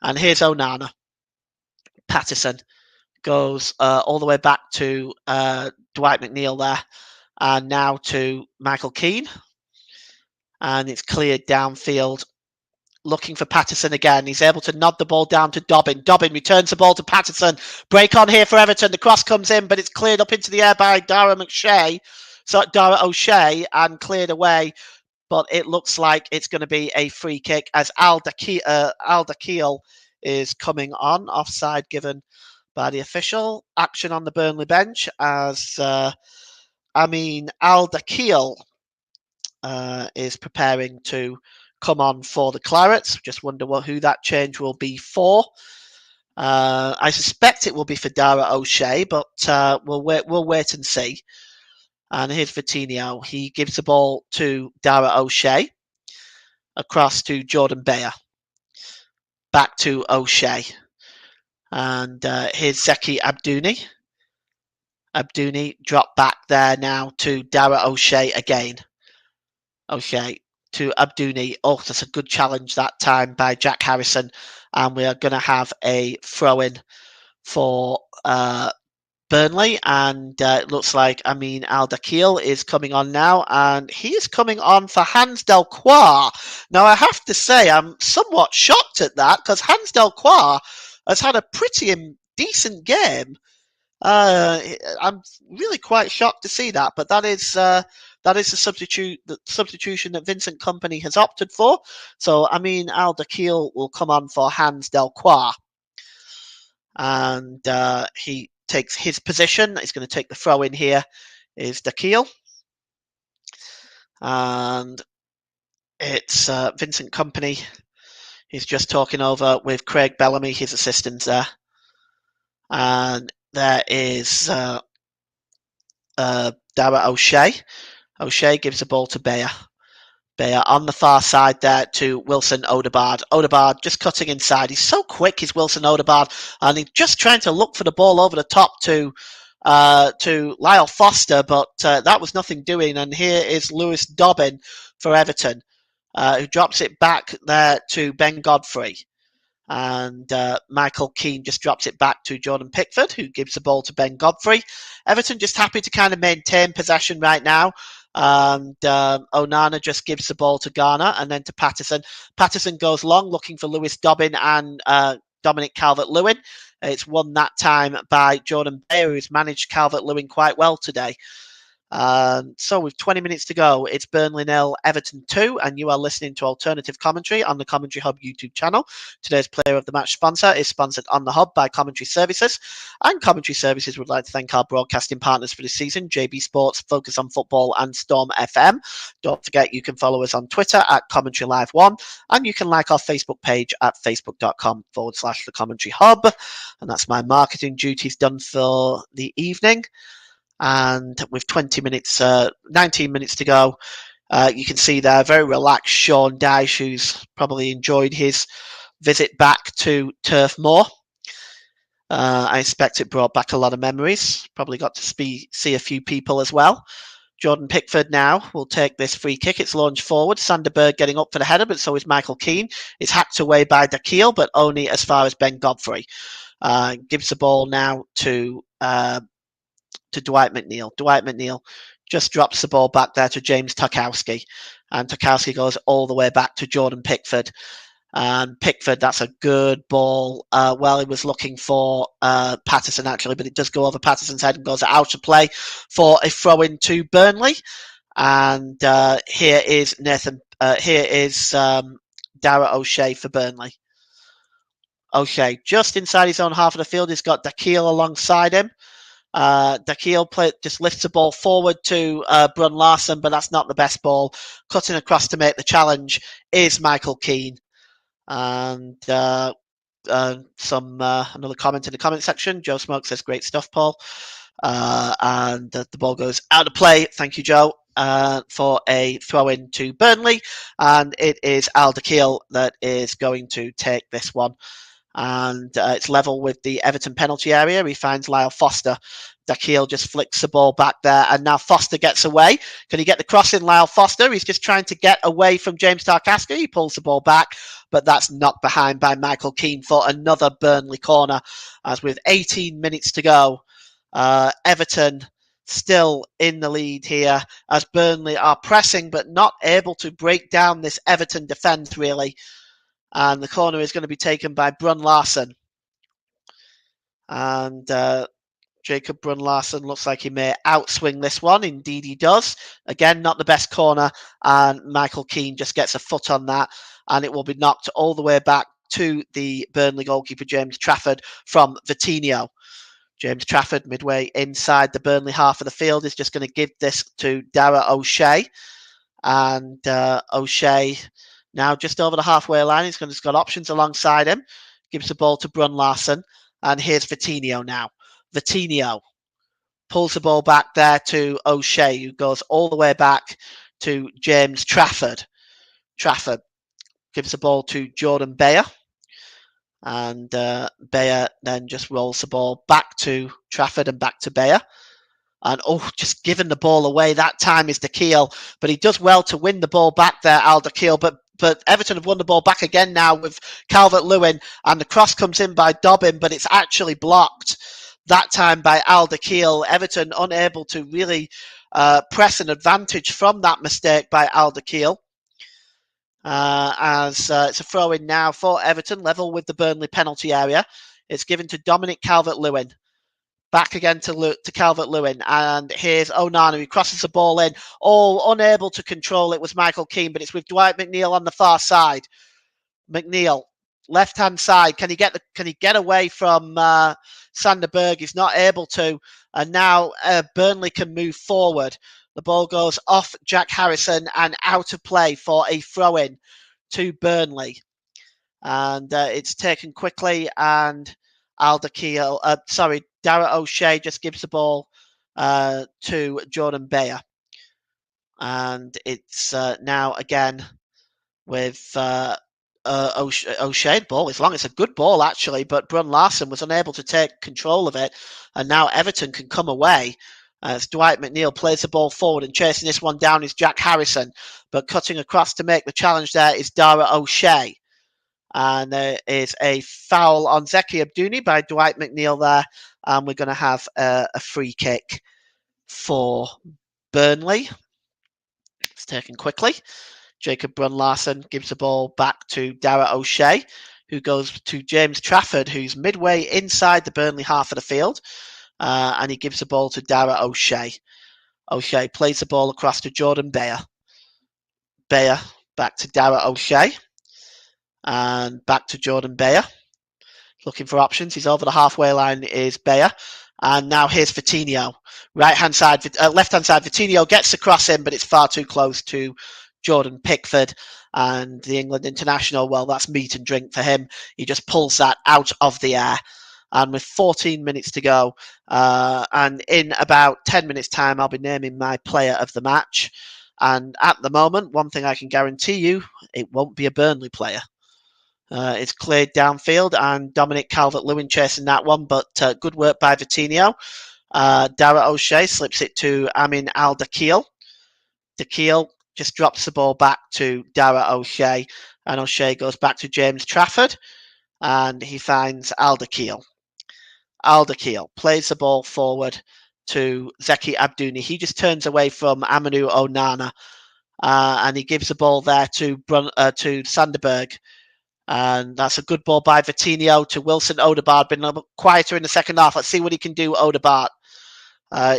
And here's Onana. Patterson goes all the way back to Dwight McNeil there. And now to Michael Keane. And it's cleared downfield. Looking for Patterson again. He's able to nod the ball down to Dobbin. Dobbin returns the ball to Patterson. Break on here for Everton. The cross comes in, but it's cleared up into the air by Dara O'Shea and cleared away. But it looks like it's going to be a free kick as Al Dakhil is coming on. Offside given by the official. Action on the Burnley bench as Al Dakhil is preparing to come on for the Clarets. Just wonder who that change will be for. I suspect it will be for Dara O'Shea, but we'll wait and see. And here's Vitinho. He gives the ball to Dara O'Shea. Across to Jordan Bayer. Back to O'Shea. And here's Zeki Abdouni. Abdouni dropped back there now to Dara O'Shea again. O'Shea to Abdouni. Oh, that's a good challenge that time by Jack Harrison. And we are going to have a throw-in for Burnley. And it looks like Al Dakhil is coming on now. And he is coming on for Hans Delcroix. Now, I have to say, I'm somewhat shocked at that because Hans Delcroix has had a pretty decent game. I'm really quite shocked to see that. But that is the substitution that Vincent Kompany has opted for. So, Al Dakhil will come on for Hans Delcroix. And he takes his position. He's going to take the throw in here. Is Dakhil. And it's Vincent Kompany. He's just talking over with Craig Bellamy, his assistant there. And there is Dara O'Shea. O'Shea gives the ball to Bayer. Bayer on the far side there to Wilson Odegaard. Odegaard just cutting inside. He's so quick, he's Wilson Odegaard. And he's just trying to look for the ball over the top to Lyle Foster, but that was nothing doing. And here is Lewis Dobbin for Everton, who drops it back there to Ben Godfrey. And Michael Keane just drops it back to Jordan Pickford, who gives the ball to Ben Godfrey. Everton just happy to kind of maintain possession right now. And Onana just gives the ball to Garner and then to Patterson. Patterson goes long, looking for Lewis Dobbin and Dominic Calvert-Lewin. It's won that time by Jordan Bayer, who's managed Calvert-Lewin quite well today. So with 20 minutes to go, it's Burnley 0, Everton 2, and you are listening to Alternative Commentary on the Commentary Hub YouTube channel. Today's Player of the Match sponsor is sponsored on the Hub by Commentary Services, and Commentary Services would like to thank our broadcasting partners for this season, JB Sports, Focus on Football, and Storm FM. Don't forget you can follow us on Twitter at Commentary Live 1, and you can like our Facebook page at facebook.com/The Commentary Hub. And that's my marketing duties done for the evening. And with 19 minutes to go, you can see there, very relaxed Sean Dyche, who's probably enjoyed his visit back to Turf Moor. I expect it brought back a lot of memories. Probably got to see a few people as well. Jordan Pickford now will take this free kick. It's launched forward. Sander Berg getting up for the header, but so is Michael Keane. It's hacked away by Dakiel, but only as far as Ben Godfrey. Gives the ball now to Dwight McNeil. Dwight McNeil just drops the ball back there to James Tarkowski. And Tarkowski goes all the way back to Jordan Pickford. And Pickford, that's a good ball. He was looking for Patterson, actually, but it does go over Patterson's head and goes out of play for a throw-in to Burnley. And here is Dara O'Shea for Burnley. O'Shea, just inside his own half of the field, he's got Dakiel alongside him. Dakiel just lifts the ball forward to Brun Larson, but that's not the best ball. Cutting across to make the challenge is Michael Keane. And another comment in the comment section. Joe Smoke says, great stuff, Paul. And the ball goes out of play. Thank you, Joe, for a throw-in to Burnley. And it is Al Dakiel that is going to take this one. And it's level with the Everton penalty area. He finds Lyle Foster. Dakiel just flicks the ball back there, and now Foster gets away. Can he get the cross in, Lyle Foster? He's just trying to get away from James Tarkowski. He pulls the ball back, but that's knocked behind by Michael Keane for another Burnley corner. As with 18 minutes to go, Everton still in the lead here, as Burnley are pressing but not able to break down this Everton defence, really. And the corner is going to be taken by Brun Larson. And Jacob Brun Larson looks like he may outswing this one. Indeed he does. Again, not the best corner. And Michael Keane just gets a foot on that. And it will be knocked all the way back to the Burnley goalkeeper, James Trafford, from Vitinho. James Trafford, midway inside the Burnley half of the field, is just going to give this to Dara O'Shea. And O'Shea, now just over the halfway line, he's got options alongside him. Gives the ball to Brun Larson. And here's Vitinho now. Vitinho pulls the ball back there to O'Shea, who goes all the way back to James Trafford. Trafford gives the ball to Jordan Bayer. And Bayer then just rolls the ball back to Trafford and back to Bayer. And just giving the ball away that time is Dakiel. But he does well to win the ball back there, Al Dakiel. But Everton have won the ball back again now with Calvert-Lewin. And the cross comes in by Dobbin, but it's actually blocked. That time by Al Dakiel. Everton unable to really press an advantage from that mistake by Al Dakiel. As it's a throw-in now for Everton, level with the Burnley penalty area. It's given to Dominic Calvert-Lewin. Back again to Calvert-Lewin. And here's Onana, who crosses the ball in. All unable to control it was Michael Keane, but it's with Dwight McNeil on the far side. McNeil, left-hand side. Can he get away from Sander Berg? He's not able to. And now Burnley can move forward. The ball goes off Jack Harrison and out of play for a throw-in to Burnley. And it's taken quickly, and Dara O'Shea just gives the ball to Jordan Bayer. And it's now again with O'Shea. Ball is long. It's a good ball, actually, but Brun Larson was unable to take control of it. And now Everton can come away as Dwight McNeil plays the ball forward, and chasing this one down is Jack Harrison. But cutting across to make the challenge there is Dara O'Shea. And there is a foul on Zeki Abdouni by Dwight McNeil there. And we're going to have a free kick for Burnley. It's taken quickly. Jacob Brun Larson gives the ball back to Dara O'Shea, who goes to James Trafford, who's midway inside the Burnley half of the field. And he gives the ball to Dara O'Shea. O'Shea plays the ball across to Jordan Beyer. Beyer back to Dara O'Shea. And back to Jordan Beyer. Looking for options. He's over the halfway line is Beyer. And now here's Vitinho. Left-hand side, Vitinho gets the cross in, but it's far too close to Jordan Pickford. And the England international, well, that's meat and drink for him. He just pulls that out of the air. And with 14 minutes to go, and in about 10 minutes' time, I'll be naming my player of the match. And at the moment, one thing I can guarantee you, it won't be a Burnley player. It's cleared downfield, and Dominic Calvert-Lewin chasing that one, but good work by Vitinho. Dara O'Shea slips it to Amin Al-Dakhil. Dakhil just drops the ball back to Dara O'Shea, and O'Shea goes back to James Trafford, and he finds Al-Dakhil. Al-Dakhil plays the ball forward to Zeki Abdouni. He just turns away from Amadou Onana, and he gives the ball there to Sanderberg. And that's a good ball by Vitinho to Wilson Odegaard. Been a little bit quieter in the second half. Let's see what he can do, Odegaard.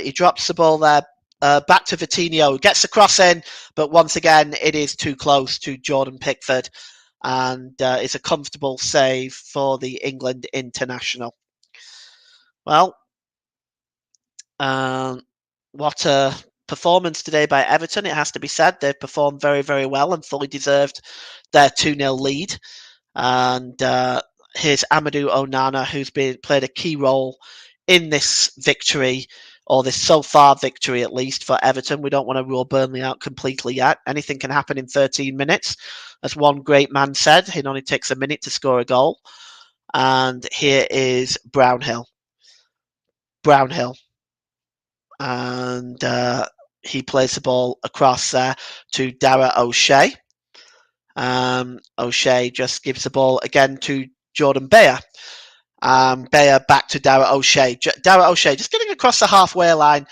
He drops the ball there back to Vitinho. Gets the cross in, but once again, it is too close to Jordan Pickford. And it's a comfortable save for the England international. Well, what a performance today by Everton, it has to be said. They've performed very, very well and fully deserved their 2-0 lead. And here's Amadou Onana, who's played a key role in this victory, or this so far victory at least, for Everton. We don't want to rule Burnley out completely yet. Anything can happen in 13 minutes. As one great man said, it only takes a minute to score a goal. And here is Brownhill. And he plays the ball across there to Dara O'Shea. O'Shea just gives the ball again to Jordan Beyer. Beyer back to Dara O'Shea. Dara O'Shea just getting across the halfway line.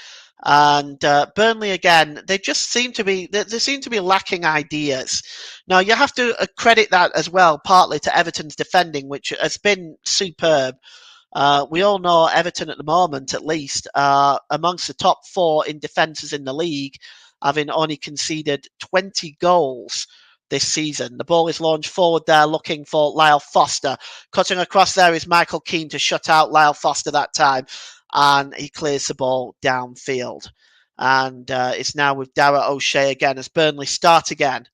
And Burnley again, they seem to be lacking ideas. Now you have to credit that as well, partly to Everton's defending, which has been superb. We all know Everton at the moment, at least, are amongst the top 4 in defences in the league, having only conceded 20 goals this season. The ball is launched forward there, looking for Lyle Foster. Cutting across there is Michael Keane to shut out Lyle Foster that time, and he clears the ball downfield. And it's now with Dara O'Shea again as Burnley start again.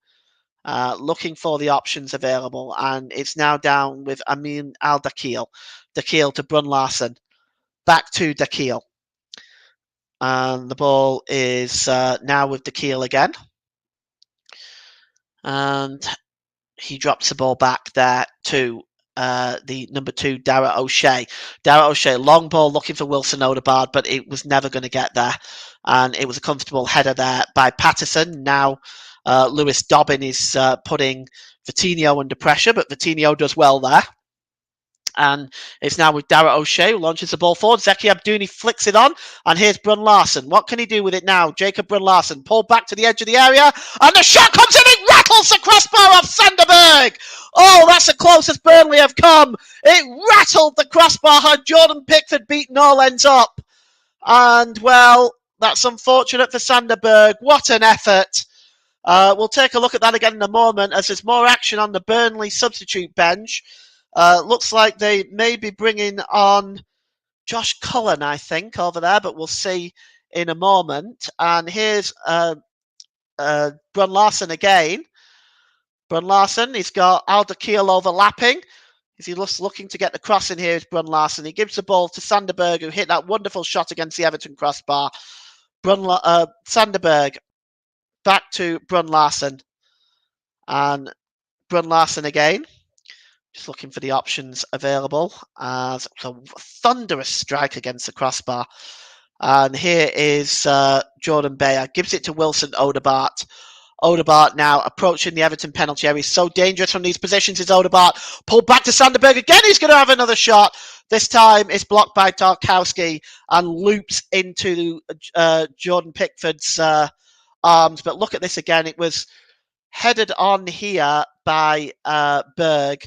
Looking for the options available, and it's now down with Amin Al-Dakhil. Dakhil to Brun Larsen. Back to Dakhil. And the ball is now with Dakhil again. And he drops the ball back there to the number 2, Dara O'Shea. Dara O'Shea, long ball looking for Wilson Odegaard, but it was never going to get there. And it was a comfortable header there by Patterson. Now Lewis Dobbin is putting Vitinho under pressure, but Vitinho does well there. And it's now with Dara O'Shea, who launches the ball forward. Zeki Abdouni flicks it on, and here's Brun Larsen. What can he do with it now? Jacob Brun Larsen pulled back to the edge of the area, and the shot comes in. It rattles the crossbar off Sanderberg. Oh, that's the closest Burnley have come. It rattled the crossbar. Had Jordan Pickford beaten all ends up. And, well, that's unfortunate for Sanderberg. What an effort. We'll take a look at that again in a moment, as there's more action on the Burnley substitute bench. Looks like they may be bringing on Josh Cullen, I think, over there, but we'll see in a moment. And here's Brun Larsen again. Brun Larsen, he's got Al-Dakhil overlapping. Is he just looking to get the cross in here? Is Brun Larsen. He gives the ball to Sanderberg, who hit that wonderful shot against the Everton crossbar. Sanderberg back to Brun Larsen. And Brun Larsen again. Just looking for the options available. As a thunderous strike against the crossbar. And here is Jordan Beyer. Gives it to Wilson Odegaard. Odegaard now approaching the Everton penalty area. He's so dangerous from these positions is Odegaard. Pulled back to Sanderberg again. He's going to have another shot. This time it's blocked by Tarkowski and loops into Jordan Pickford's arms. But look at this again. It was headed on here by Berg.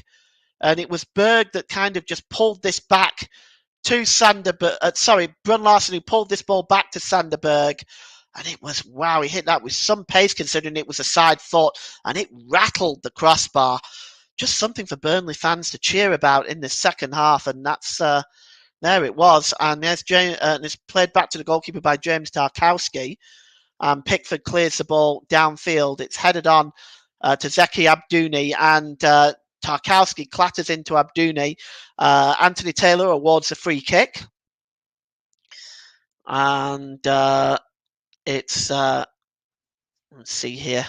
And it was Berg that kind of just pulled this back to Sanderberg. Brun Larsen, who pulled this ball back to Sanderberg. And it was, wow, he hit that with some pace considering it was a side foot, and it rattled the crossbar. Just something for Burnley fans to cheer about in the second half, and that's there it was. And there's it's played back to the goalkeeper by James Tarkowski. Pickford clears the ball downfield. It's headed on to Zeki Abdouni, and Tarkowski clatters into Abdouni. Anthony Taylor awards a free kick. And it's, let's see here.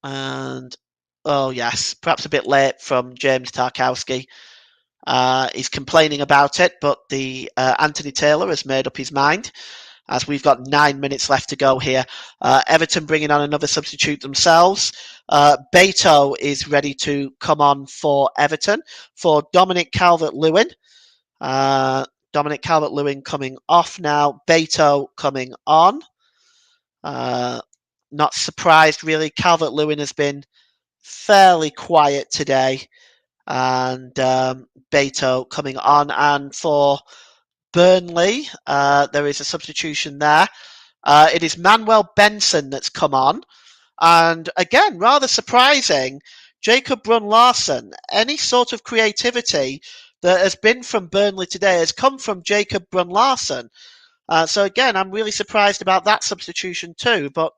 And, oh yes, perhaps a bit late from James Tarkowski. He's complaining about it, but the Anthony Taylor has made up his mind, as we've got 9 minutes left to go here. Everton bringing on another substitute themselves. Beto is ready to come on for Everton for Dominic Calvert-Lewin. Dominic Calvert-Lewin coming off now. Beto coming on. Not surprised, really. Calvert-Lewin has been fairly quiet today. And Beto coming on. And for Burnley, there is a substitution there. It is Manuel Benson that's come on. And again, rather surprising, Jacob Brun-Larsen. Any sort of creativity that has been from Burnley today has come from Jacob Brun-Larsen. So again, I'm really surprised about that substitution too. But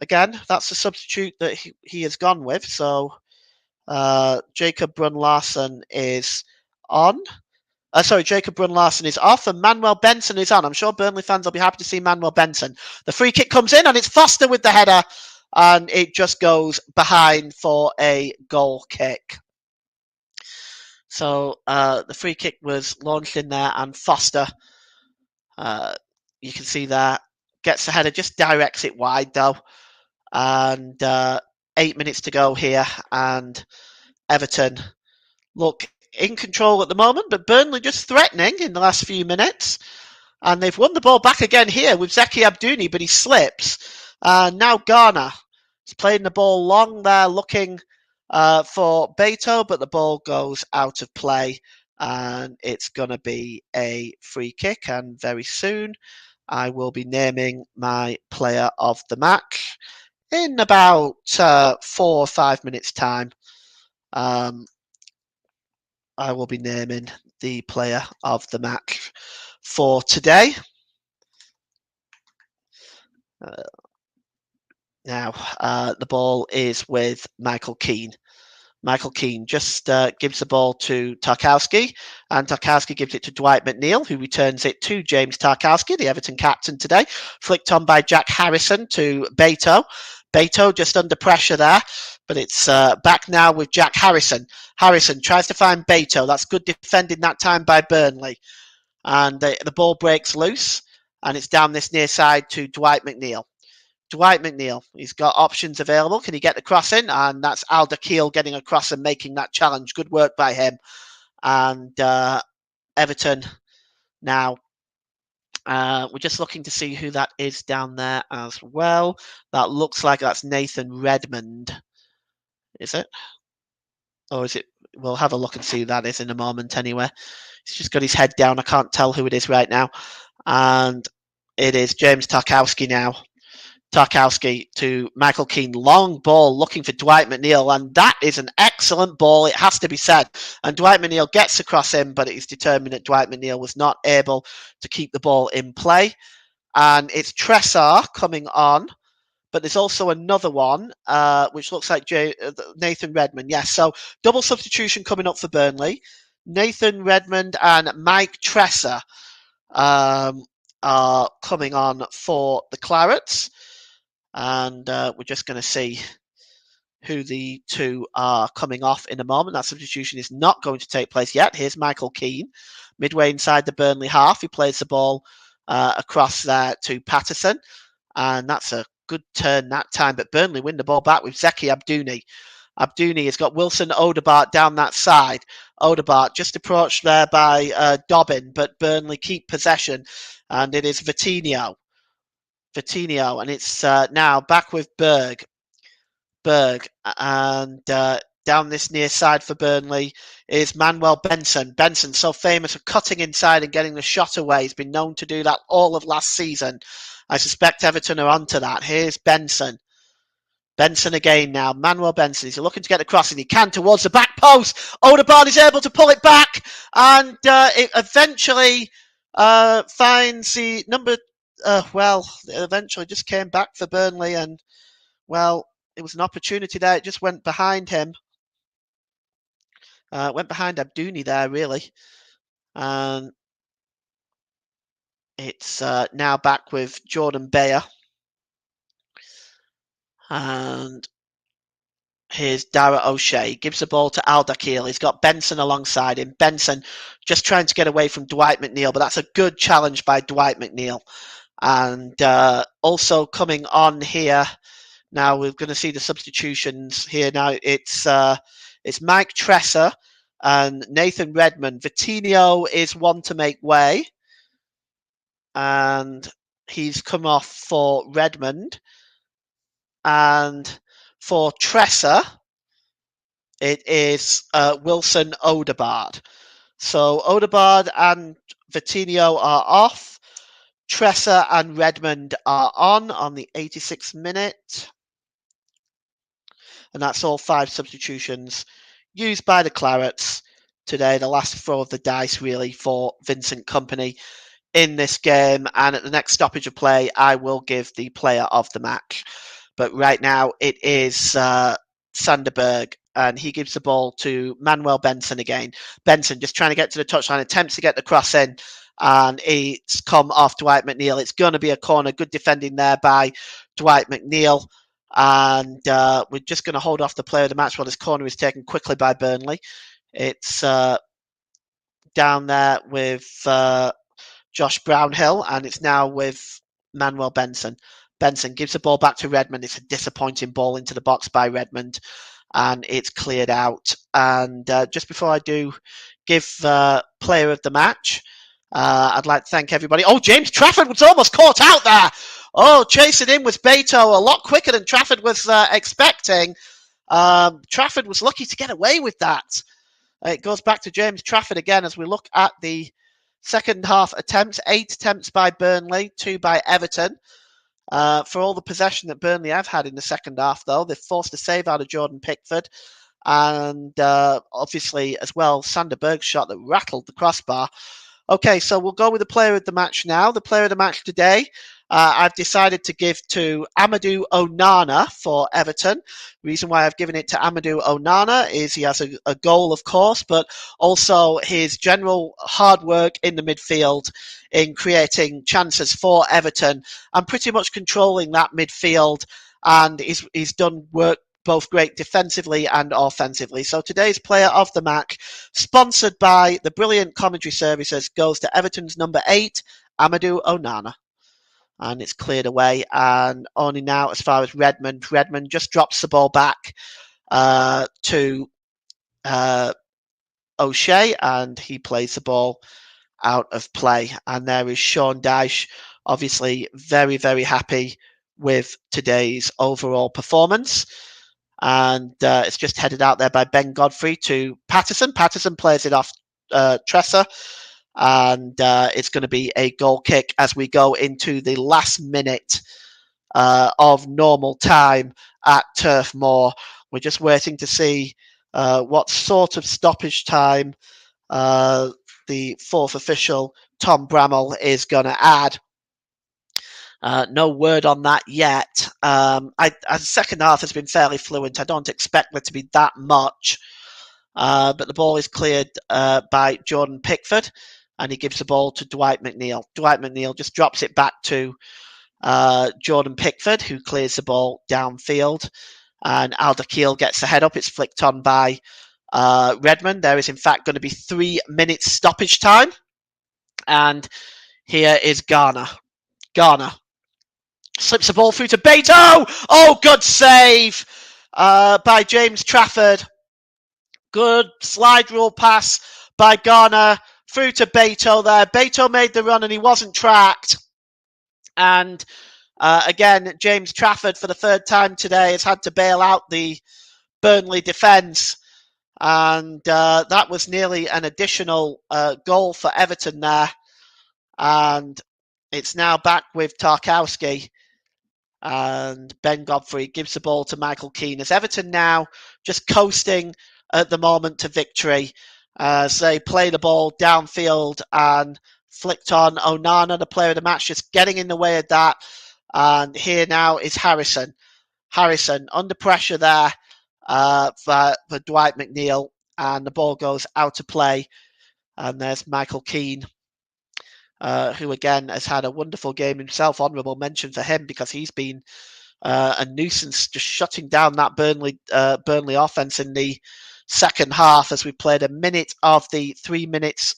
again, that's the substitute that he has gone with. So Jacob Brun-Larsen is on. Jacob Brun-Larsen is off and Manuel Benson is on. I'm sure Burnley fans will be happy to see Manuel Benson. The free kick comes in and it's Foster with the header, and it just goes behind for a goal kick. So the free kick was launched in there, and Foster, you can see that, gets the header, just directs it wide though. And 8 minutes to go here, and Everton look in control at the moment, but Burnley just threatening in the last few minutes. And they've won the ball back again here with Zeki Abdouni, but he slips. Now Garner is playing the ball long there, looking for Beto, but the ball goes out of play. And it's going to be a free kick. And very soon I will be naming my player of the match in about 4 or 5 minutes' time. I will be naming the player of the match for today. Now, the ball is with Michael Keane. Michael Keane just gives the ball to Tarkowski, and Tarkowski gives it to Dwight McNeil, who returns it to James Tarkowski, the Everton captain today. Flicked on by Jack Harrison to Beto. Beto just under pressure there, but it's back now with Jack Harrison. Harrison tries to find Beto. That's good defending that time by Burnley. And the ball breaks loose, and it's down this near side to Dwight McNeil. Dwight McNeil, he's got options available. Can he get the cross in? And that's Alder Keel getting across and making that challenge. Good work by him. And Everton now, we're just looking to see who that is down there as well. That looks like that's Nathan Redmond. Is it? Or is it? We'll have a look and see who that is in a moment anyway. He's just got his head down. I can't tell who it is right now. And it is James Tarkowski now. Tarkowski to Michael Keane. Long ball looking for Dwight McNeil. And that is an excellent ball, it has to be said. And Dwight McNeil gets across him, but it's determined that Dwight McNeil was not able to keep the ball in play. And it's Tressar coming on. But there's also another one, which looks like Nathan Redmond. Yes, so double substitution coming up for Burnley. Nathan Redmond and Mike Tressar are coming on for the Clarets. And we're just going to see who the two are coming off in a moment. That substitution is not going to take place yet. Here's Michael Keane, midway inside the Burnley half. He plays the ball across there to Patterson. And that's a good turn that time. But Burnley win the ball back with Zeki Abdouni. Abdouni has got Wilson Odegaard down that side. Odegaard just approached there by Dobbin, but Burnley keep possession. And it is Vitinho, and it's now back with Berg. And down this near side for Burnley is Manuel Benson. Benson, so famous for cutting inside and getting the shot away. He's been known to do that all of last season. I suspect Everton are onto that. Here's Benson. Benson again now. Manuel Benson. He's looking to get the cross, and he can towards the back post. Odegaard is able to pull it back, and it eventually finds the number. It eventually just came back for Burnley, and it was an opportunity there. It just went behind him. Went behind Abdouni there, really. And it's now back with Jordan Bayer. And here's Dara O'Shea. Gives the ball to Aldakiel. He's got Benson alongside him. Benson just trying to get away from Dwight McNeil, but that's a good challenge by Dwight McNeil. And also coming on here, now we're going to see the substitutions here. Now it's Mike Tresser and Nathan Redmond. Vitinho is one to make way, and he's come off for Redmond. And for Tresser, it is Wilson Odegaard. So Odegaard and Vitinho are off. Tresser and Redmond are on the 86th minute. And that's all 5 substitutions used by the Clarets today. The last throw of the dice, really, for Vincent Kompany in this game. And at the next stoppage of play, I will give the player of the match. But right now, it is Sanderberg, and he gives the ball to Manuel Benson again. Benson just trying to get to the touchline, attempts to get the cross in, and it's come off Dwight McNeil. It's going to be a corner. Good defending there by Dwight McNeil. And we're just going to hold off the player of the match while this corner is taken quickly by Burnley. It's down there with Josh Brownhill, and it's now with Manuel Benson. Benson gives the ball back to Redmond. It's a disappointing ball into the box by Redmond, and it's cleared out. And just before I do give player of the match, I'd like to thank everybody. Oh, James Trafford was almost caught out there. Oh, chasing in was Beto a lot quicker than Trafford was expecting. Trafford was lucky to get away with that. It goes back to James Trafford again as we look at the second half attempts. 8 attempts by Burnley, 2 by Everton. For all the possession that Burnley have had in the second half, though, they've forced a save out of Jordan Pickford. And obviously, as well, Sanderberg's shot that rattled the crossbar. Okay, so we'll go with the player of the match now. The player of the match today, I've decided to give to Amadou Onana for Everton. The reason why I've given it to Amadou Onana is he has a goal, of course, but also his general hard work in the midfield in creating chances for Everton and pretty much controlling that midfield. And he's done work both great defensively and offensively. So today's player of the match, sponsored by the brilliant commentary services, goes to Everton's number 8, Amadou Onana. And it's cleared away. And only now, as far as Redmond just drops the ball back to O'Shea, and he plays the ball out of play. And there is Sean Dyche, obviously very, very happy with today's overall performance. And it's just headed out there by Ben Godfrey to Patterson. Patterson plays it off Tresser. And it's going to be a goal kick as we go into the last minute of normal time at Turf Moor. We're just waiting to see what sort of stoppage time the 4th official, Tom Bramall, is going to add. No word on that yet. The second half has been fairly fluent. I don't expect there to be that much. But the ball is cleared by Jordan Pickford, and he gives the ball to Dwight McNeil. Dwight McNeil just drops it back to Jordan Pickford, who clears the ball downfield. And Aldakiel gets the head up. It's flicked on by Redmond. There is, in fact, going to be 3 minutes stoppage time. And here is Garner. Garner slips the ball through to Beto. Oh, good save by James Trafford. Good slide rule pass by Garner through to Beto there. Beto made the run and he wasn't tracked. And again, James Trafford, for the 3rd time today, has had to bail out the Burnley defence. And that was nearly an additional goal for Everton there. And it's now back with Tarkowski. And Ben Godfrey gives the ball to Michael Keane. As Everton now just coasting at the moment to victory. As they play the ball downfield and flicked on Onana, the player of the match, just getting in the way of that. And here now is Harrison. Harrison under pressure there for Dwight McNeil. And the ball goes out of play. And there's Michael Keane, who again has had a wonderful game himself. Honourable mention for him because he's been a nuisance, just shutting down that Burnley offence in the second half as we played a minute of the 3 minutes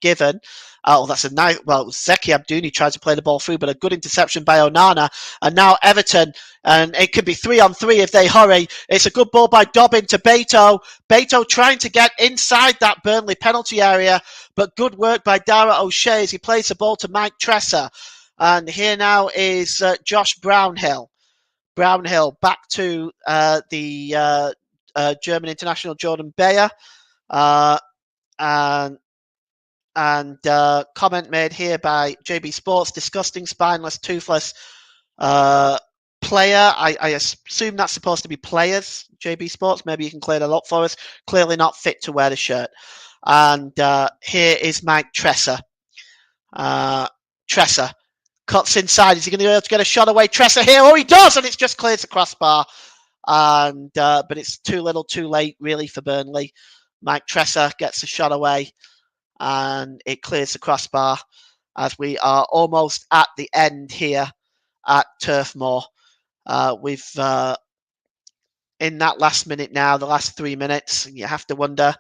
given. Oh, that's a nice. Well, Zeki Abdouni tried to play the ball through, but a good interception by Onana. And now Everton, and it could be 3-on-3 if they hurry. It's a good ball by Dobbin to Beto. Beto trying to get inside that Burnley penalty area, but good work by Dara O'Shea as he plays the ball to Mike Tressa. And here now is Josh Brownhill. Brownhill back to the German international Jordan Bayer. And comment made here by JB Sports, disgusting, spineless, toothless player. I assume that's supposed to be players, JB Sports. Maybe you can clear that up for us. Clearly not fit to wear the shirt. And here is Mike Tressa. Tressa cuts inside. Is he going to be able to get a shot away? Tressa here. Oh, he does, and it's just clears the crossbar. And but it's too little, too late, really, for Burnley. Mike Tressa gets a shot away, and it clears the crossbar as we are almost at the end here at Turf Moor. We've in that last minute now, the last 3 minutes, you have to wonder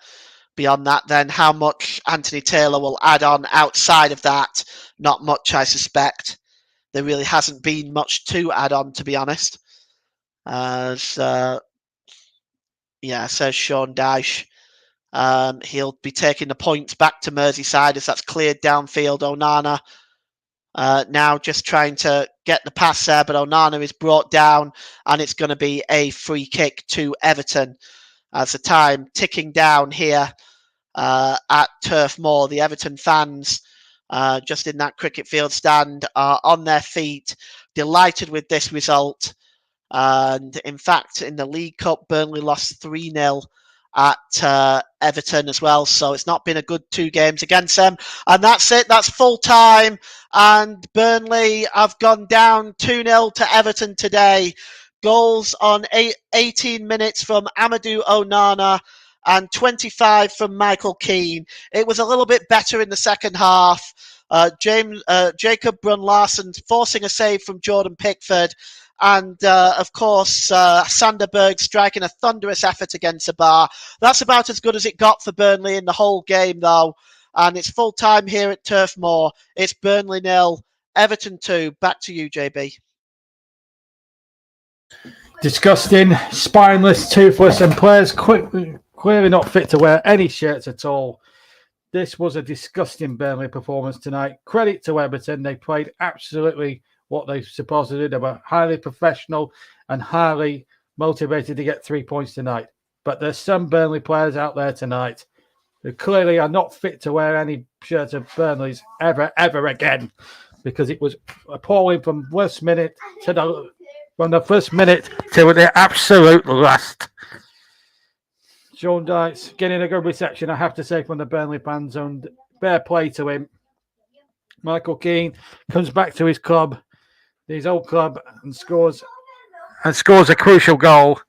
beyond that then how much Anthony Taylor will add on outside of that. Not much, I suspect. There really hasn't been much to add on, to be honest. As says Sean Dyche. He'll be taking the points back to Merseyside as that's cleared downfield. Onana now just trying to get the pass there, but Onana is brought down, and it's going to be a free kick to Everton as the time ticking down here at Turf Moor. The Everton fans just in that cricket field stand are on their feet, delighted with this result. And in fact, in the League Cup, Burnley lost 3-0 at Everton as well. So it's not been a good 2 games against them. And that's it. That's full time. And Burnley have gone down 2-0 to Everton today. Goals on 18 minutes from Amadou Onana and 25 from Michael Keane. It was a little bit better in the second half. Jacob Brun-Larsen forcing a save from Jordan Pickford. And, of course, Sanderberg striking a thunderous effort against the bar. That's about as good as it got for Burnley in the whole game, though. And it's full time here at Turf Moor. It's Burnley 0, Everton 2. Back to you, JB. Disgusting, spineless, toothless, and players clearly not fit to wear any shirts at all. This was a disgusting Burnley performance tonight. Credit to Everton. They played absolutely what they supposed to do. They were highly professional and highly motivated to get 3 points tonight. But there's some Burnley players out there tonight who clearly are not fit to wear any shirts of Burnley's ever again, because it was appalling from the first minute to the absolute last. Sean Dyche getting a good reception, I have to say, from the Burnley fans, and fair play to him. Michael Keane comes back to his club, his old club, and scores a crucial goal,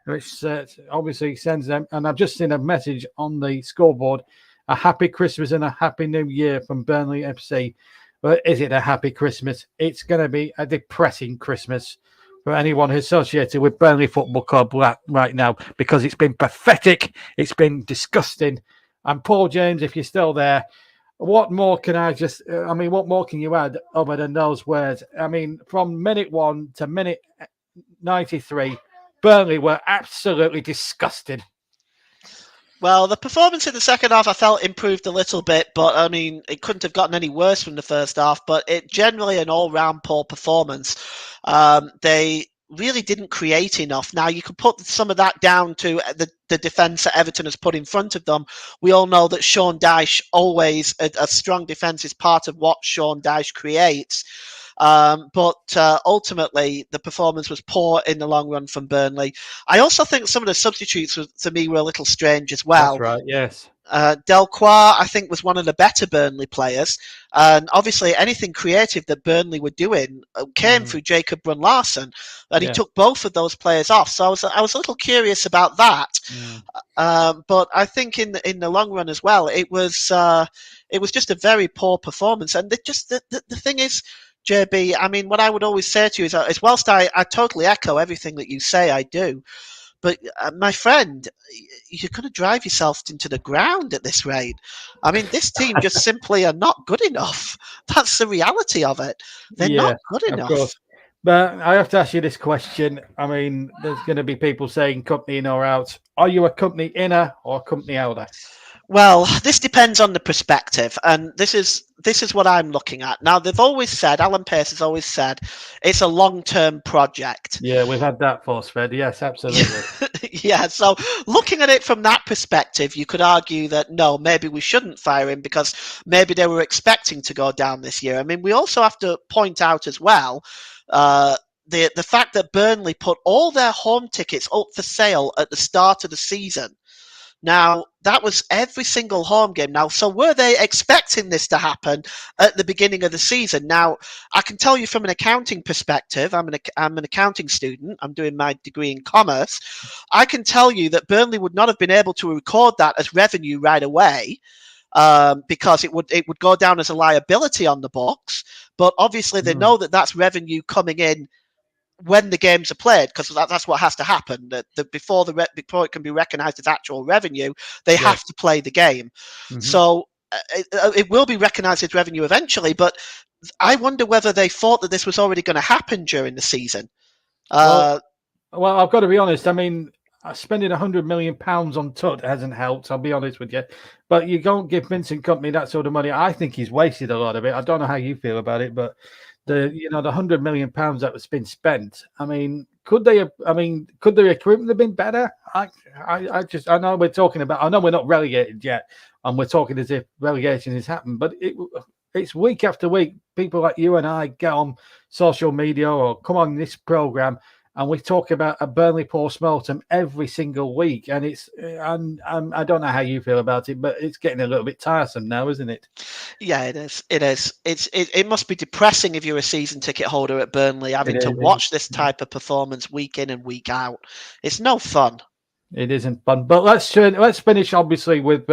which obviously sends them. And I've just seen a message on the scoreboard: a happy Christmas and a happy New Year from Burnley FC. But is it a happy Christmas? It's going to be a depressing Christmas for anyone who's associated with Burnley Football Club right now, because it's been pathetic, it's been disgusting. And Paul James, if you're still there, what more can what more can you add other than those words? I mean, from minute 1 to minute 93, Burnley were absolutely disgusting. Well, the performance in the second half I felt improved a little bit, but I mean, it couldn't have gotten any worse from the first half, but it generally an all-round poor performance. They really didn't create enough. Now, you could put some of that down to the defence that Everton has put in front of them. We all know that Sean Dyche always, a strong defence is part of what Sean Dyche creates. But ultimately, the performance was poor in the long run from Burnley. I also think some of the substitutes, to me, were a little strange as well. That's right, yes. Delcroix, I think, was one of the better Burnley players. And obviously, anything creative that Burnley were doing came through Jacob Brun-Larsen. And he took both of those players off. So I was a little curious about that. But I think in the long run as well, it was just a very poor performance. And the thing is, JB, I mean, what I would always say to you is whilst I totally echo everything that you say, I do. But my friend, you're going to drive yourself into the ground at this rate. I mean, this team just simply are not good enough. That's the reality of it. They're not good enough. Of course. But I have to ask you this question. I mean, there's going to be people saying company in or out. Are you a company inner or a company outer? Well, this depends on the perspective, and this is what I'm looking at. Now, they've always said, Alan Pace has always said, it's a long-term project. Yeah, we've had that force-fed. Yes, absolutely. Yeah, so looking at it from that perspective, you could argue that, no, maybe we shouldn't fire him because maybe they were expecting to go down this year. I mean, we also have to point out as well the fact that Burnley put all their home tickets up for sale at the start of the season. Now, that was every single home game. Now, so were they expecting this to happen at the beginning of the season? Now, I can tell you from an accounting perspective, I'm an accounting student. I'm doing my degree in commerce. I can tell you that Burnley would not have been able to record that as revenue right away because it would go down as a liability on the books. But obviously, they know that that's revenue coming in when the games are played, because that's what has to happen. That before it can be recognised as actual revenue, they have to play the game. So it will be recognised as revenue eventually. But I wonder whether they thought that this was already going to happen during the season. Well, I've got to be honest. I mean, spending £100 million on Tut hasn't helped. I'll be honest with you. But you don't give Vincent Kompany that sort of money. I think he's wasted a lot of it. I don't know how you feel about it, but the £100 million that's been spent. I mean, could their equipment have been better? I know we're talking about. I know we're not relegated yet, and we're talking as if relegation has happened. But it's week after week. People like you and I get on social media or come on this program, and we talk about a Burnley post-mortem every single week. And I don't know how you feel about it, but it's getting a little bit tiresome now, isn't it? Yeah, it is. It is. It must be depressing if you're a season ticket holder at Burnley, having to watch this type of performance week in and week out. It's no fun. It isn't fun. But let's finish, obviously, with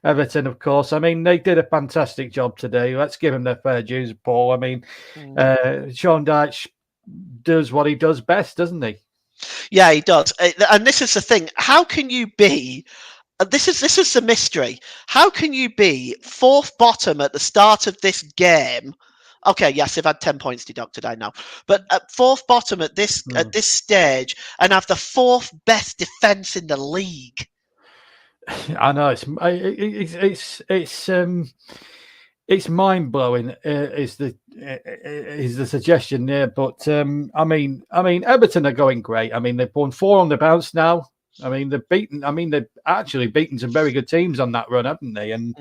Everton, of course. I mean, they did a fantastic job today. Let's give them their fair dues, Paul. I mean, Sean Dyche does what he does best, doesn't he? Yeah, he does. And this is the thing. How can you be... This is the mystery. How can you be fourth bottom at the start of this game? Okay, yes, they've had 10 points deducted, I know. But at fourth bottom at this stage and have the fourth best defence in the league. I know it's mind blowing. Is the suggestion there? But I mean, Everton are going great. I mean, they've won 4 on the bounce now. I mean, they've actually beaten some very good teams on that run, haven't they? And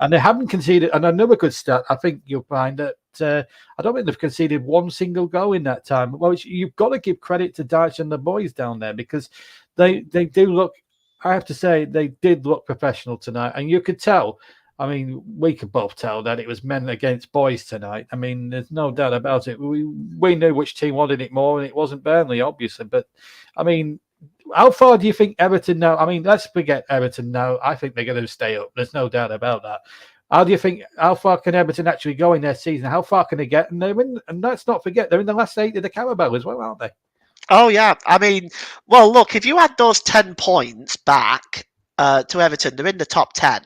they haven't conceded. And another good stat, I think you'll find that I don't think they've conceded one single goal in that time. Well, you've got to give credit to Dyche and the boys down there because they do look. I have to say they did look professional tonight, and you could tell. I mean, we could both tell that it was men against boys tonight. I mean, there's no doubt about it. We knew which team wanted it more, and it wasn't Burnley, obviously. But I mean, how far do you think Everton now? I mean, let's forget Everton now. I think they're going to stay up. There's no doubt about that. How far can Everton actually go in their season? How far can they get? And and let's not forget, they're in the last 8 of the Carabao as well, aren't they? Oh, yeah. I mean, well, look, if you add those 10 points back to Everton, they're in the top 10.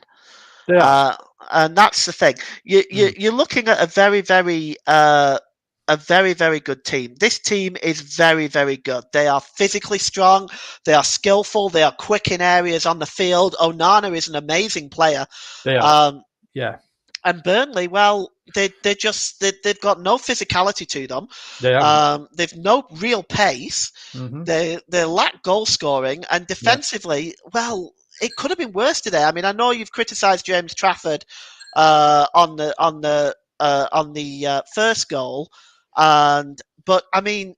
Yeah. And that's the thing. You're looking at a very, very good team. This team is very, very good. They are physically strong. They are skillful. They are quick in areas on the field. Onana is an amazing player. They are. Yeah. And Burnley, well, they've got no physicality to them. They haven't. They've no real pace. Mm-hmm. They lack goal scoring, and defensively, well, it could have been worse today. I mean, I know you've criticised James Trafford on the first goal, but I mean,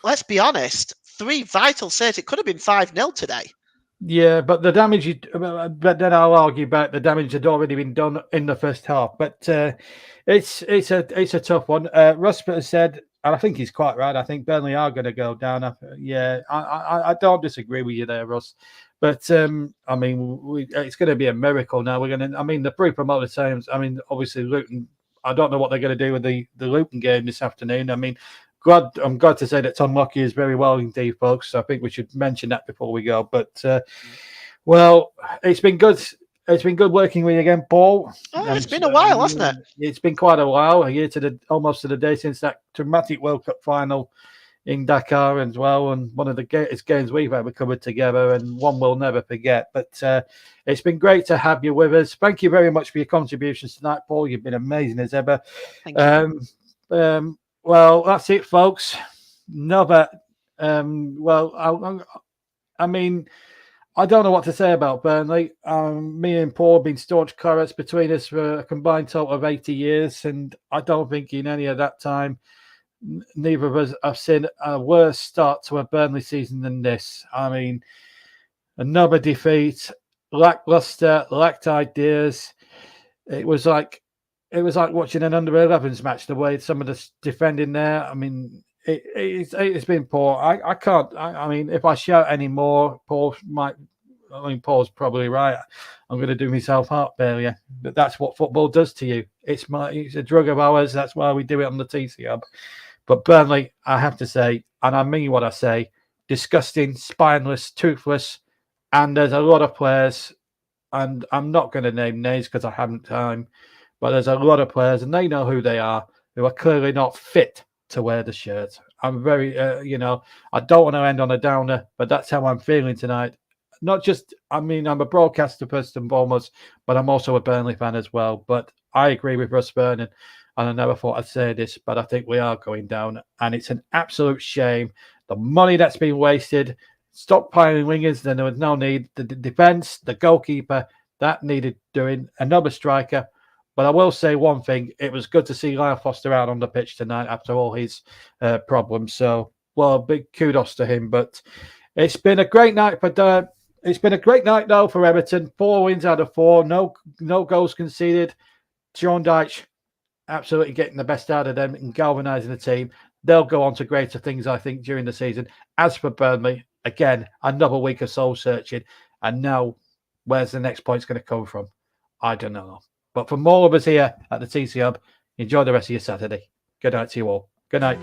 let's be honest, 3 vital saves. It could have been 5-0 today. Yeah, but the damage, but then I'll argue about the damage had already been done in the first half. But it's a tough one. Russ has said, and I think he's quite right. I think Burnley are going to go down. I don't disagree with you there, Russ. But I mean, it's going to be a miracle now. We're going to. I mean, the pre-promoted teams. I mean, obviously Luton. I don't know what they're going to do with the Luton game this afternoon. I mean, I'm glad to say that Tom Lockyer is very well indeed, folks. I think we should mention that before we go. But well, it's been good. It's been good working with you again, Paul. Oh, it's been a while, hasn't it? It's been quite a while. A year almost to the day since that dramatic World Cup final in Dakar as well, and one of the greatest games we've ever covered together, and one we'll never forget. But it's been great to have you with us. Thank you very much for your contributions tonight, Paul. You've been amazing as ever. Thank you. Well, that's it, folks. Another. I mean, I don't know what to say about Burnley. Me and Paul have been staunch claret between us for a combined total of 80 years, and I don't think in any of that time, neither of us have seen a worse start to a Burnley season than this. I mean, another defeat, lackluster, lacked ideas. It was like watching an under-11s match. The way some of the defending there. I mean, it's been poor. I can't. I mean, if I shout any more, Paul might. I mean, Paul's probably right. I'm going to do myself heart failure. But that's what football does to you. It's a drug of ours. That's why we do it on the TC Hub. But Burnley, I have to say, and I mean what I say, disgusting, spineless, toothless, and there's a lot of players, and I'm not going to name names because I haven't time. But there's a lot of players, and they know who they are, who are clearly not fit to wear the shirt. I'm very, I don't want to end on a downer, but that's how I'm feeling tonight. Not just, I mean, I'm a broadcaster first and foremost, but I'm also a Burnley fan as well. But I agree with Russ Vernon, and I never thought I'd say this, but I think we are going down, and it's an absolute shame. The money that's been wasted, stockpiling wingers, then there was no need. The defence, the goalkeeper, that needed doing. Another striker. But I will say one thing. It was good to see Lyle Foster out on the pitch tonight after all his problems. So, well, big kudos to him. But it's been a great night for it's been a great night, though, for Everton. 4 wins out of 4. No goals conceded. Sean Dyche absolutely getting the best out of them and galvanising the team. They'll go on to greater things, I think, during the season. As for Burnley, again, another week of soul searching. And now, where's the next point's going to come from? I don't know. But from all of us here at the TC Hub, enjoy the rest of your Saturday. Good night to you all. Good night.